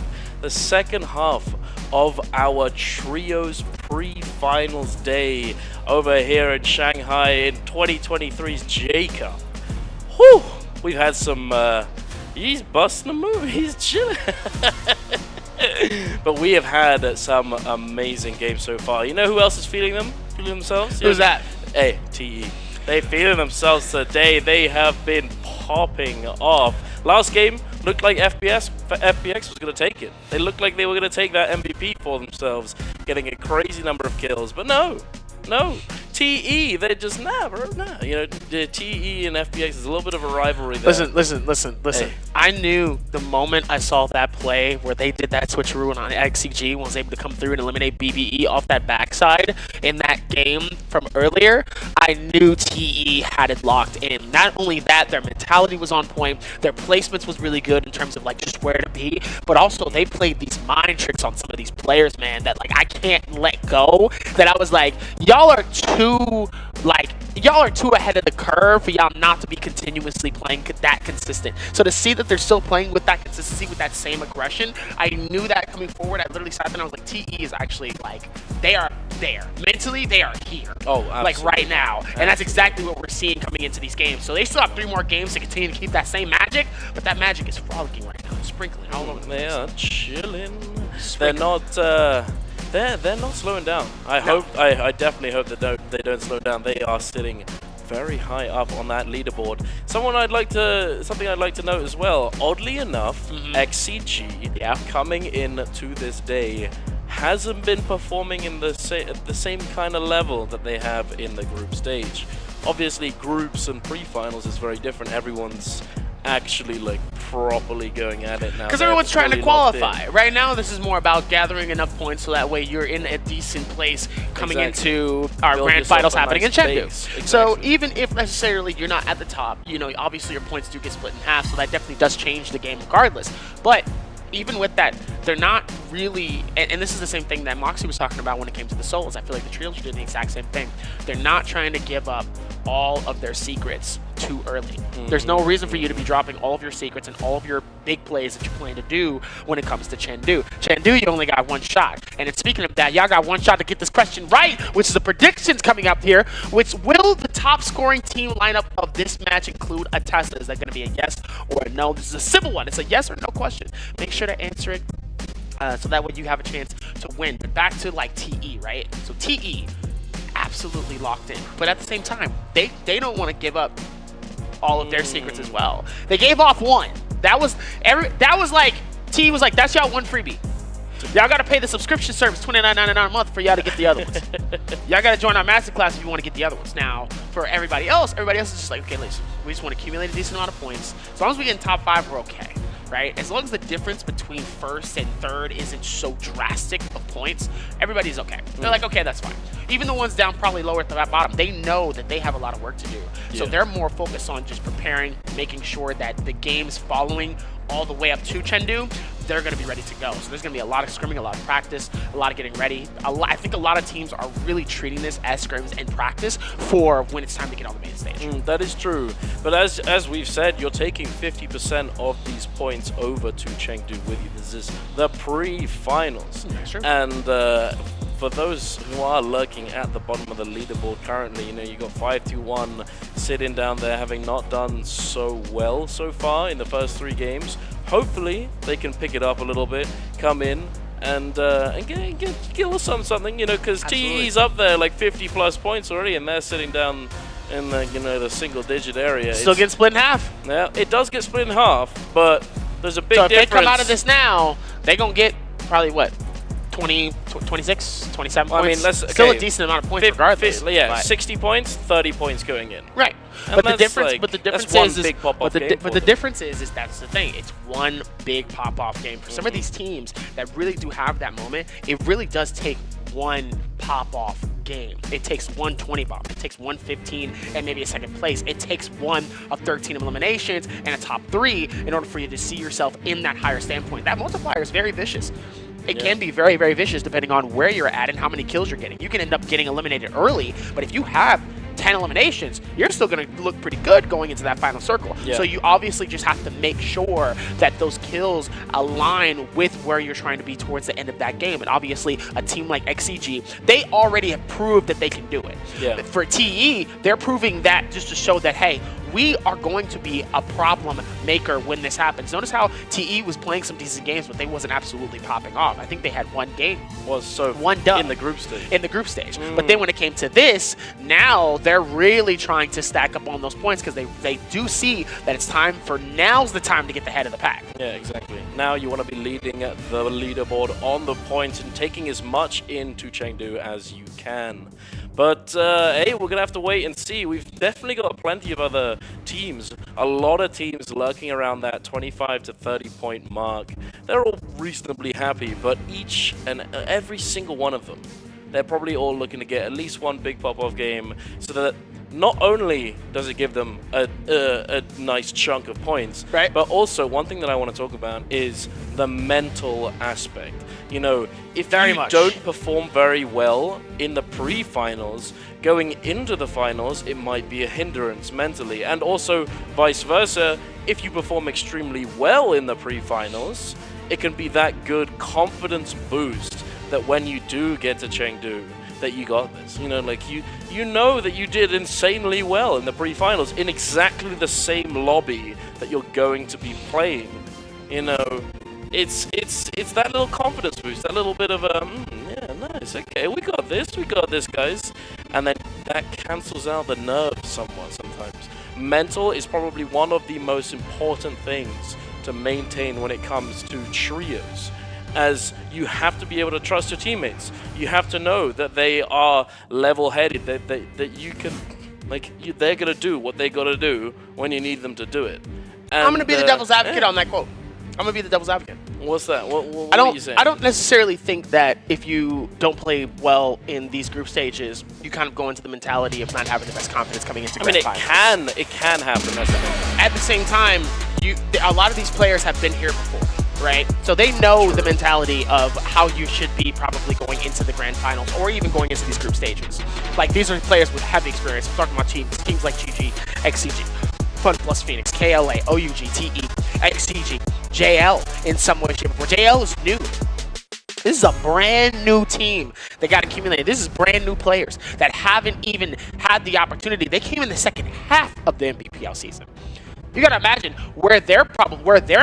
of our Trios pre-finals day over here in Shanghai in 2023's J-Cup. Whew! We've had some, he's busting a move, he's chilling. But we have had some amazing games so far. You know who else is feeling themselves? Who's that? Hey, TE. They feeling themselves today. They have been popping off. Last game looked like FPX was going to take it. They looked like they were going to take that MVP for themselves, getting a crazy number of kills. But no. TE, they're just bro. You know, the TE and FPX is a little bit of a rivalry there. Listen. Hey. I knew the moment I saw that play where they did that switcheroo on XCG and was able to come through and eliminate BBE off that backside in that game from earlier, I knew TE had it locked in. Not only that, their mentality was on point, their placements was really good in terms of like just where to be, but also they played these mind tricks on some of these players, man, that like I can't let go, that I was like, y'all are too ahead of the curve for y'all not to be continuously playing that consistent. So to see that they're still playing with that consistency, with that same aggression, I knew that coming forward. I literally sat there and I was like, TE is actually like, they are there. Mentally, they are here. Oh, absolutely. Like right now. Absolutely. And that's exactly what we're seeing coming into these games. So they still have 3 more games to continue to keep that same magic, but that magic is frolicking right now. It's sprinkling all over the place. They are chilling. They're not... They're not slowing down. I definitely hope that they don't slow down. They are sitting very high up on that leaderboard. Something I'd like to note as well. Oddly enough, XCG coming in to this day hasn't been performing in the same kind of level that they have in the group stage. Obviously, groups and pre-finals is very different. Everyone's actually like properly going at it now. Because everyone's trying to qualify. Right now, this is more about gathering enough points so that way you're in a decent place coming into our grand finals happening in Chengdu. Exactly. So even if necessarily you're not at the top, you know, obviously your points do get split in half, so that definitely does change the game regardless. But even with that, they're not really, and this is the same thing that Moxie was talking about when it came to the Souls. I feel like the Trios did the exact same thing. They're not trying to give up all of their secrets too early. There's no reason for you to be dropping all of your secrets and all of your big plays that you're planning to do when it comes to Chengdu. Chengdu, you only got 1 shot. And speaking of that, y'all got 1 shot to get this question right, which is the predictions coming up here, which will the top scoring team lineup of this match include a Tesla? Is that going to be a yes or a no? This is a simple one. It's a yes or no question. Make sure to answer it so that way you have a chance to win. But back to like TE, right? So TE, absolutely locked in. But at the same time, they don't want to give up all of their secrets as well. They gave off 1. That was like, T was like, that's y'all 1 freebie. Y'all gotta pay the subscription service $29.99 a month for y'all to get the other ones. Y'all gotta join our masterclass if you want to get the other ones. Now, for everybody else is just like, okay, listen, we just want to accumulate a decent amount of points. As long as we get in top 5, we're okay. Right? As long as the difference between first and third isn't so drastic of points, everybody's okay. They're like, okay, that's fine. Even the ones down probably lower at the bottom, they know that they have a lot of work to do. So they're more focused on just preparing, making sure that the games following all the way up to Chengdu, they're going to be ready to go. So there's going to be a lot of scrimming, a lot of practice, a lot of getting ready. I think a lot of teams are really treating this as scrims and practice for when it's time to get on the main stage. That is true. But as we've said, you're taking 50% of these points over to Chengdu with you. This is the pre-finals. Sure. And for those who are lurking at the bottom of the leaderboard currently, you know, you got 5-2-1 sitting down there, having not done so well so far in the first 3 games. Hopefully, they can pick it up a little bit, come in, and get us something, you know, because TE's up there like 50+ points already, and they're sitting down in the, you know, the single-digit area. Still getting split in half. Yeah, it does get split in half, but there's a big difference. So if they come out of this now, they're going to get probably what? 20, 26, 27 points. I mean, still a decent amount of points regardless. Yeah, 60 points, 30 points going in. Right. And but the difference, like, but the difference is that's the thing. It's one big pop-off game. For some of these teams that really do have that moment, it really does take one pop-off game. It takes one 20 bomb. It takes one 15 and maybe a second place. It takes one of 13 eliminations and a top 3 in order for you to see yourself in that higher standpoint. That multiplier is very vicious. It can be very, very vicious depending on where you're at and how many kills you're getting. You can end up getting eliminated early, but if you have 10 eliminations, you're still going to look pretty good going into that final circle. Yeah. So you obviously just have to make sure that those kills align with where you're trying to be towards the end of that game. And obviously, a team like XCG, they already have proved that they can do it. Yeah. For TE, they're proving that just to show that, hey, we are going to be a problem maker when this happens. Notice how TE was playing some decent games, but they wasn't absolutely popping off. I think they had one game. One dub. In the group stage. In the group stage. But then when it came to this, now they're really trying to stack up on those points because they do see that it's time for, now's the time to get the head of the pack. Yeah, exactly. Now you want to be leading the leaderboard on the points and taking as much into Chengdu as you can. But, hey, we're going to have to wait and see. We've definitely got plenty of other teams. A lot of teams lurking around that 25 to 30 point mark. They're all reasonably happy, but each and every single one of them, they're probably all looking to get at least one big pop-off game so that not only does it give them a nice chunk of points, right, but also one thing that I want to talk about is the mental aspect. You know, if you don't perform very well in the pre-finals, going into the finals, it might be a hindrance mentally. And also vice versa, if you perform extremely well in the pre-finals, it can be that good confidence boost that when you do get to Chengdu, that you got this. You know, like you know that you did insanely well in the pre-finals in exactly the same lobby that you're going to be playing. You know, it's that little confidence boost, that little bit of yeah, nice, okay, we got this, guys. And then that cancels out the nerves somewhat sometimes. Mental is probably one of the most important things to maintain when it comes to trios, as you have to be able to trust your teammates. You have to know that they are level-headed, that you can, like, they're gonna do what they gotta do when you need them to do it. And, I'm gonna be the devil's advocate on that quote. I'm gonna be the devil's advocate. What's that? What are you saying? I don't necessarily think that if you don't play well in these group stages, you kind of go into the mentality of not having the best confidence coming into grand finals. It can happen. That's the thing. At the same time, a lot of these players have been here before, right? So they know the mentality of how you should be probably going into the grand finals or even going into these group stages. Like, these are players with heavy experience. I'm talking about teams like GG, XCG, Fun Plus Phoenix, KLA, OUG, TE, XCG, JL in some way, shape, or form. JL is new. This is a brand new team that got accumulated. This is brand new players that haven't even had the opportunity. They came in the second half of the MVPL season. You gotta imagine where their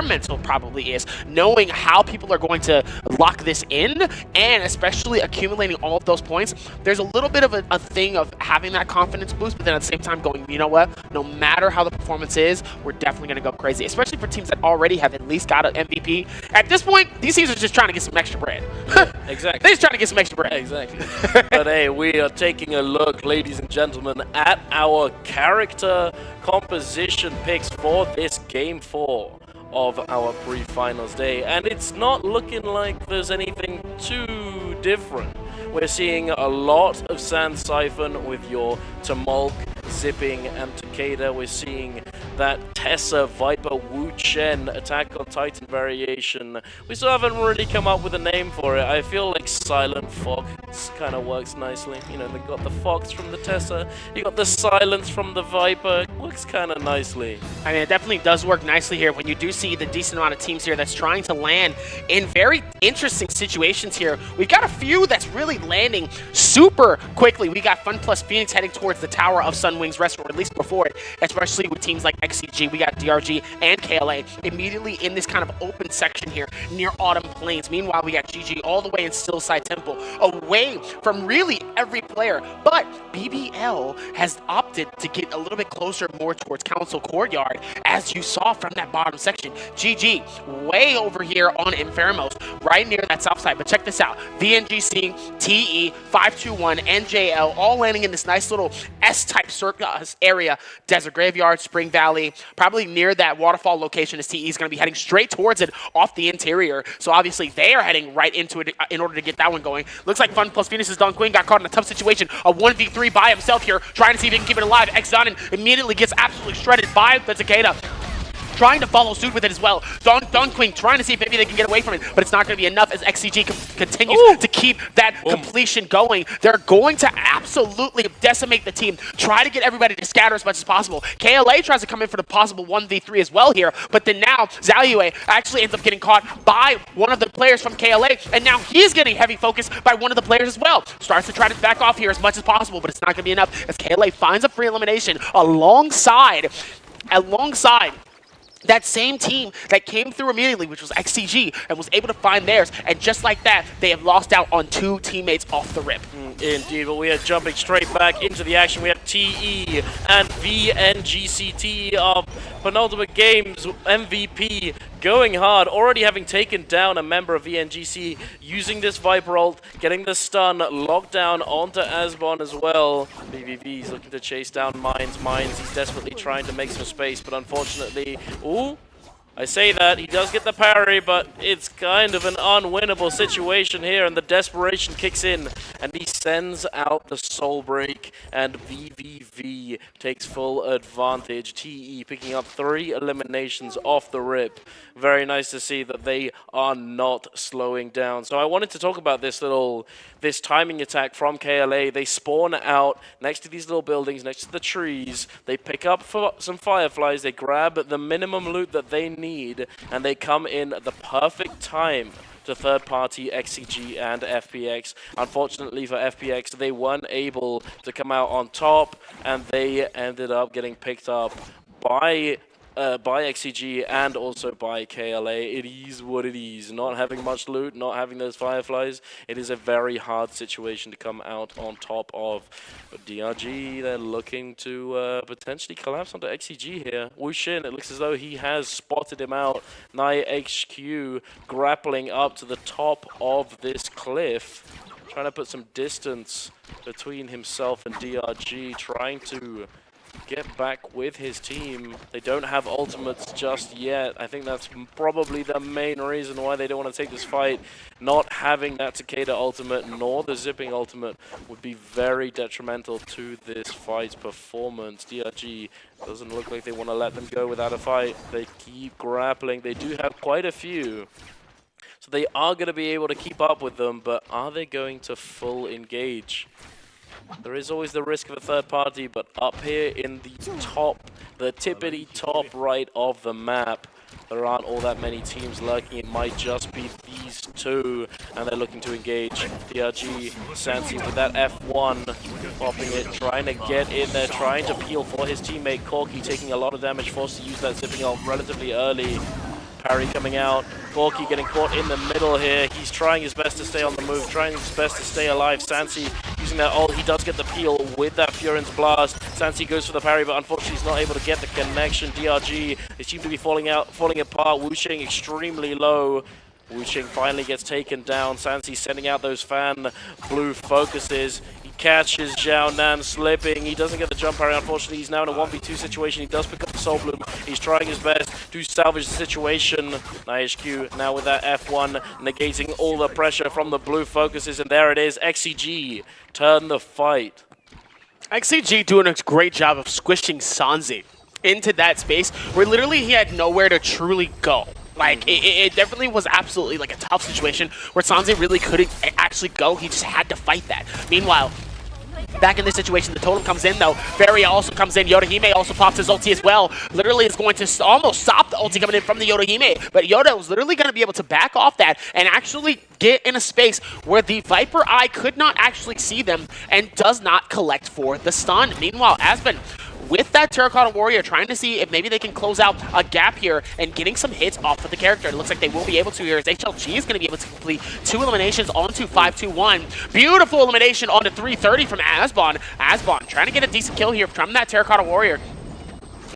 mental probably is, knowing how people are going to lock this in, and especially accumulating all of those points. There's a little bit of a thing of having that confidence boost, but then at the same time going, you know what? No matter how the performance is, we're definitely gonna go crazy. Especially for teams that already have at least got an MVP. At this point, these teams are just trying to get some extra bread. Yeah, exactly. They're just trying to get some extra bread. Exactly. But hey, we are taking a look, ladies and gentlemen, at our character composition picks for this Game 4 of our pre-finals day, and it's not looking like there's anything too different. We're seeing a lot of Sand Siphon with your Tumulk Zipping and Takeda. We're seeing that Tessa, Viper, Wu Chen, Attack on Titan variation. We still haven't really come up with a name for it. I feel like Silent Fox kind of works nicely. You know, they got the Fox from the Tessa, you got the Silence from the Viper. It works kind of nicely. I mean, it definitely does work nicely here when you do see the decent amount of teams here that's trying to land in very interesting situations here. We've got a few that's really landing super quickly. We got Fun Plus Phoenix heading towards the Tower of Sunwing's Rest, or at least before it, especially with teams like XCG. We got DRG and KLA immediately in this kind of open section here near Autumn Plains. Meanwhile, we got GG all the way in Stillside Temple, away from really every player. But BBL has opted to get a little bit closer more towards Council Courtyard, as you saw from that bottom section. GG way over here on Infermos, right near that south side. But check this out. VNGC, TE, 521, NJL, all landing in this nice little S-type area. Desert Graveyard, Spring Valley, probably near that waterfall location as TE is going to be heading straight towards it off the interior. So obviously they are heading right into it in order to get that one going. Looks like Fun Plus Phoenix's Don Quinn got caught in a tough situation. A 1v3 by himself here, trying to see if he can keep it alive. X-Donin immediately gets absolutely shredded by the Takeda, trying to follow suit with it as well. Don Queen trying to see if maybe they can get away from it, but it's not going to be enough as XCG continues to keep that completion going. They're going to absolutely decimate the team, try to get everybody to scatter as much as possible. KLA tries to come in for the possible 1v3 as well here, but then now Zalue actually ends up getting caught by one of the players from KLA, and now he's getting heavy focus by one of the players as well. Starts to try to back off here as much as possible, but it's not going to be enough as KLA finds a free elimination alongside that same team that came through immediately, which was XCG, and was able to find theirs. And just like that, they have lost out on 2 teammates off the rip. Indeed, but we are jumping straight back into the action. We have TE and VNGCT of Penultimate Games MVP going hard, already having taken down a member of VNGC, using this Viper ult, getting the stun, locked down onto Asbon as well. BVV is looking to chase down Mines. He's desperately trying to make some space, but unfortunately, ooh, I say that, he does get the parry, but it's kind of an unwinnable situation here, and the desperation kicks in, and he sends out the Soul Break, and VVV takes full advantage. TE picking up 3 eliminations off the rip. Very nice to see that they are not slowing down. So I wanted to talk about this timing attack from KLA. They spawn out next to these little buildings, next to the trees. They pick up some fireflies, they grab the minimum loot that they need, and they come in at the perfect time to third-party XCG and FPX. Unfortunately for FPX, they weren't able to come out on top, and they ended up getting picked up by XCG and also by KLA. It is what it is. Not having much loot, not having those fireflies, it is a very hard situation to come out on top of. But DRG, they're looking to potentially collapse onto XCG here. Wu Xin, it looks as though he has spotted him out. Nai HQ grappling up to the top of this cliff, trying to put some distance between himself and DRG, trying to get back with his team. They don't have ultimates just yet. I think that's probably the main reason why they don't want to take this fight. Not having that Takeda ultimate nor the zipping ultimate would be very detrimental to this fight's performance. DRG doesn't look like they want to let them go without a fight. They keep grappling. They do have quite a few, so they are going to be able to keep up with them, but are they going to full engage? There is always the risk of a third party, but up here in the top, the tippity top right of the map, there aren't all that many teams lurking. It might just be these 2, and they're looking to engage. DRG, Sansi with that F1, popping it, trying to get in there, trying to peel for his teammate Corky, taking a lot of damage, forced to use that zipping ult relatively early. Parry coming out, Corky getting caught in the middle here. He's trying his best to stay on the move, trying his best to stay alive. Sansi using that ult, he does get the peel with that Furin's Blast. Sansi goes for the parry, but unfortunately he's not able to get the connection. DRG, they seem to be falling apart. Wu Xing extremely low. Wu Xing finally gets taken down. Sansi sending out those fan blue focuses. He catches Zhao Nan slipping. He doesn't get the jump parry. Unfortunately, he's now in a 1v2 situation. He does pick up the Soul Bloom. He's trying his best to salvage the situation. HQ now with that F1, negating all the pressure from the blue focuses. And there it is. XCG turn the fight. XCG doing a great job of squishing Sanzi into that space where literally he had nowhere to truly go. Like, it definitely was absolutely like a tough situation where Sanzi really couldn't actually go. He just had to fight that. Meanwhile, back in this situation, the totem comes in though. Varia also comes in. Yodohime also pops his ulti as well. Literally is going to almost stop the ulti coming in from the Yodohime. But Yoda was literally going to be able to back off that and actually get in a space where the Viper Eye could not actually see them and does not collect for the stun. Meanwhile, Aspen, with that Terracotta Warrior, trying to see if maybe they can close out a gap here and getting some hits off of the character. It looks like they will be able to here as HLG is going to be able to complete 2 eliminations onto 5-2-1. Beautiful elimination onto 330 from Asbon. Asbon trying to get a decent kill here from that Terracotta Warrior.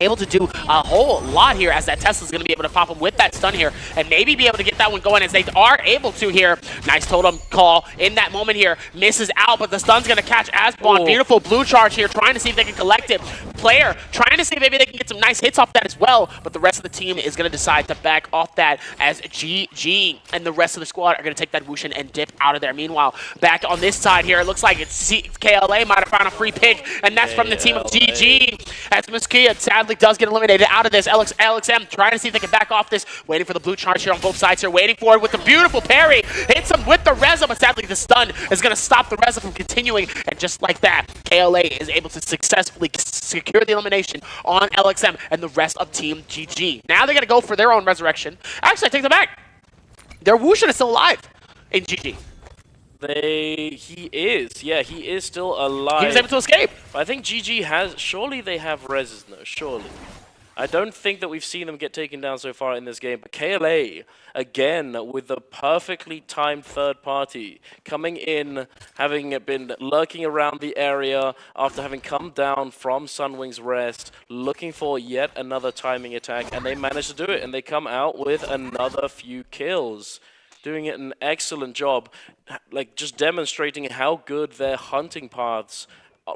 Able to do a whole lot here as that Tesla's going to be able to pop him with that stun here and maybe be able to get that one going as they are able to here. Nice totem call in that moment here. Misses out, but the stun's going to catch Asbon. Beautiful blue charge here, trying to see if they can collect it. Player trying to see if maybe they can get some nice hits off that as well, but the rest of the team is going to decide to back off that as GG and the rest of the squad are going to take that Wushin and dip out of there. Meanwhile, back on this side here, it looks like it's KLA might have found a free pick, and that's from the team of GG. As Muskia sadly does get eliminated out of this. LXM trying to see if they can back off this. Waiting for the blue charge here on both sides here. Waiting for it with the beautiful parry. Hits him with the Reza, but sadly the stun is going to stop the Reza from continuing. And just like that, KLA is able to successfully secure the elimination on LXM and the rest of Team GG. Now they're going to go for their own resurrection. Actually, I take that back. Their Wushin is still alive in GG. He is still alive. He was able to escape. I think GG has, surely they have reses now, surely. I don't think that we've seen them get taken down so far in this game, but KLA, again, with the perfectly timed third party, coming in, having been lurking around the area after having come down from Sunwing's rest, looking for yet another timing attack, and they manage to do it, and they come out with another few kills. Doing it an excellent job, like just demonstrating how good their hunting paths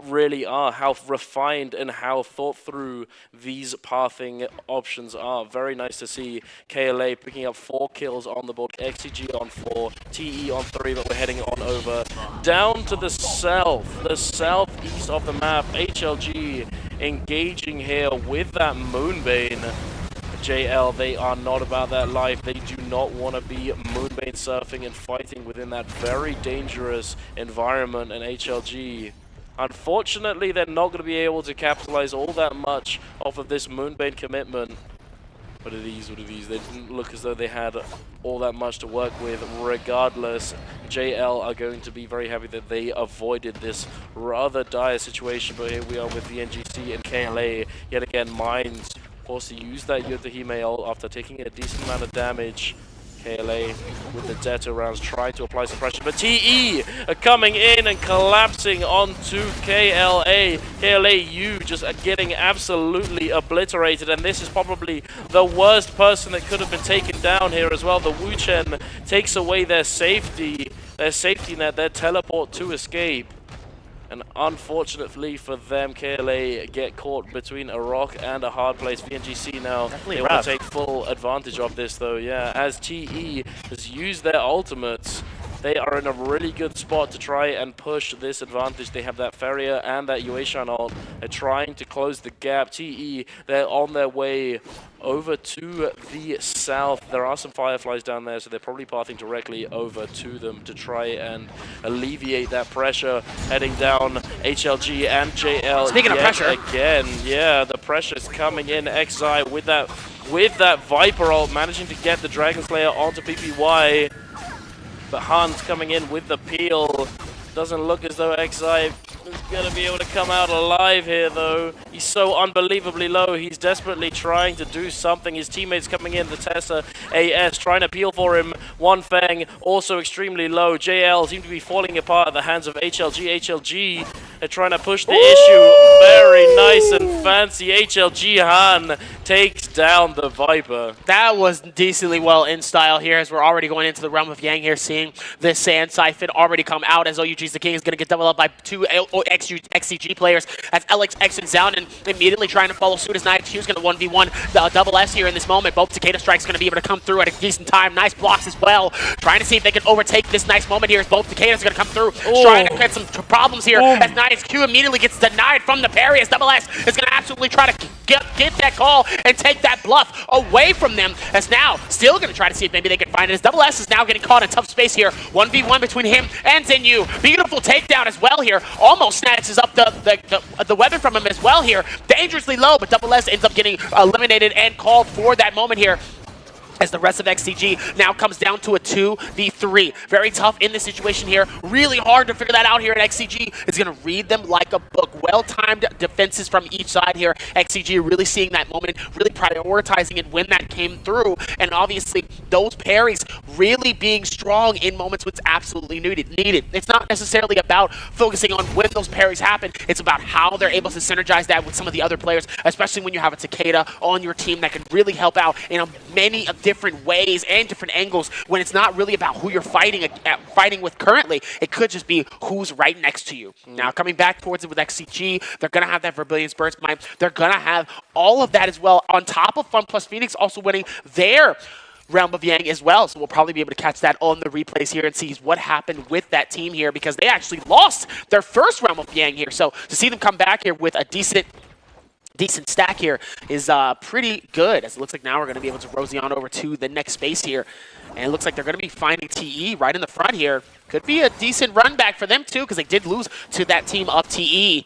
really are, how refined and how thought through these pathing options are. Very nice to see KLA picking up 4 kills on the board, XCG on 4, TE on 3, but we're heading on over down to the southeast of the map. HLG engaging here with that Moonbane. JL, they are not about that life. They do not want to be moonbane surfing and fighting within that very dangerous environment. And HLG, unfortunately, they're not going to be able to capitalize all that much off of this moonbane commitment. What are these? They didn't look as though they had all that much to work with. Regardless, JL are going to be very happy that they avoided this rather dire situation. But here we are with the NGC and KLA yet again. Minds forced to use that Yodohime ult after taking a decent amount of damage. KLA with the Deto rounds trying to apply some pressure, but TE are coming in and collapsing onto KLA. KLAU just getting absolutely obliterated, and this is probably the worst person that could have been taken down here as well. The Wuchen takes away their safety net, their teleport to escape. And unfortunately for them, KLA get caught between a rock and a hard place. VNGC now, they want to take full advantage of this though, yeah. As TE has used their ultimates, they are in a really good spot to try and push this advantage. They have that Feria and that Yueshan ult. They're trying to close the gap. TE, they're on their way over to the south. There are some Fireflies down there, so they're probably pathing directly over to them to try and alleviate that pressure. Heading down, HLG and JL. Speaking of pressure. Again, yeah, the pressure's coming in. XI with that Viper ult, managing to get the Dragon Slayer onto PPY. But Hunt coming in with the peel. Doesn't look as though XI is going to be able to come out alive here, though. He's so unbelievably low. He's desperately trying to do something. His teammates coming in. The Tessa AS trying to peel for him. One Fang also extremely low. JL seem to be falling apart at the hands of HLG. HLG are trying to push the issue. Very nice and fancy. HLG Han takes down the Viper. That was decently well in style here as we're already going into the realm of Yang here, seeing this Sand Siphon already come out as OUG's the King is going to get doubled up by 2 XCG XCG players as Alex exits down and immediately trying to follow suit as Night is going to 1v1 the double S here in this moment. Both Takeda Strike's going to be able to come through at a decent time. Nice blocks as well. Trying to see if they can overtake this nice moment here as both Takeda's going to come through. Trying to get some problems here as Nice Q immediately gets denied from the parry as double S is going to absolutely try to get that call and take that bluff away from them, as now still going to try to see if maybe they can find it, as double S is now getting caught in tough space here. 1v1 between him and Zenyu. Beautiful takedown as well here. Almost snatches up the weapon from him as well here. Dangerously low, but double S ends up getting eliminated and called for that moment here, as the rest of XCG now comes down to a 2v3. Very tough in this situation here. Really hard to figure that out here at XCG. It's going to read them like a book. Well-timed defenses from each side here. XCG really seeing that moment, really prioritizing it when that came through. And obviously, those parries really being strong in moments when it's absolutely needed. It's not necessarily about focusing on when those parries happen. It's about how they're able to synergize that with some of the other players, especially when you have a Takeda on your team that can really help out in many different ways and different angles, when it's not really about who you're fighting with currently. It could just be who's right next to you. Now, coming back towards it with XCG, they're going to have that Verbilion's Burst Mine. They're going to have all of that as well, on top of Fun Plus Phoenix also winning their Realm of Yang as well. So we'll probably be able to catch that on the replays here and see what happened with that team here, because they actually lost their first Realm of Yang here. So to see them come back here with a decent stack here is pretty good, as it looks like now we're going to be able to rosy on over to the next space here. And it looks like they're going to be finding TE right in the front here. Could be a decent run back for them too, because they did lose to that team of TE.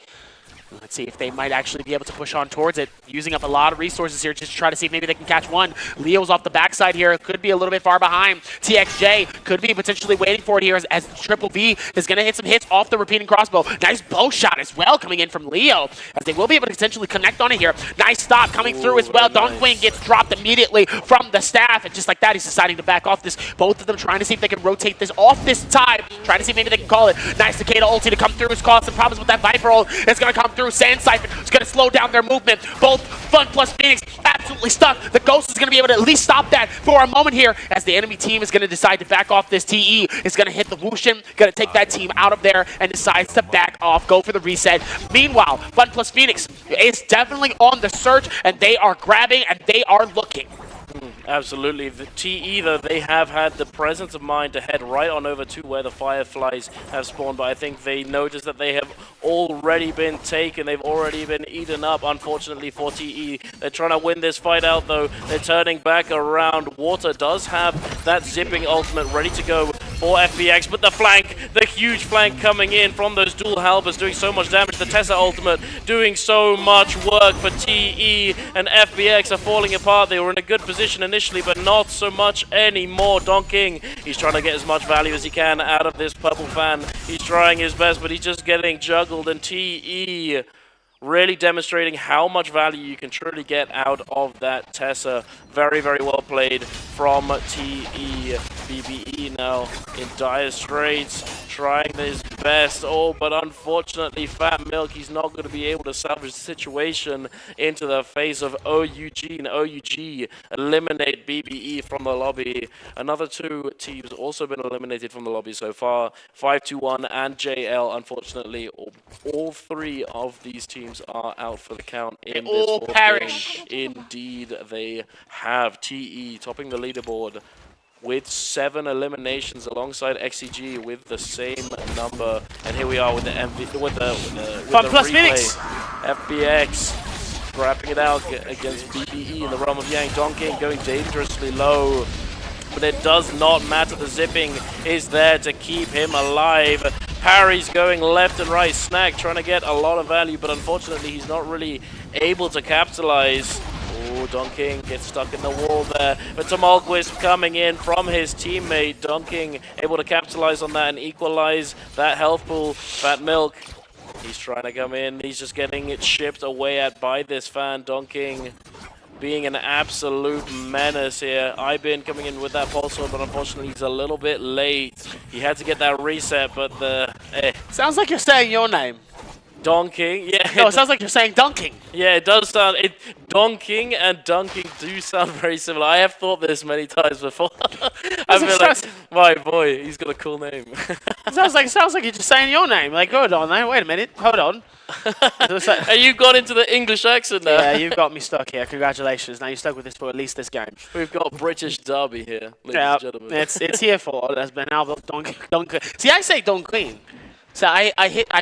Let's see if they might actually be able to push on towards it, using up a lot of resources here just to try to see if maybe they can catch one. Leo's off the backside here, could be a little bit far behind. TXJ could be potentially waiting for it here as Triple V is going to hit some hits off the repeating crossbow. Nice bow shot as well coming in from Leo, as they will be able to potentially connect on it here. Nice stop coming through as well. Nice. Dongquing gets dropped immediately from the staff, and just like that, he's deciding to back off this. Both of them trying to see if they can rotate this off this time, trying to see if maybe they can call it. Nice Takeda ulti to come through, has caused some problems with that Viper ult. It's going to come through. Sand Siphon is going to slow down their movement. Both Fun plus Phoenix absolutely stuck. The Ghost is going to be able to at least stop that for a moment here, as the enemy team is going to decide to back off this TE. Is going to hit the Wushin, going to take that team out of there, and decides to back off, go for the reset. Meanwhile, Fun plus Phoenix is definitely on the search, and they are grabbing and they are looking. Absolutely. The TE, though, they have had the presence of mind to head right on over to where the Fireflies have spawned, but I think they noticed that they have already been taken. They've already been eaten up, unfortunately, for TE. They're trying to win this fight out, though. They're turning back around. Water does have that zipping ultimate ready to go for FBX, but the flank, the huge flank coming in from those dual halberds doing so much damage. The Tessa ultimate doing so much work for TE, and FBX are falling apart. They were in a good position initially, but not so much anymore. Donking, he's trying to get as much value as he can out of this purple fan. He's trying his best, but he's just getting juggled, and TE really demonstrating how much value you can truly get out of that Tessa. Very, very well played from TE. BBE now in dire straits, trying his best. Oh, but unfortunately, Fat Milk, he's not going to be able to salvage the situation into the face of OUG, and OUG eliminate BBE from the lobby. Another two teams also been eliminated from the lobby so far. 521 and JL, unfortunately, all three of these teams are out for the count in this all perish. Game. Indeed, they have. TE topping the leaderboard with 7 eliminations alongside XCG with the same number. And here we are with the Plus Phoenix. FBX grabbing it out against BBE in the realm of Yang. Donking going dangerously low, but it does not matter. The zipping is there to keep him alive. Parry's going left and right. Snack trying to get a lot of value, but unfortunately he's not really able to capitalize. Oh, Donking gets stuck in the wall there, but Tamalquist coming in from his teammate. Donking able to capitalize on that and equalize that health pool. Fat Milk, he's trying to come in. He's just getting it chipped away at by this fan. Donking being an absolute menace here. Ibin coming in with that pulse sword, but unfortunately he's a little bit late. He had to get that reset, but the... Sounds like you're saying your name. Donking, yeah. No, it sounds like you're saying dunking. Yeah, it does sound. Donking and dunking do sound very similar. I have thought this many times before. I feel like, my boy, he's got a cool name. sounds like you're just saying your name. Like, hold on, wait a minute, hold on. And you got into the English accent now. Yeah, you've got me stuck here. Congratulations. Now you're stuck with this for at least this game. We've got British Derby here, ladies and gentlemen. It's here for us, but now Dunk. See, I say Don Queen. So I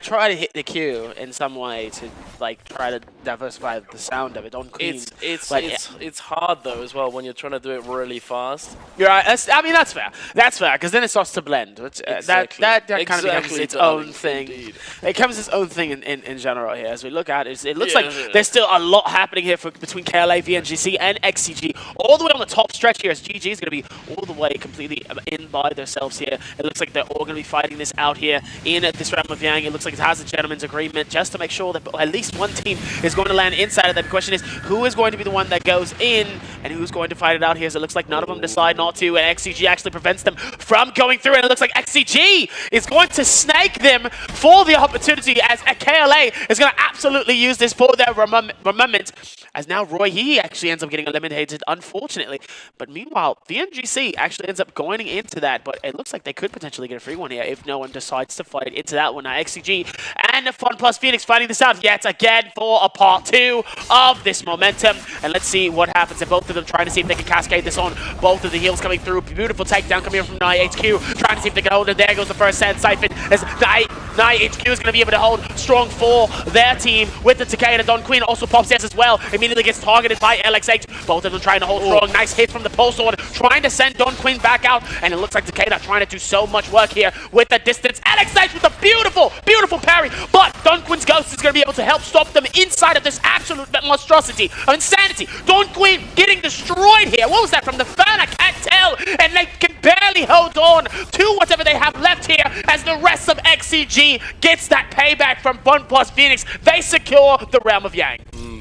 try to hit the Q in some way to like try to diversify the sound of it. Don Queen. It's hard though as well when you're trying to do it really fast. You're right. I mean that's fair. That's fair because then it starts to blend. Which, Exactly. That kind of becomes Exactly, its darling, own thing. indeed. It becomes its own thing in general here. As we look at it, it looks like there's still a lot happening here between KLA, VNGC, and XCG. All the way on the top stretch here as GG is going to be all the way completely in by themselves here. It looks like they're all going to be fighting this out here in this round of Yang. It looks like it has a gentleman's agreement just to make sure that at least one team is going to land inside of that. The question is, who is going to be the one that goes in and who's going to fight it out here? So it looks like none of them decide not to, and XCG actually prevents them from going through, and it looks like XCG is going to snake them for the opportunity as KLA is going to absolutely use this for their moment, as now Roy, he actually ends up getting eliminated, unfortunately. But meanwhile, the NGC actually ends up going into that, but it looks like they could potentially get a free one here if no one decides to fight into that one. Now XCG and Fun Plus Phoenix fighting this out yet again for a part 2 of this momentum. And let's see what happens. And both of them trying to see if they can cascade this on. Both of the heals coming through. Beautiful takedown coming from Nye HQ. Trying to see if they can hold it. There goes the first set. Siphon as Nye HQ is going to be able to hold strong for their team with the Takeda. Don Queen also pops yes as well. Immediately gets targeted by LXH. Both of them trying to hold strong. Nice hit from the pulse sword. Trying to send Don Queen back out. And it looks like Takeda trying to do so much work here with the distance. LXH with a beautiful, beautiful parry. But Don Quinn's Ghost is going to be able to help stop them inside of this absolute monstrosity of insanity. Don Quinn getting destroyed here. What was that from the fan? I can't tell. And they can barely hold on to whatever they have left here as the rest of XCG gets that payback from Fun Plus Phoenix. They secure the Realm of Yang.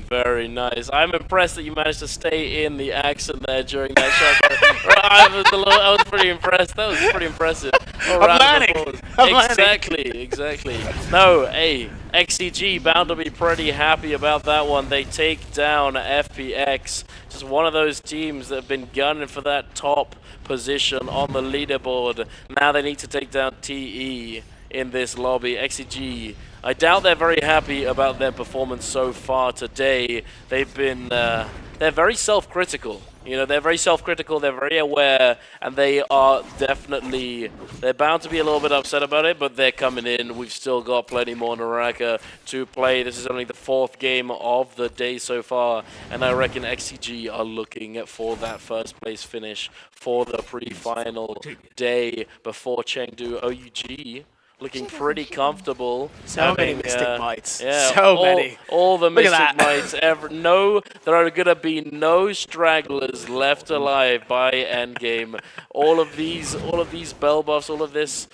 Very nice. I'm impressed that you managed to stay in the accent there during that shot. I was pretty impressed. That was pretty impressive. I'm learning. Exactly. No, hey, XCG bound to be pretty happy about that one. They take down FPX. Just one of those teams that have been gunning for that top position on the leaderboard. Now they need to take down TE in this lobby. XCG, I doubt they're very happy about their performance so far today. They've been, they're very self-critical. You know, they're very self-critical, they're very aware, and they are definitely, they're bound to be a little bit upset about it, but they're coming in. We've still got plenty more Naraka to play. This is only the 4th game of the day so far, and I reckon XCG are looking for that first place finish for the pre-final day before Chengdu. OUG looking pretty comfortable. So many Mystic Mites. Yeah, so many. All the Look Mystic Mites. There are going to be no stragglers left alive by endgame. All of these bell buffs, all of this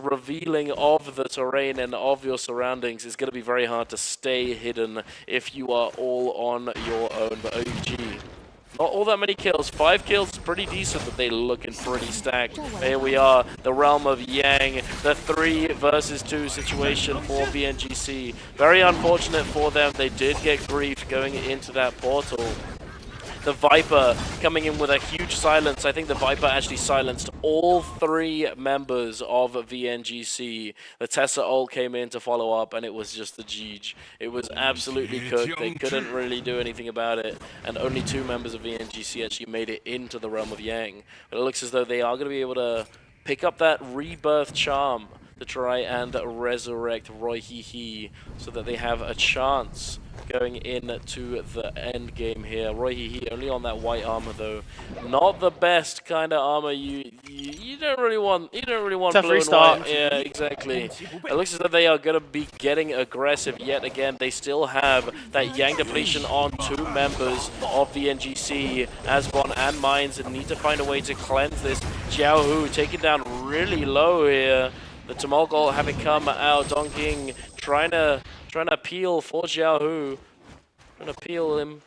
revealing of the terrain and of your surroundings is going to be very hard to stay hidden if you are all on your own. But OG, not all that many kills. 5 kills is pretty decent, but they're looking pretty stacked. Here we are, the Realm of Yang, the 3 versus 2 situation for VNGC. Very unfortunate for them. They did get grief going into that portal. The Viper coming in with a huge silence. I think the Viper actually silenced all 3 members of VNGC. The Tessa ult came in to follow up, and it was just the Jeej. It was absolutely cooked. They couldn't really do anything about it, and only 2 members of VNGC actually made it into the Realm of Yang. But it looks as though they are going to be able to pick up that rebirth charm to try and resurrect Roy Hee Hee so that they have a chance going into the end game here. Roy Hee Hee only on that white armor though. Not the best kind of armor you don't really want. You don't really want blue and white. Yeah, exactly. It looks as though they are going to be getting aggressive yet again. They still have that Yang depletion on 2 members of the NGC, Asbon and Mines, and need to find a way to cleanse this. Xiaohu taken down really low here. The Tumulgol having come out, Donking trying to appeal for Xiaohu. I'm gonna peel him.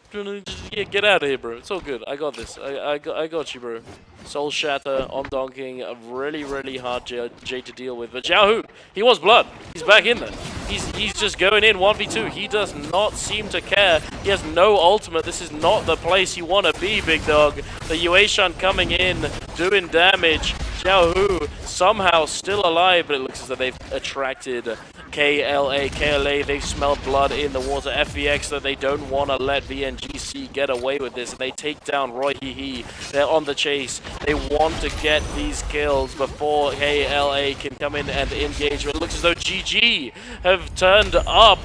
Yeah, get out of here, bro. It's all good. I got this. I got you, bro. Soul Shatter on donking. A really, really hard J to deal with. But Xiaohu, he wants blood. He's back in there. He's just going in 1v2. He does not seem to care. He has no ultimate. This is not the place you want to be, big dog. The Yueshan coming in, doing damage. Xiaohu somehow still alive, but it looks as though they've attracted KLA, they've smelled blood in the water. FVX, that they don't want to let VNGC get away with this, and they take down Roy Hee. They're on the chase. They want to get these kills before KLA can come in and engage. But it looks as though GG have turned up.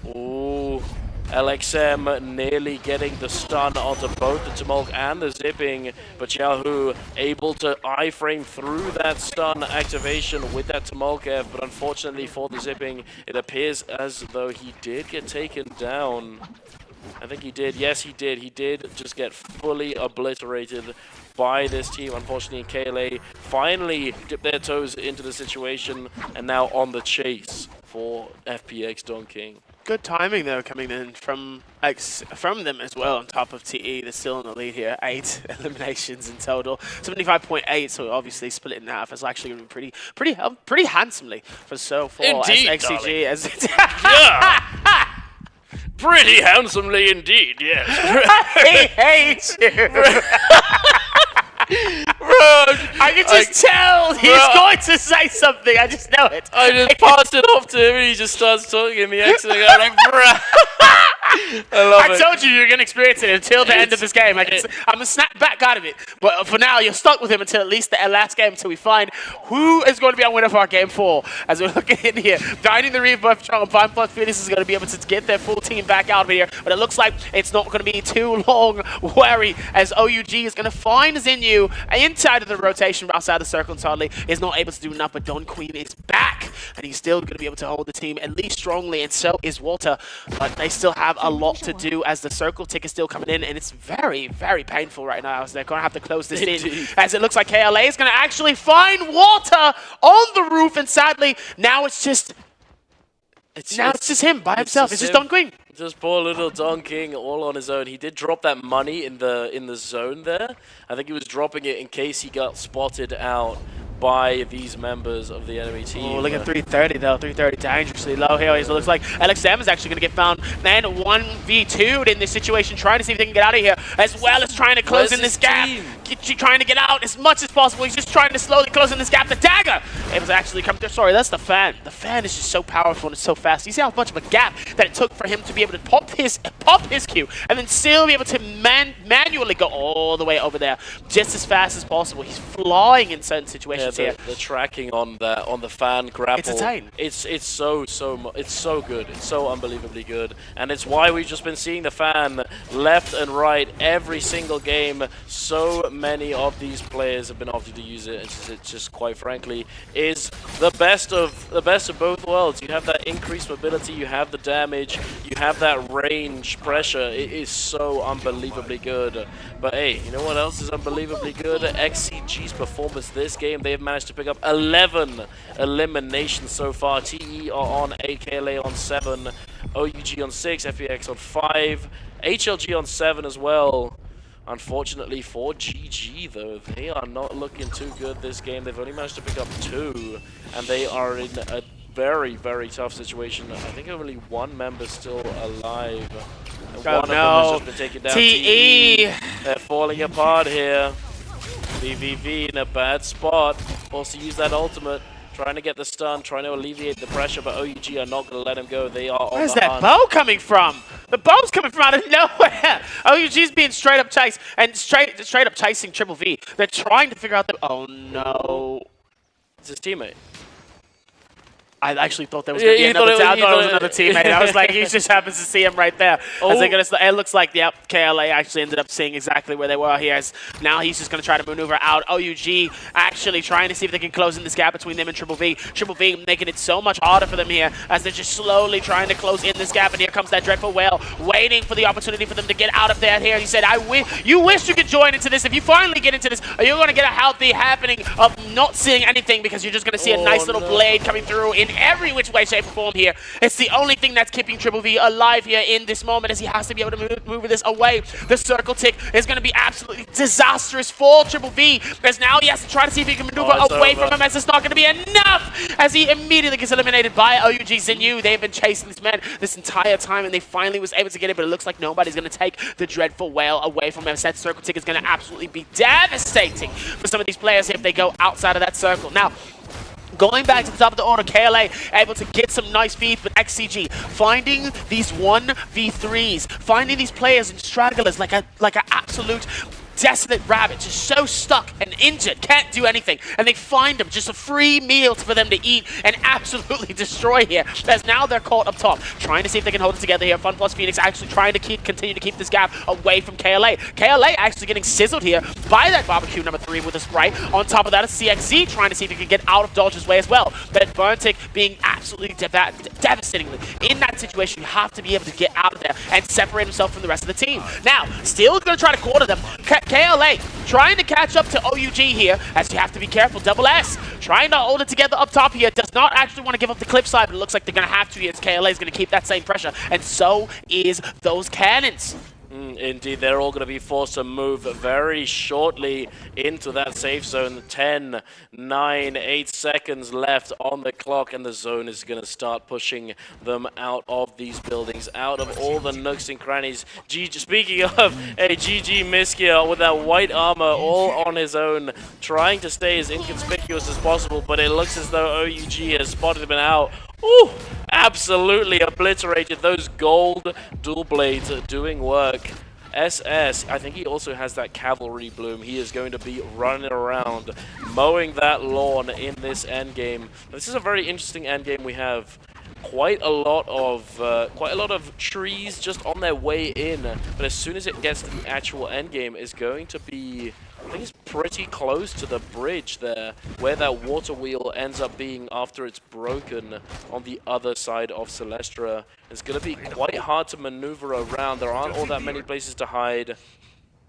Ooh. LXM nearly getting the stun onto both the Tumulk and the Zipping, but Xiaohu able to iframe through that stun activation with that Tumulk F, but unfortunately for the Zipping, it appears as though he did get taken down. I think he did. Yes, he did. He did just get fully obliterated by this team. Unfortunately, KLA finally dipped their toes into the situation and now on the chase for FPX Don King. Good timing though, coming in from them as well. On top of TE, they're still in the lead here. 8 eliminations in total, 75.8. So obviously split it in half. It's actually going to be pretty handsomely for so far. Indeed, as XCG. As yeah. Pretty handsomely indeed, yes. I hate you. Bro, I can just tell he's going to say something. I just know it. I just passed it off to him and he just starts talking in the accent. I'm like, bruh. I told you you're going to experience it until the end of this game. I'm going to snap back out of it. But for now, you're stuck with him until at least the last game, until we find who is going to be our winner for our game 4. As we're looking in here, Dining the Rebirth, Chong, Fine Plus Phoenix is going to be able to get their full team back out of here. But it looks like it's not going to be too long worry, as OUG is going to find Xinyu inside of the rotation, but outside the circle entirely. Is not able to do enough, but Don Queen is back. And he's still going to be able to hold the team at least strongly, and so is Walter. But they still have a lot to do as the circle tick is still coming in, and it's very, very painful right now as they're going to have to close this in, as it looks like KLA is going to actually find Walter on the roof, and sadly, now it's just him by himself. It's just Don Queen. Just poor little Don King all on his own. He did drop that money in the zone there. I think he was dropping it in case he got spotted out by these members of the enemy team. Oh, look at 330 though. 330 dangerously low here. It looks like LXM is actually going to get found and 1v2'd in this situation, trying to see if they can get out of here, as well as trying to close in this gap. Trying to get out as much as possible. He's just trying to slowly close in this gap. The dagger able to actually come through. Sorry, that's the fan. The fan is just so powerful and it's so fast. You see how much of a gap that it took for him to be able to pop his Q and then still be able to manually go all the way over there just as fast as possible. He's flying in certain situations here. The tracking on the fan grapple. It's insane. It's so good. It's so unbelievably good, and it's why we've just been seeing the fan left and right every single game. So many of these players have been opted to use it. It just quite frankly is the best of both worlds. You have that increased mobility, you have the damage, you have that range pressure. It is so unbelievably good. But hey, you know what else is unbelievably good? XCG's performance this game. They have managed to pick up 11 eliminations so far. TE are on 8, KLA on 7, OUG on 6, FPX on 5, HLG on 7 as well. Unfortunately for GG though, they are not looking too good this game. They've only managed to pick up 2, and they are in a very, very tough situation. I think only one member still alive. And one of them has just been taken down. TE! They're falling apart here. VVV in a bad spot. Also use that ultimate. Trying to get the stun, trying to alleviate the pressure, but OUG are not going to let him go. They are on the hunt. Where's that bow coming from? The bow's coming from out of nowhere. OUG's being straight up chased, and straight up chasing Triple V. They're trying to figure out the... Oh no. It's his teammate. I actually thought there was going to be another teammate. I thought it was another teammate. I was like, he just happens to see him right there. As they're gonna, it looks like, yep, KLA actually ended up seeing exactly where they were here. As now he's just going to try to maneuver out. OUG actually trying to see if they can close in this gap between them and Triple V. Triple V making it so much harder for them here as they're just slowly trying to close in this gap. And here comes that Dreadful Whale, waiting for the opportunity for them to get out of there here. And he said, you wish you could join into this. If you finally get into this, you're going to get a healthy happening of not seeing anything, because you're just going to see a nice little blade coming through in every which way, shape, or form here. It's the only thing that's keeping Triple V alive here in this moment, as he has to be able to move this away. The circle tick is going to be absolutely disastrous for Triple V, as now he has to try to see if he can maneuver away from him, as it's not going to be enough, as he immediately gets eliminated by OUG Zinyu. They've been chasing this man this entire time, and they finally was able to get it, but it looks like nobody's going to take the Dreadful Whale away from him. That circle tick is going to absolutely be devastating for some of these players if they go outside of that circle. Now, going back to the top of the order, KLA able to get some nice feeds, but XCG finding these 1v3s, finding these players and stragglers like an absolute desolate rabbit, just so stuck and injured, can't do anything, and they find them, just a free meal for them to eat and absolutely destroy here, as now they're caught up top, trying to see if they can hold it together here. Fun plus Phoenix actually trying to continue to keep this gap away from KLA. KLA actually getting sizzled here by that barbecue number 3 with a Sprite. On top of that, a CXZ trying to see if he can get out of Dodge's way as well, but Burntick being absolutely devastatingly in that situation. You have to be able to get out of there and separate himself from the rest of the team. Now, still going to try to corner them. KLA trying to catch up to OUG here, as you have to be careful. Double S trying to hold it together up top here. Does not actually want to give up the cliffside, but it looks like they're going to have to here, as KLA is going to keep that same pressure, and so is those cannons. Indeed, they're all going to be forced to move very shortly into that safe zone. 10, 9, 8 seconds left on the clock, and the zone is going to start pushing them out of these buildings, out of all the nooks and crannies. Speaking of a GG Miskia with that white armor all on his own, trying to stay as inconspicuous as possible, but it looks as though OUG has spotted him out. Ooh, absolutely obliterated. Those gold dual blades are doing work. SS, I think he also has that cavalry bloom. He is going to be running around, mowing that lawn in this endgame. This is a very interesting endgame. We have quite a lot of trees just on their way in, but as soon as it gets to the actual endgame, is going to be, I think it's pretty close to the bridge there, where that water wheel ends up being after it's broken on the other side of Celestra. It's going to be quite hard to maneuver around. There aren't all that many places to hide.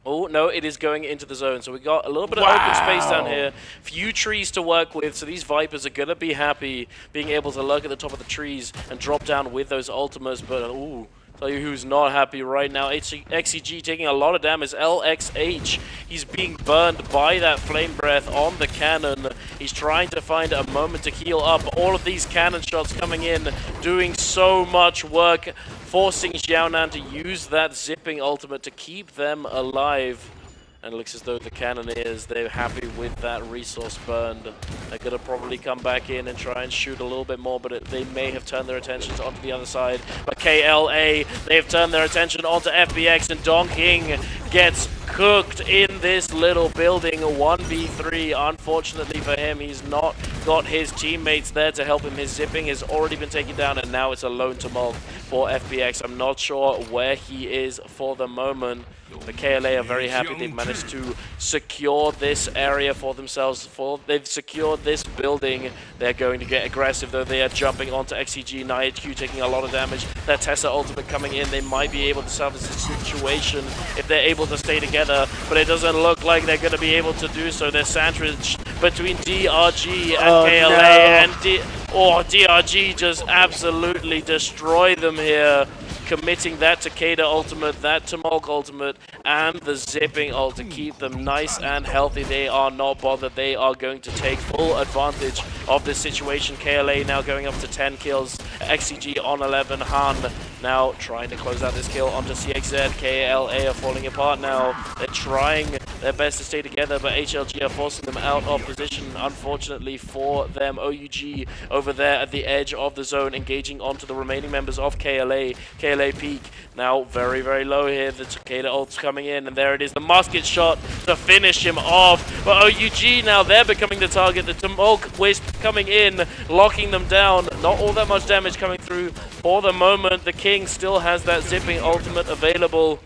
Oh, no, it is going into the zone. So we got a little bit of open space down here. Few trees to work with, so these Vipers are going to be happy being able to lurk at the top of the trees and drop down with those ultimas. But, ooh, tell you who's not happy right now. XCG taking a lot of damage. LXH, he's being burned by that flame breath on the cannon. He's trying to find a moment to heal up. All of these cannon shots coming in, doing so much work, forcing Xiaonan to use that zipping ultimate to keep them alive. And it looks as though the Cannoneers, they're happy with that resource burned. They're going to probably come back in and try and shoot a little bit more, but they may have turned their attentions onto the other side. But KLA, they've turned their attention onto FBX, and Don King gets cooked in this little building. 1v3. Unfortunately for him, he's not got his teammates there to help him. His zipping has already been taken down, and now it's a lone tumult for FBX. I'm not sure where he is for the moment. The KLA are very happy they've managed to secure this area for themselves. They've secured this building. They're going to get aggressive, though. They are jumping onto XCG. NiHQ taking a lot of damage. That Tessa ultimate coming in. They might be able to salvage the situation if they're able to stay together, but it doesn't look like they're going to be able to do so. They're sandwiched between DRG and KLA, and DRG just absolutely destroy them here, committing that Takeda ultimate, that Tumulk ultimate, and the zipping ult to keep them nice and healthy. They are not bothered. They are going to take full advantage of this situation. KLA now going up to 10 kills. XCG on 11. Han now trying to close out this kill onto CXZ. KLA are falling apart now. They're trying their best to stay together, but HLG are forcing them out of position, unfortunately for them. OUG over there at the edge of the zone, engaging onto the remaining members of KLA. KLA peak now very, very low here. The Takeda ult's coming in, and there it is, the musket shot to finish him off. But OUG now, they're becoming the target. The Tumulk Wisp coming in, locking them down. Not all that much damage coming through for the moment. The King still has that zipping ultimate available,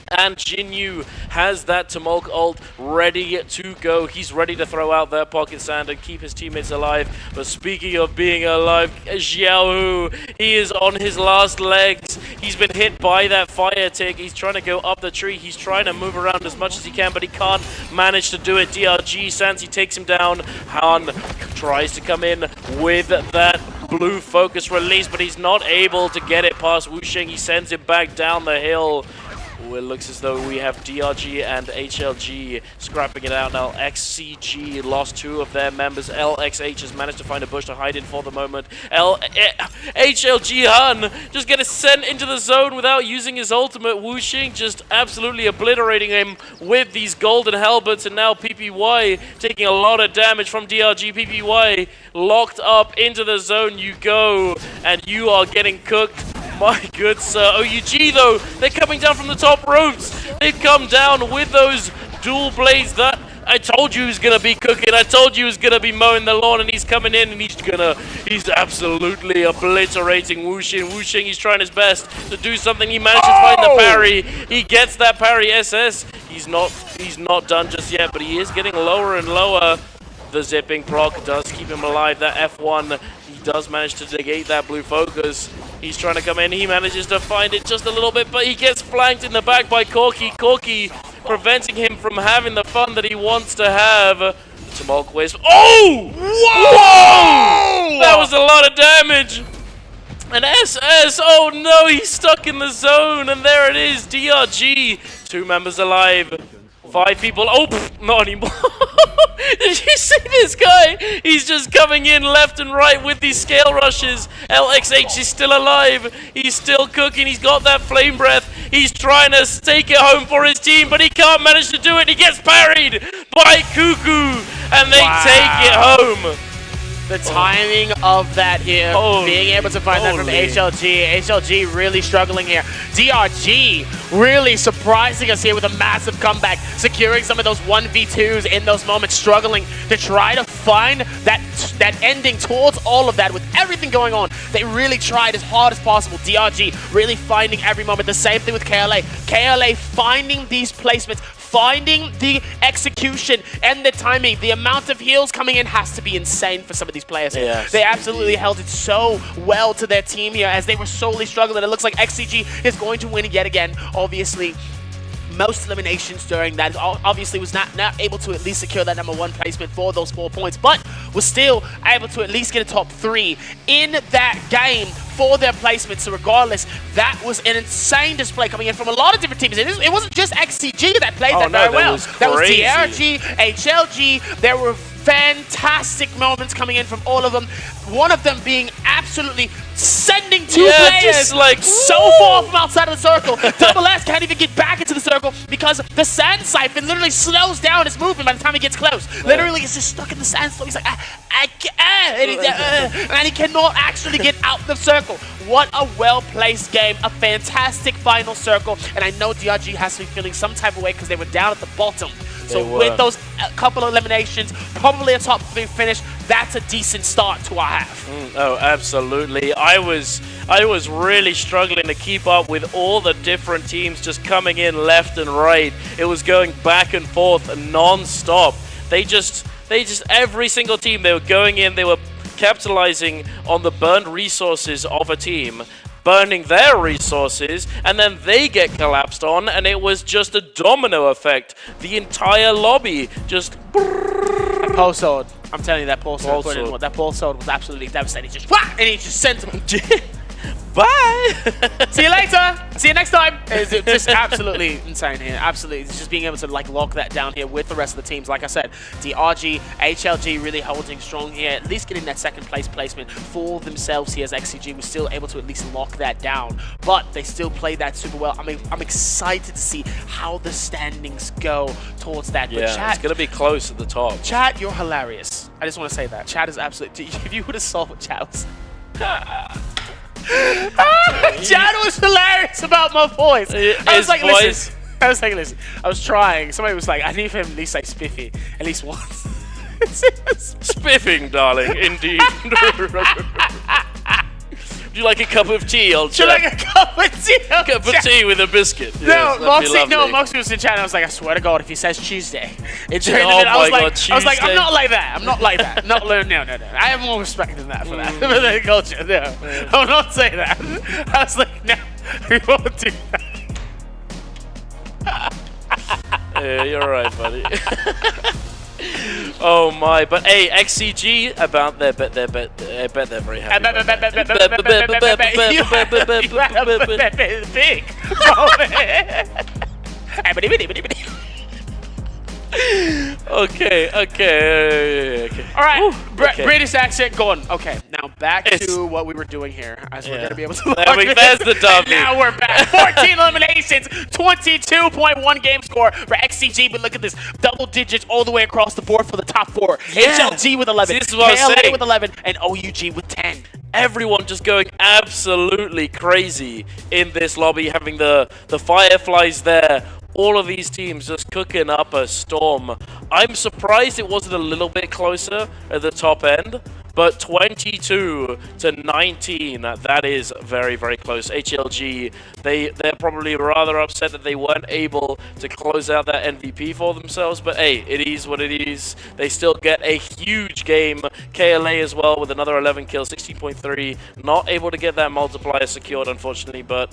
and Jinyu has that Tumulk ult ready to go. He's ready to throw out that pocket sand and keep his teammates alive. But speaking of being alive, Xiaohu, he is on his last legs. He's been hit by that fire tick. He's trying to go up the tree. He's trying to move around as much as he can, but he can't manage to do it. DRG, Sansi takes him down. Han tries to come in with that blue focus release, but he's not able to get it past Wuxing. He sends it back down the hill. Ooh, it looks as though we have DRG and HLG scrapping it out now. XCG lost 2 of their members. LXH has managed to find a bush to hide in for the moment. HLG Han just getting sent into the zone without using his ultimate. Wuxing just absolutely obliterating him with these golden halberds, and now PPY taking a lot of damage from DRG. PPY locked up into the zone you go, and you are getting cooked. My good sir. OUG though, they're coming down from the top ropes. They've come down with those dual blades that I told you he was gonna be cooking. I told you he was gonna be mowing the lawn, and he's coming in and he's absolutely obliterating Wuxing. Wuxing, he's trying his best to do something. He manages to find the parry. He gets that parry. SS. He's not done just yet, but he is getting lower and lower. The zipping proc does keep him alive. That F1, he does manage to negate that blue focus. He's trying to come in. He manages to find it just a little bit, but he gets flanked in the back by Corky. Corky preventing him from having the fun that he wants to have. Tumult Wisp. Oh! Whoa! That was a lot of damage. And SS, oh no, he's stuck in the zone, and there it is. DRG, 2 members alive. 5 people. Oh, not anymore. Did you see this guy? He's just coming in left and right with these scale rushes. LXH is still alive. He's still cooking. He's got that flame breath. He's trying to take it home for his team, but he can't manage to do it. He gets parried by Cuckoo, and they take it home. The timing of that here, being able to find that from HLG. HLG really struggling here. DRG really surprising us here with a massive comeback, securing some of those 1v2s in those moments, struggling to try to find that ending towards all of that with everything going on. They really tried as hard as possible. DRG really finding every moment. The same thing with KLA. KLA finding these placements, finding the execution and the timing. The amount of heals coming in has to be insane for some of these players. Yes. They absolutely held it so well to their team here as they were solely struggling. It looks like XCG is going to win yet again. Obviously, most eliminations during that. Obviously was not able to at least secure that #1 placement for those 4 points, but was still able to at least get a top 3 in that game for their placement. So regardless, that was an insane display coming in from a lot of different teams. It wasn't just XCG that played that very well. That was DRG, HLG. There were fantastic moments coming in from all of them. One of them being absolutely sending 2 players just like so far from outside of the circle. Double S can't even get back into the circle because the sand siphon literally slows down his movement by the time he gets close. Literally, he's just stuck in the sandstorm. He's like, and he cannot actually get out the circle. What a well-placed game, a fantastic final circle, and I know DRG has to be feeling some type of way because they were down at the bottom. So with those couple of eliminations, probably a top 3 finish, that's a decent start to our half. Oh, absolutely. I was really struggling to keep up with all the different teams just coming in left and right. It was going back and forth non-stop. They just every single team, they were going in, they were capitalizing on the burned resources of a team, burning their resources, and then they get collapsed on, and it was just a domino effect. The entire lobby just... That pole sword. I'm telling you, that pole sword was absolutely devastating. Just and he just sent him. Bye! See you later! See you next time! It's just absolutely insane here. Absolutely. It's just being able to like lock that down here with the rest of the teams. Like I said, DRG, HLG really holding strong here. At least getting that 2nd place placement for themselves here as XCG was still able to at least lock that down. But they still played that super well. I mean, I'm excited to see how the standings go towards that. But yeah, chat, it's going to be close at the top. Chat, you're hilarious. I just want to say that. Chat is absolutely... If you would have saw what Chat was... Chad was hilarious about my voice. I was like, listen. I was trying. Somebody was like, I need him at least like spiffy. At least once. Spiffing, darling. Indeed. Would you like a cup of tea, old chap? Would you like a cup of tea? Cup of tea with a biscuit. No, yes, Moxie was in chat and I was like, I swear to God, if he says Tuesday. I was like, I'm not like that. I'm not like that. No. I have more respect than that for that. For the culture. No. Yeah. I will not say that. I was like, no, we won't do that. Yeah, you're right, buddy. Oh my! But hey, XCG about their bet. I bet they're very happy. Big. Okay. All right, okay. British accent gone. Okay, now back to what we were doing here, as we're gonna be able to. There's the W. Now we're back. 14 eliminations, 22.1 game score for XCG. But look at this, double digits all the way across the board for the top 4. Yeah. HLG with 11, This is what I'm KLA saying. with 11, and OUG with 10. Everyone just going absolutely crazy in this lobby, having the Fireflies there. All of these teams just cooking up a storm. I'm surprised it wasn't a little bit closer at the top end, but 22 to 19, that is very, very close. HLG, they're probably rather upset that they weren't able to close out that MVP for themselves, but hey, it is what it is. They still get a huge game. KLA as well with another 11 kills, 16.3. Not able to get that multiplier secured, unfortunately, but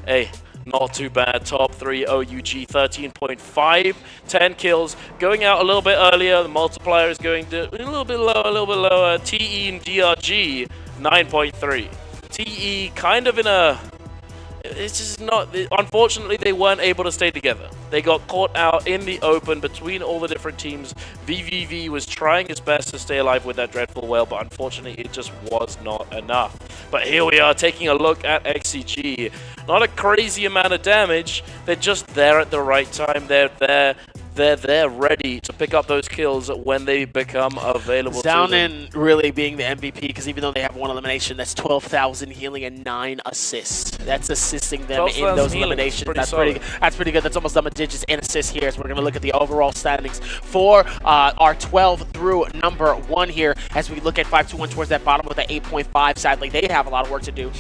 hey, not too bad. Top 3 OUG 13.5, 10 kills. Going out a little bit earlier. The multiplier is going to a little bit lower. TE and DRG 9.3. TE kind of in a... It's just not... Unfortunately, they weren't able to stay together. They got caught out in the open between all the different teams. VVV was trying his best to stay alive with that dreadful whale, but unfortunately, it just was not enough. But here we are taking a look at XCG. Not a crazy amount of damage. They're just there at the right time. They're there ready to pick up those kills when they become available. Down in really being the MVP, because even though they have 1 elimination, that's 12,000 healing and 9 assists. That's assisting them in those eliminations. That's pretty good. That's almost double digits in assists here. So we're going to look at the overall standings for our 12 through number 1 here as we look at 5-2-1 towards that bottom with the 8.5. Sadly, they have a lot of work to do.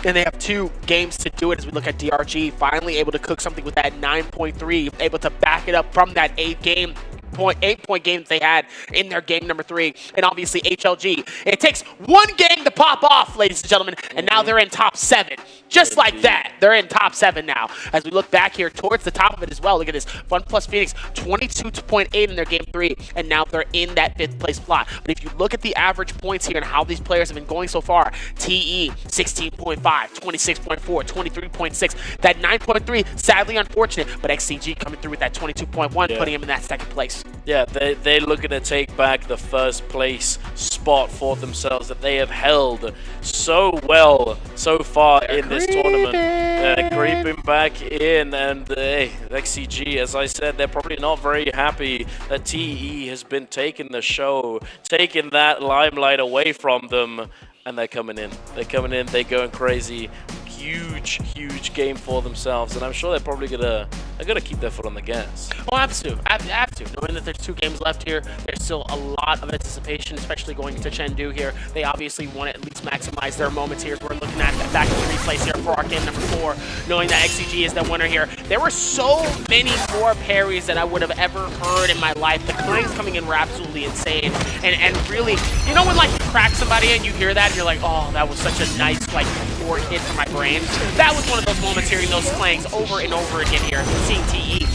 And they have 2 games to do it as we look at DRG, finally able to cook something with that 9.3, able to back it up from that 8-point game they had in their game number 3. And obviously HLG, it takes 1 game to pop off, ladies and gentlemen, and now they're in top 7. Just like that, they're in top 7 now. As we look back here towards the top of it as well, look at this. Fun Plus Phoenix, 22.8 in their game 3, and now they're in that 5th place slot. But if you look at the average points here and how these players have been going so far, TE, 16.5, 26.4, 23.6, that 9.3, sadly unfortunate, but XCG coming through with that 22.1, putting him in that 2nd place. Yeah, they're looking to take back the 1st place spot for themselves that they have held so well so far in this tournament. Creeping back in, and hey, XCG, as I said, they're probably not very happy that TE has been taking the show, taking that limelight away from them, and they're coming in. They're going crazy. Huge game for themselves, and I'm sure they're probably gonna keep their foot on the gas. Well, have to. Knowing that there's 2 games left here, there's still a lot of anticipation, especially going to Chengdu here. They obviously want to at least maximize their moments here. We're looking at that back in 3 place here for our game number 4, knowing that XCG is the winner here. There were so many more parries than I would have ever heard in my life. The clangs coming in were absolutely insane, and really, you know when like you crack somebody and you hear that and you're like, oh, that was such a nice like forward hit for my brain. That was one of those moments, hearing those clangs over and over again here. Seeing TE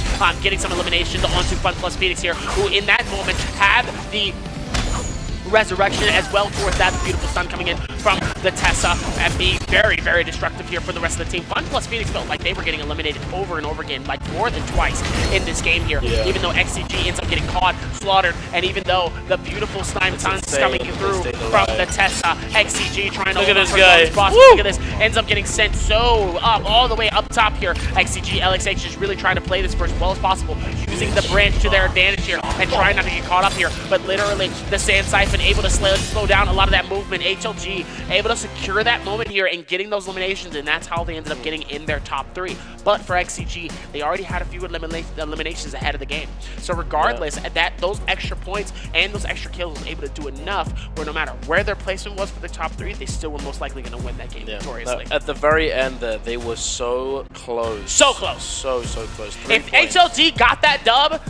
getting some eliminations onto Fun Plus Phoenix here, who in that moment have the resurrection as well towards that beautiful stun coming in from the Tessa and being very, very destructive here for the rest of the team. Fun Plus Phoenix felt like they were getting eliminated over and over again, like more than twice in this game here. Even though XCG ends up getting caught, slaughtered, and even though the beautiful slime tons coming through from the Tessa, XCG trying to look at this overturn guy. those spots. Look at this, ends up getting sent so up, all the way up top here. XCG, LXH is really trying to play this for as well as possible, using the branch to their advantage here and trying not to get caught up here. But literally, the Sand Siphon able to slow down a lot of that movement. HLG able to secure that moment here and getting those eliminations, and that's how they ended up getting in their top 3. But for XCG, they already had a few eliminations ahead of the game. So regardless, that those extra points and those extra kills was able to do enough where no matter where their placement was for the top 3, they still were most likely going to win that game victoriously. At the very end there, they were so close. So close. So close. If HLG got that dub,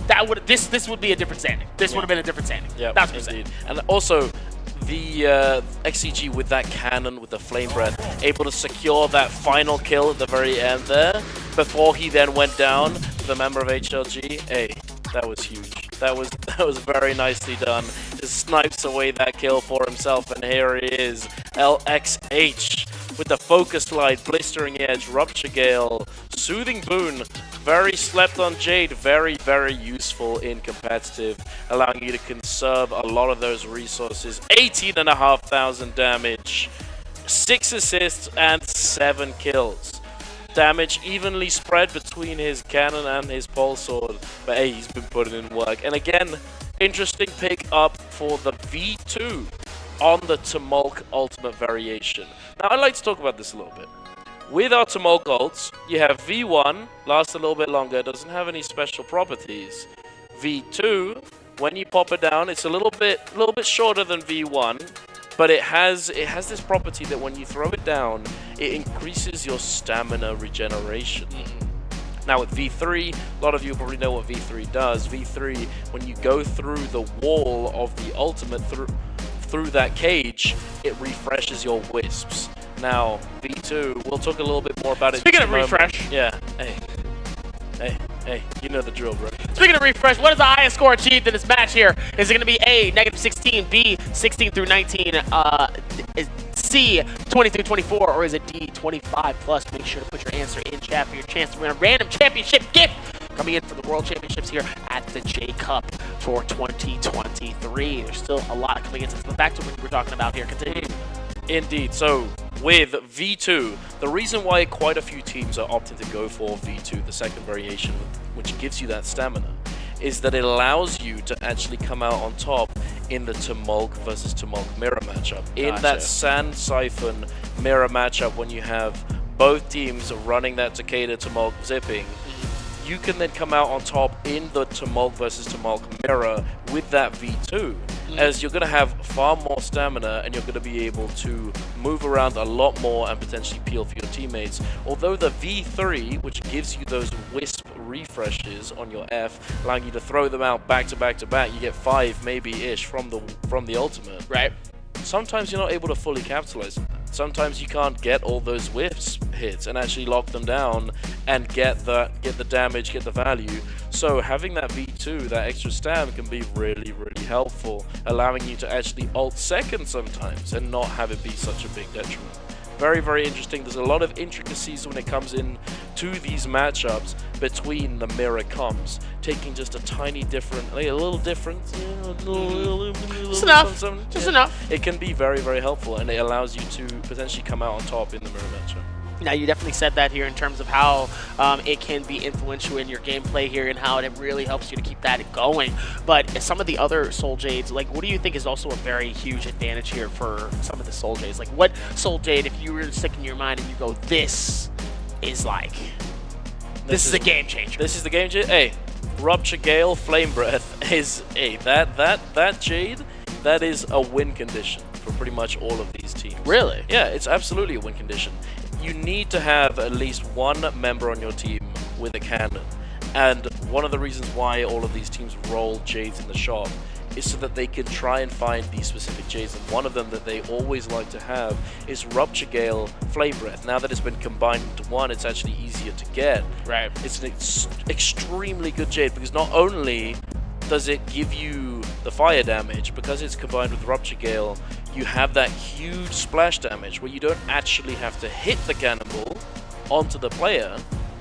this would be a different standing. This would have been a different standing. Yeah, that's what I'm saying. And also, the XCG with that cannon, with the flame breath, able to secure that final kill at the very end there, before he then went down to the member of HLG. Hey, that was huge. That was very nicely done. Just snipes away that kill for himself, and here he is, LXH with the focus light, blistering edge, rupture gale, soothing boon. Very slept on Jade, very, very useful in competitive, allowing you to conserve a lot of those resources. 18,500 damage, 6 assists, and 7 kills. Damage evenly spread between his cannon and his pole sword, but hey, he's been putting in work. And again, interesting pick up for the V2 on the Tumulk ultimate variation. Now, I'd like to talk about this a little bit. With our Tumulk ults, you have V1, lasts a little bit longer, doesn't have any special properties. V2, when you pop it down, it's a little bit shorter than V1, but it has this property that when you throw it down, it increases your stamina regeneration. Now with V3, a lot of you probably know what V3 does. V3, when you go through the wall of the ultimate through that cage, it refreshes your wisps. Now V2, we'll talk a little bit more about it. Speaking of refresh, yeah, hey, you know the drill, bro. Speaking of refresh, what is the highest score achieved in this match here? Is it going to be A, -16, B, 16 through 19, C, 20 through 24, or is it D, 25 plus? Make sure to put your answer in chat for your chance to win a random championship gift coming in for the World Championships here at the J Cup for 2023. There's still a lot coming into this, but back to what we're talking about here. Continue. Indeed. So with V2, the reason why quite a few teams are opting to go for V2, the second variation, which gives you that stamina, is that it allows you to actually come out on top in the Tumulk versus Tumulk mirror matchup. In that Sand Siphon mirror matchup, when you have both teams running that Takeda Tumulk zipping, you can then come out on top in the Tumulk versus Tumulk mirror with that V2, as you're going to have far more stamina and you're going to be able to move around a lot more and potentially peel for your teammates. Although the V3, which gives you those wisp refreshes on your F, allowing you to throw them out back to back to back, you get 5 maybe-ish from the ultimate. Right. Sometimes you're not able to fully capitalize on that. Sometimes you can't get all those whiffs hits and actually lock them down and get the damage, get the value. So having that V2, that extra stam, can be really, really helpful, allowing you to actually ult second sometimes and not have it be such a big detriment. Very, very interesting. There's a lot of intricacies when it comes in to these matchups between the mirror comps, taking just a tiny different, a little difference, just enough. Just enough. It can be very, very helpful, and it allows you to potentially come out on top in the mirror matchup. Now, you definitely said that here in terms of how it can be influential in your gameplay here and how it really helps you to keep that going. But some of the other Soul Jades, like, what do you think is also a very huge advantage here for some of the Soul Jades? Like, what Soul Jade, if you were to stick in your mind and you go, this is like, this is a game changer. This is the game changer. Hey, Rupture Gale, Flame Breath is, hey, that Jade, that is a win condition for pretty much all of these teams. Really? Yeah, it's absolutely a win condition. You need to have at least one member on your team with a cannon. And one of the reasons why all of these teams roll Jades in the shop is so that they can try and find these specific Jades. And one of them that they always like to have is Rupture Gale Flame Breath. Now that it's been combined into one, it's actually easier to get. Right. It's an extremely good Jade because not only does it give you the fire damage, because it's combined with Rupture Gale, you have that huge splash damage where you don't actually have to hit the cannonball onto the player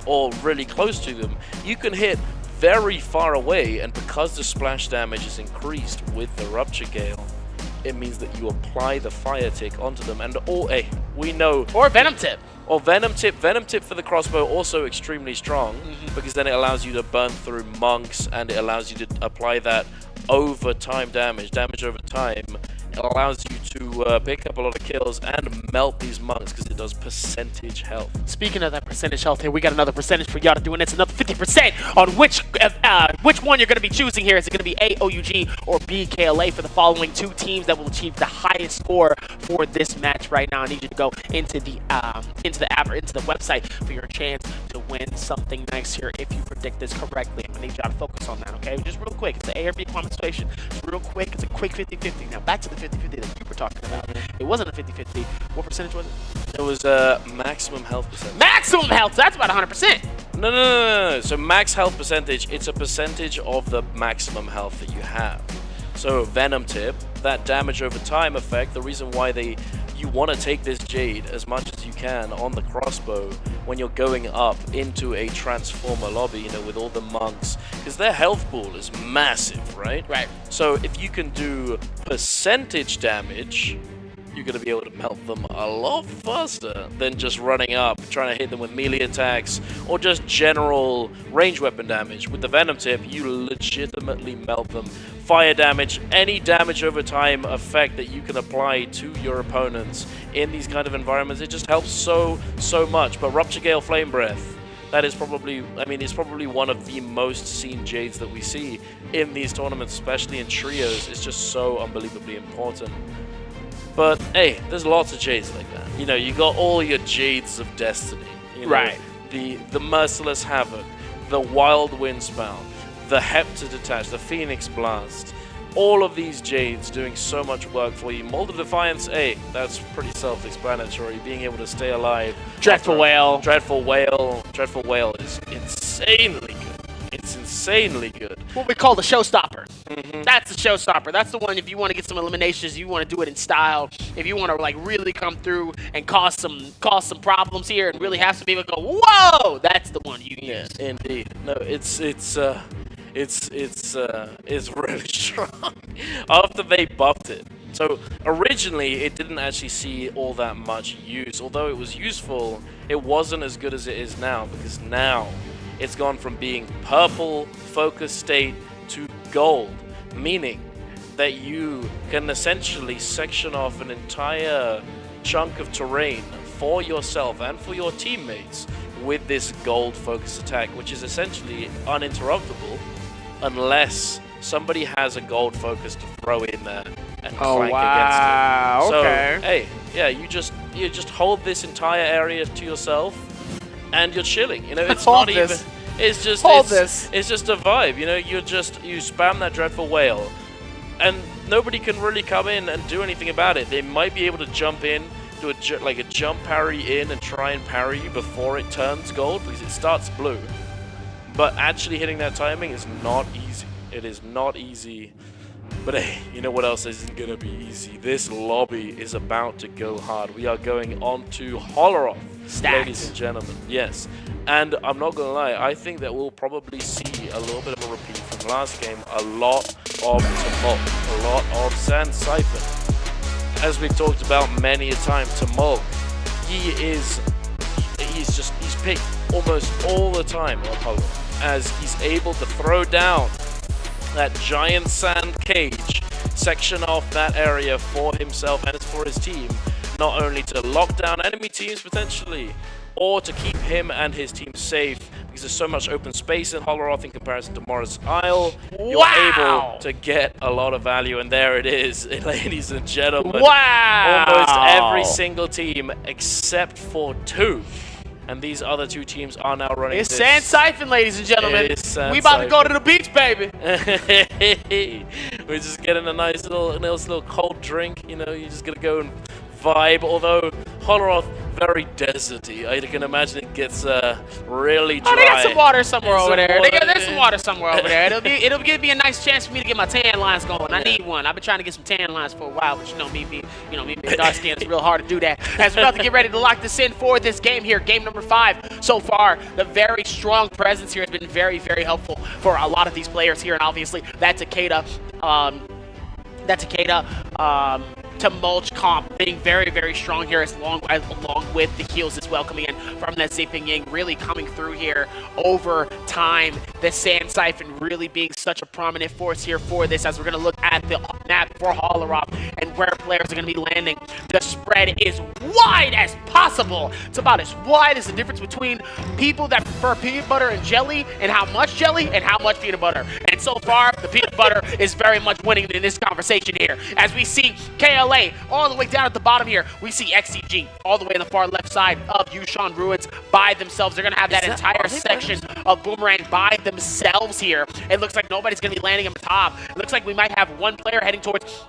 or really close to them. You can hit very far away, and because the splash damage is increased with the Rupture Gale, it means that you apply the fire tick onto them. And we know, or Venom Tip. Or Venom Tip for the crossbow, also extremely strong, because then it allows you to burn through monks, and it allows you to apply that over time damage over time. It allows you to pick up a lot of kills and melt these monks because it does percentage health. Speaking of that percentage health here, we got another percentage for y'all to do, and it's another 50% on which one you're going to be choosing here. Is it going to be A, OUG, or B, KLA for the following two teams that will achieve the highest score for this match right now? I need you to go into the website for your chance to win something nice here if you predict this correctly. I'm going to need y'all to focus on that, okay? Just real quick. It's the A or B conversation. It's real quick. It's a quick 50-50. Now, back to the 50-50 that you were talking about. It wasn't a 50-50. What percentage was it? It was maximum health percentage. Maximum health! So that's about 100%. No. So max health percentage, it's a percentage of the maximum health that you have. So Venom Tip, that damage over time effect, the reason why you want to take this Jade as much as you can on the crossbow when you're going up into a Transformer lobby, you know, with all the monks, because their health pool is massive, right? Right. So if you can do percentage damage, you're going to be able to melt them a lot faster than just running up, trying to hit them with melee attacks, or just general range weapon damage. With the Venom Tip, you legitimately melt them. Fire damage, any damage over time effect that you can apply to your opponents in these kind of environments, it just helps so much. But Rupture Gale Flame Breath, that is probably, I mean, it's probably one of the most seen Jades that we see in these tournaments, especially in trios. It's just so unbelievably important. But hey, there's lots of Jades like that. You know, you got all your Jades of Destiny. You know, Right. The Merciless Havoc, the Wild Windspout, the Hepta Detach, the Phoenix Blast. All of these Jades doing so much work for you. Mold of Defiance, hey, that's pretty self-explanatory. Being able to stay alive. Dreadful Whale. Dreadful Whale is insanely good. It's insanely good. What we call the showstopper. Mm-hmm. That's the showstopper. That's the one if you want to get some eliminations, you want to do it in style. If you want to like really come through and cause some problems here and really have some people go, whoa, that's the one you use. Indeed. No, it's really strong. After they buffed it. So originally it didn't actually see all that much use. Although it was useful, it wasn't as good as it is now, because now it's gone from being purple focus state to gold, meaning that you can essentially section off an entire chunk of terrain for yourself and for your teammates with this gold focus attack, which is essentially uninterruptible unless somebody has a gold focus to throw in there and clank against it. Okay. So, hey, yeah, you just hold this entire area to yourself and you're chilling. You know, it's Hold not this. even. It's just Hold this. It's just a vibe. You know, you spam that Dreadful Whale, and nobody can really come in and do anything about it. They might be able to jump in, do a jump parry in, and try and parry you before it turns gold, because it starts blue. But actually hitting that timing is not easy. It is not easy. But hey, you know what else isn't going to be easy? This lobby is about to go hard. We are going on to Holleroth, ladies and gentlemen. Yes. And I'm not going to lie, I think that we'll probably see a little bit of a repeat from last game. A lot of Tumult, a lot of Sand Siphon. As we've talked about many a time, Tumult, he's picked almost all the time on Holleroth, as he's able to throw down that giant sand cage, section off that area for himself and for his team, not only to lock down enemy teams potentially, or to keep him and his team safe, because there's so much open space in Holleroth in comparison to Morris Isle. You're able to get a lot of value, and there it is, ladies and gentlemen. Wow! Almost every single team except for two. And these other two teams are now running. It's Sand Siphon, ladies and gentlemen. We about to go to the beach, baby. We're just getting a nice little cold drink. You know, you're just gonna go and vibe. Although Holleroth, very deserty. I can imagine it gets really dry. Oh, they got some water somewhere over there. There's some water somewhere over there. It'll give me a nice chance for me to get my tan lines going. I need one. I've been trying to get some tan lines for a while, but you know me being dark skin, it's real hard to do that. As we're about to get ready to lock this in for this game here, game number 5. So far, the very strong presence here has been very, very helpful for a lot of these players here, and obviously that Takeda to mulch comp being very, very strong here, along with the heals as well coming in from that Zipping Ying, really coming through here over time. The Sand Siphon really being such a prominent force here for this, as we're going to look at the map for Holleroth and where players are going to be landing. The spread is wide as possible. It's about as wide as the difference between people that prefer peanut butter and jelly, and how much jelly and how much peanut butter. And so far, the peanut butter is very much winning in this conversation here. As we see KLA all the way down at the bottom here, we see XCG all the way on the far left side of Yushan Ruins by themselves. They're going to have that entire section of Boomerang by themselves here. It looks like nobody's going to be landing on top. It looks like we might have one player heading towards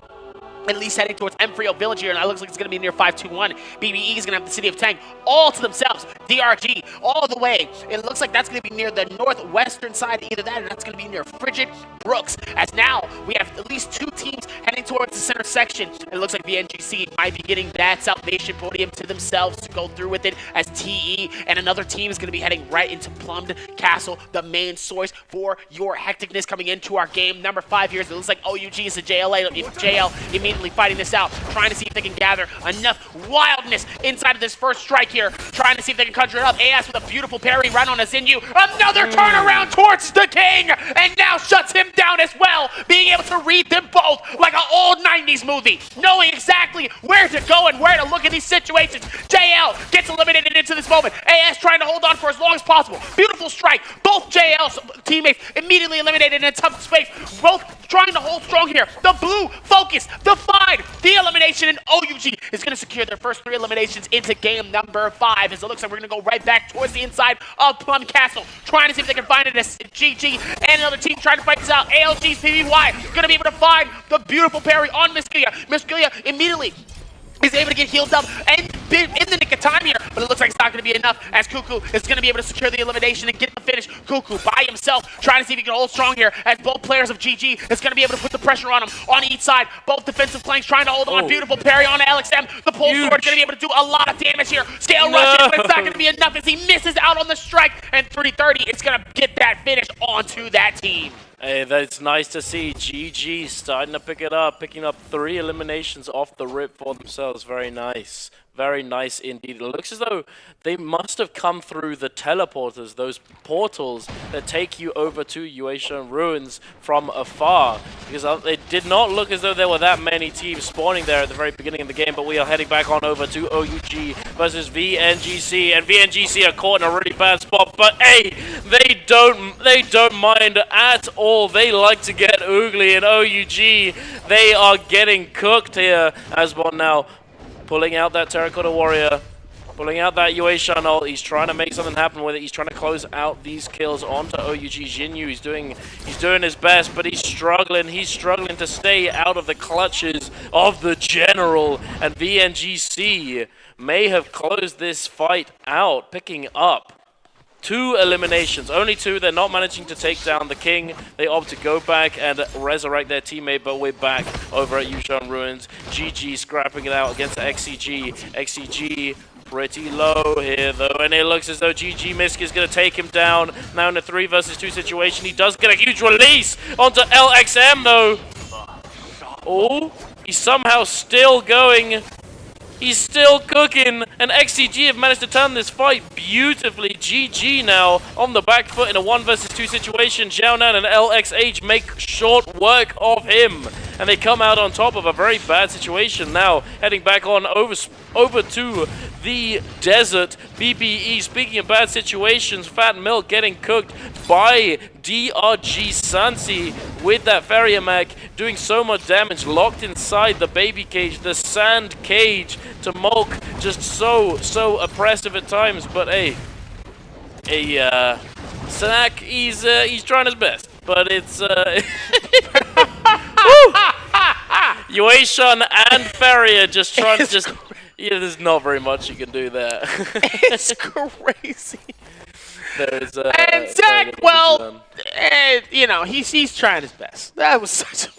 at least heading towards Emfrio Village here, and it looks like it's going to be near 521. BBE is going to have the city of Tang all to themselves. DRG all the way. It looks like that's going to be near the northwestern side, either that, and that's going to be near Frigid Brooks. As now, we have at least 2 teams heading towards the center section. It looks like the NGC might be getting that Salvation Podium to themselves to go through with it, as TE and another team is going to be heading right into Plumbed Castle, the main source for your hecticness coming into our game. Number 5 here, it looks like OUG is the JL immediately fighting this out, trying to see if they can gather enough wildness inside of this first strike here, trying to see if they can conjure it up. AS with a beautiful parry right on a Zinyu. Another turnaround towards the king, and now shuts him down as well, being able to read them both like an old 90s movie, knowing exactly where to go and where to look in these situations. JL gets eliminated into this moment. AS trying to hold on for as long as possible. Beautiful strike. Both JL's teammates immediately eliminated in a tough space. Both trying to hold strong here. The blue focus, defied the elimination, and OUG is going to secure their first 3 eliminations into game number 5, as it looks like we're going to go right back towards the inside of Plum Castle, trying to see if they can find it as GG and another team trying to fight this out. ALG's PBY going to be able to find the beautiful parry on Miskilia. Miskilia immediately is able to get healed up and in the nick of time here, but it looks like it's not going to be enough, as Cuckoo is going to be able to secure the elimination and get the finish. Cuckoo by himself trying to see if he can hold strong here, as both players of GG is going to be able to put the pressure on him on each side. Both defensive flanks trying to hold on. Beautiful parry on LXM. The pole sword is going to be able to do a lot of damage here. Scale rushes, but it's not going to be enough as he misses out on the strike, and 330 is going to get that finish onto that team. Hey, that's nice to see. GG starting to pick it up, picking up 3 eliminations off the rip for themselves. Very nice. Very nice indeed. It looks as though they must have come through the teleporters, those portals that take you over to Yueshan Ruins from afar. Because it did not look as though there were that many teams spawning there at the very beginning of the game, but we are heading back on over to OUG versus VNGC. And VNGC are caught in a really bad spot, but hey, they don't mind at all. They like to get oogly, and OUG, they are getting cooked here. Asbon now pulling out that Terracotta Warrior, pulling out that Yueshan ult. He's trying to make something happen with it. He's trying to close out these kills onto OUG. Jinyu, he's doing his best, but he's struggling. He's struggling to stay out of the clutches of the General. And VNGC may have closed this fight out, picking up 2 eliminations. Only 2. They're not managing to take down the king. They opt to go back and resurrect their teammate, but we're back over at Yueshan Ruins. GG scrapping it out against XCG. XCG pretty low here though, and it looks as though GG Misk is going to take him down. Now in a 3 versus 2 situation. He does get a huge release onto LXM though. Oh, he's somehow still going. He's still cooking, and XCG have managed to turn this fight beautifully. GG now on the back foot in a 1 versus 2 situation. Xiaonan and LXH make short work of him, and they come out on top of a very bad situation. Now heading back on over to the desert. BBE, speaking of bad situations, Fat Milk getting cooked by DRG Sansi with that Farrier mech, doing so much damage, locked inside the baby cage, the sand cage. To Mulk, just so oppressive at times, but hey, Snack, he's trying his best, but it's Yueshan and Farrier just trying to yeah, there's not very much you can do there. It's crazy. There's and Zach, well, you know, he's trying his best. That was such a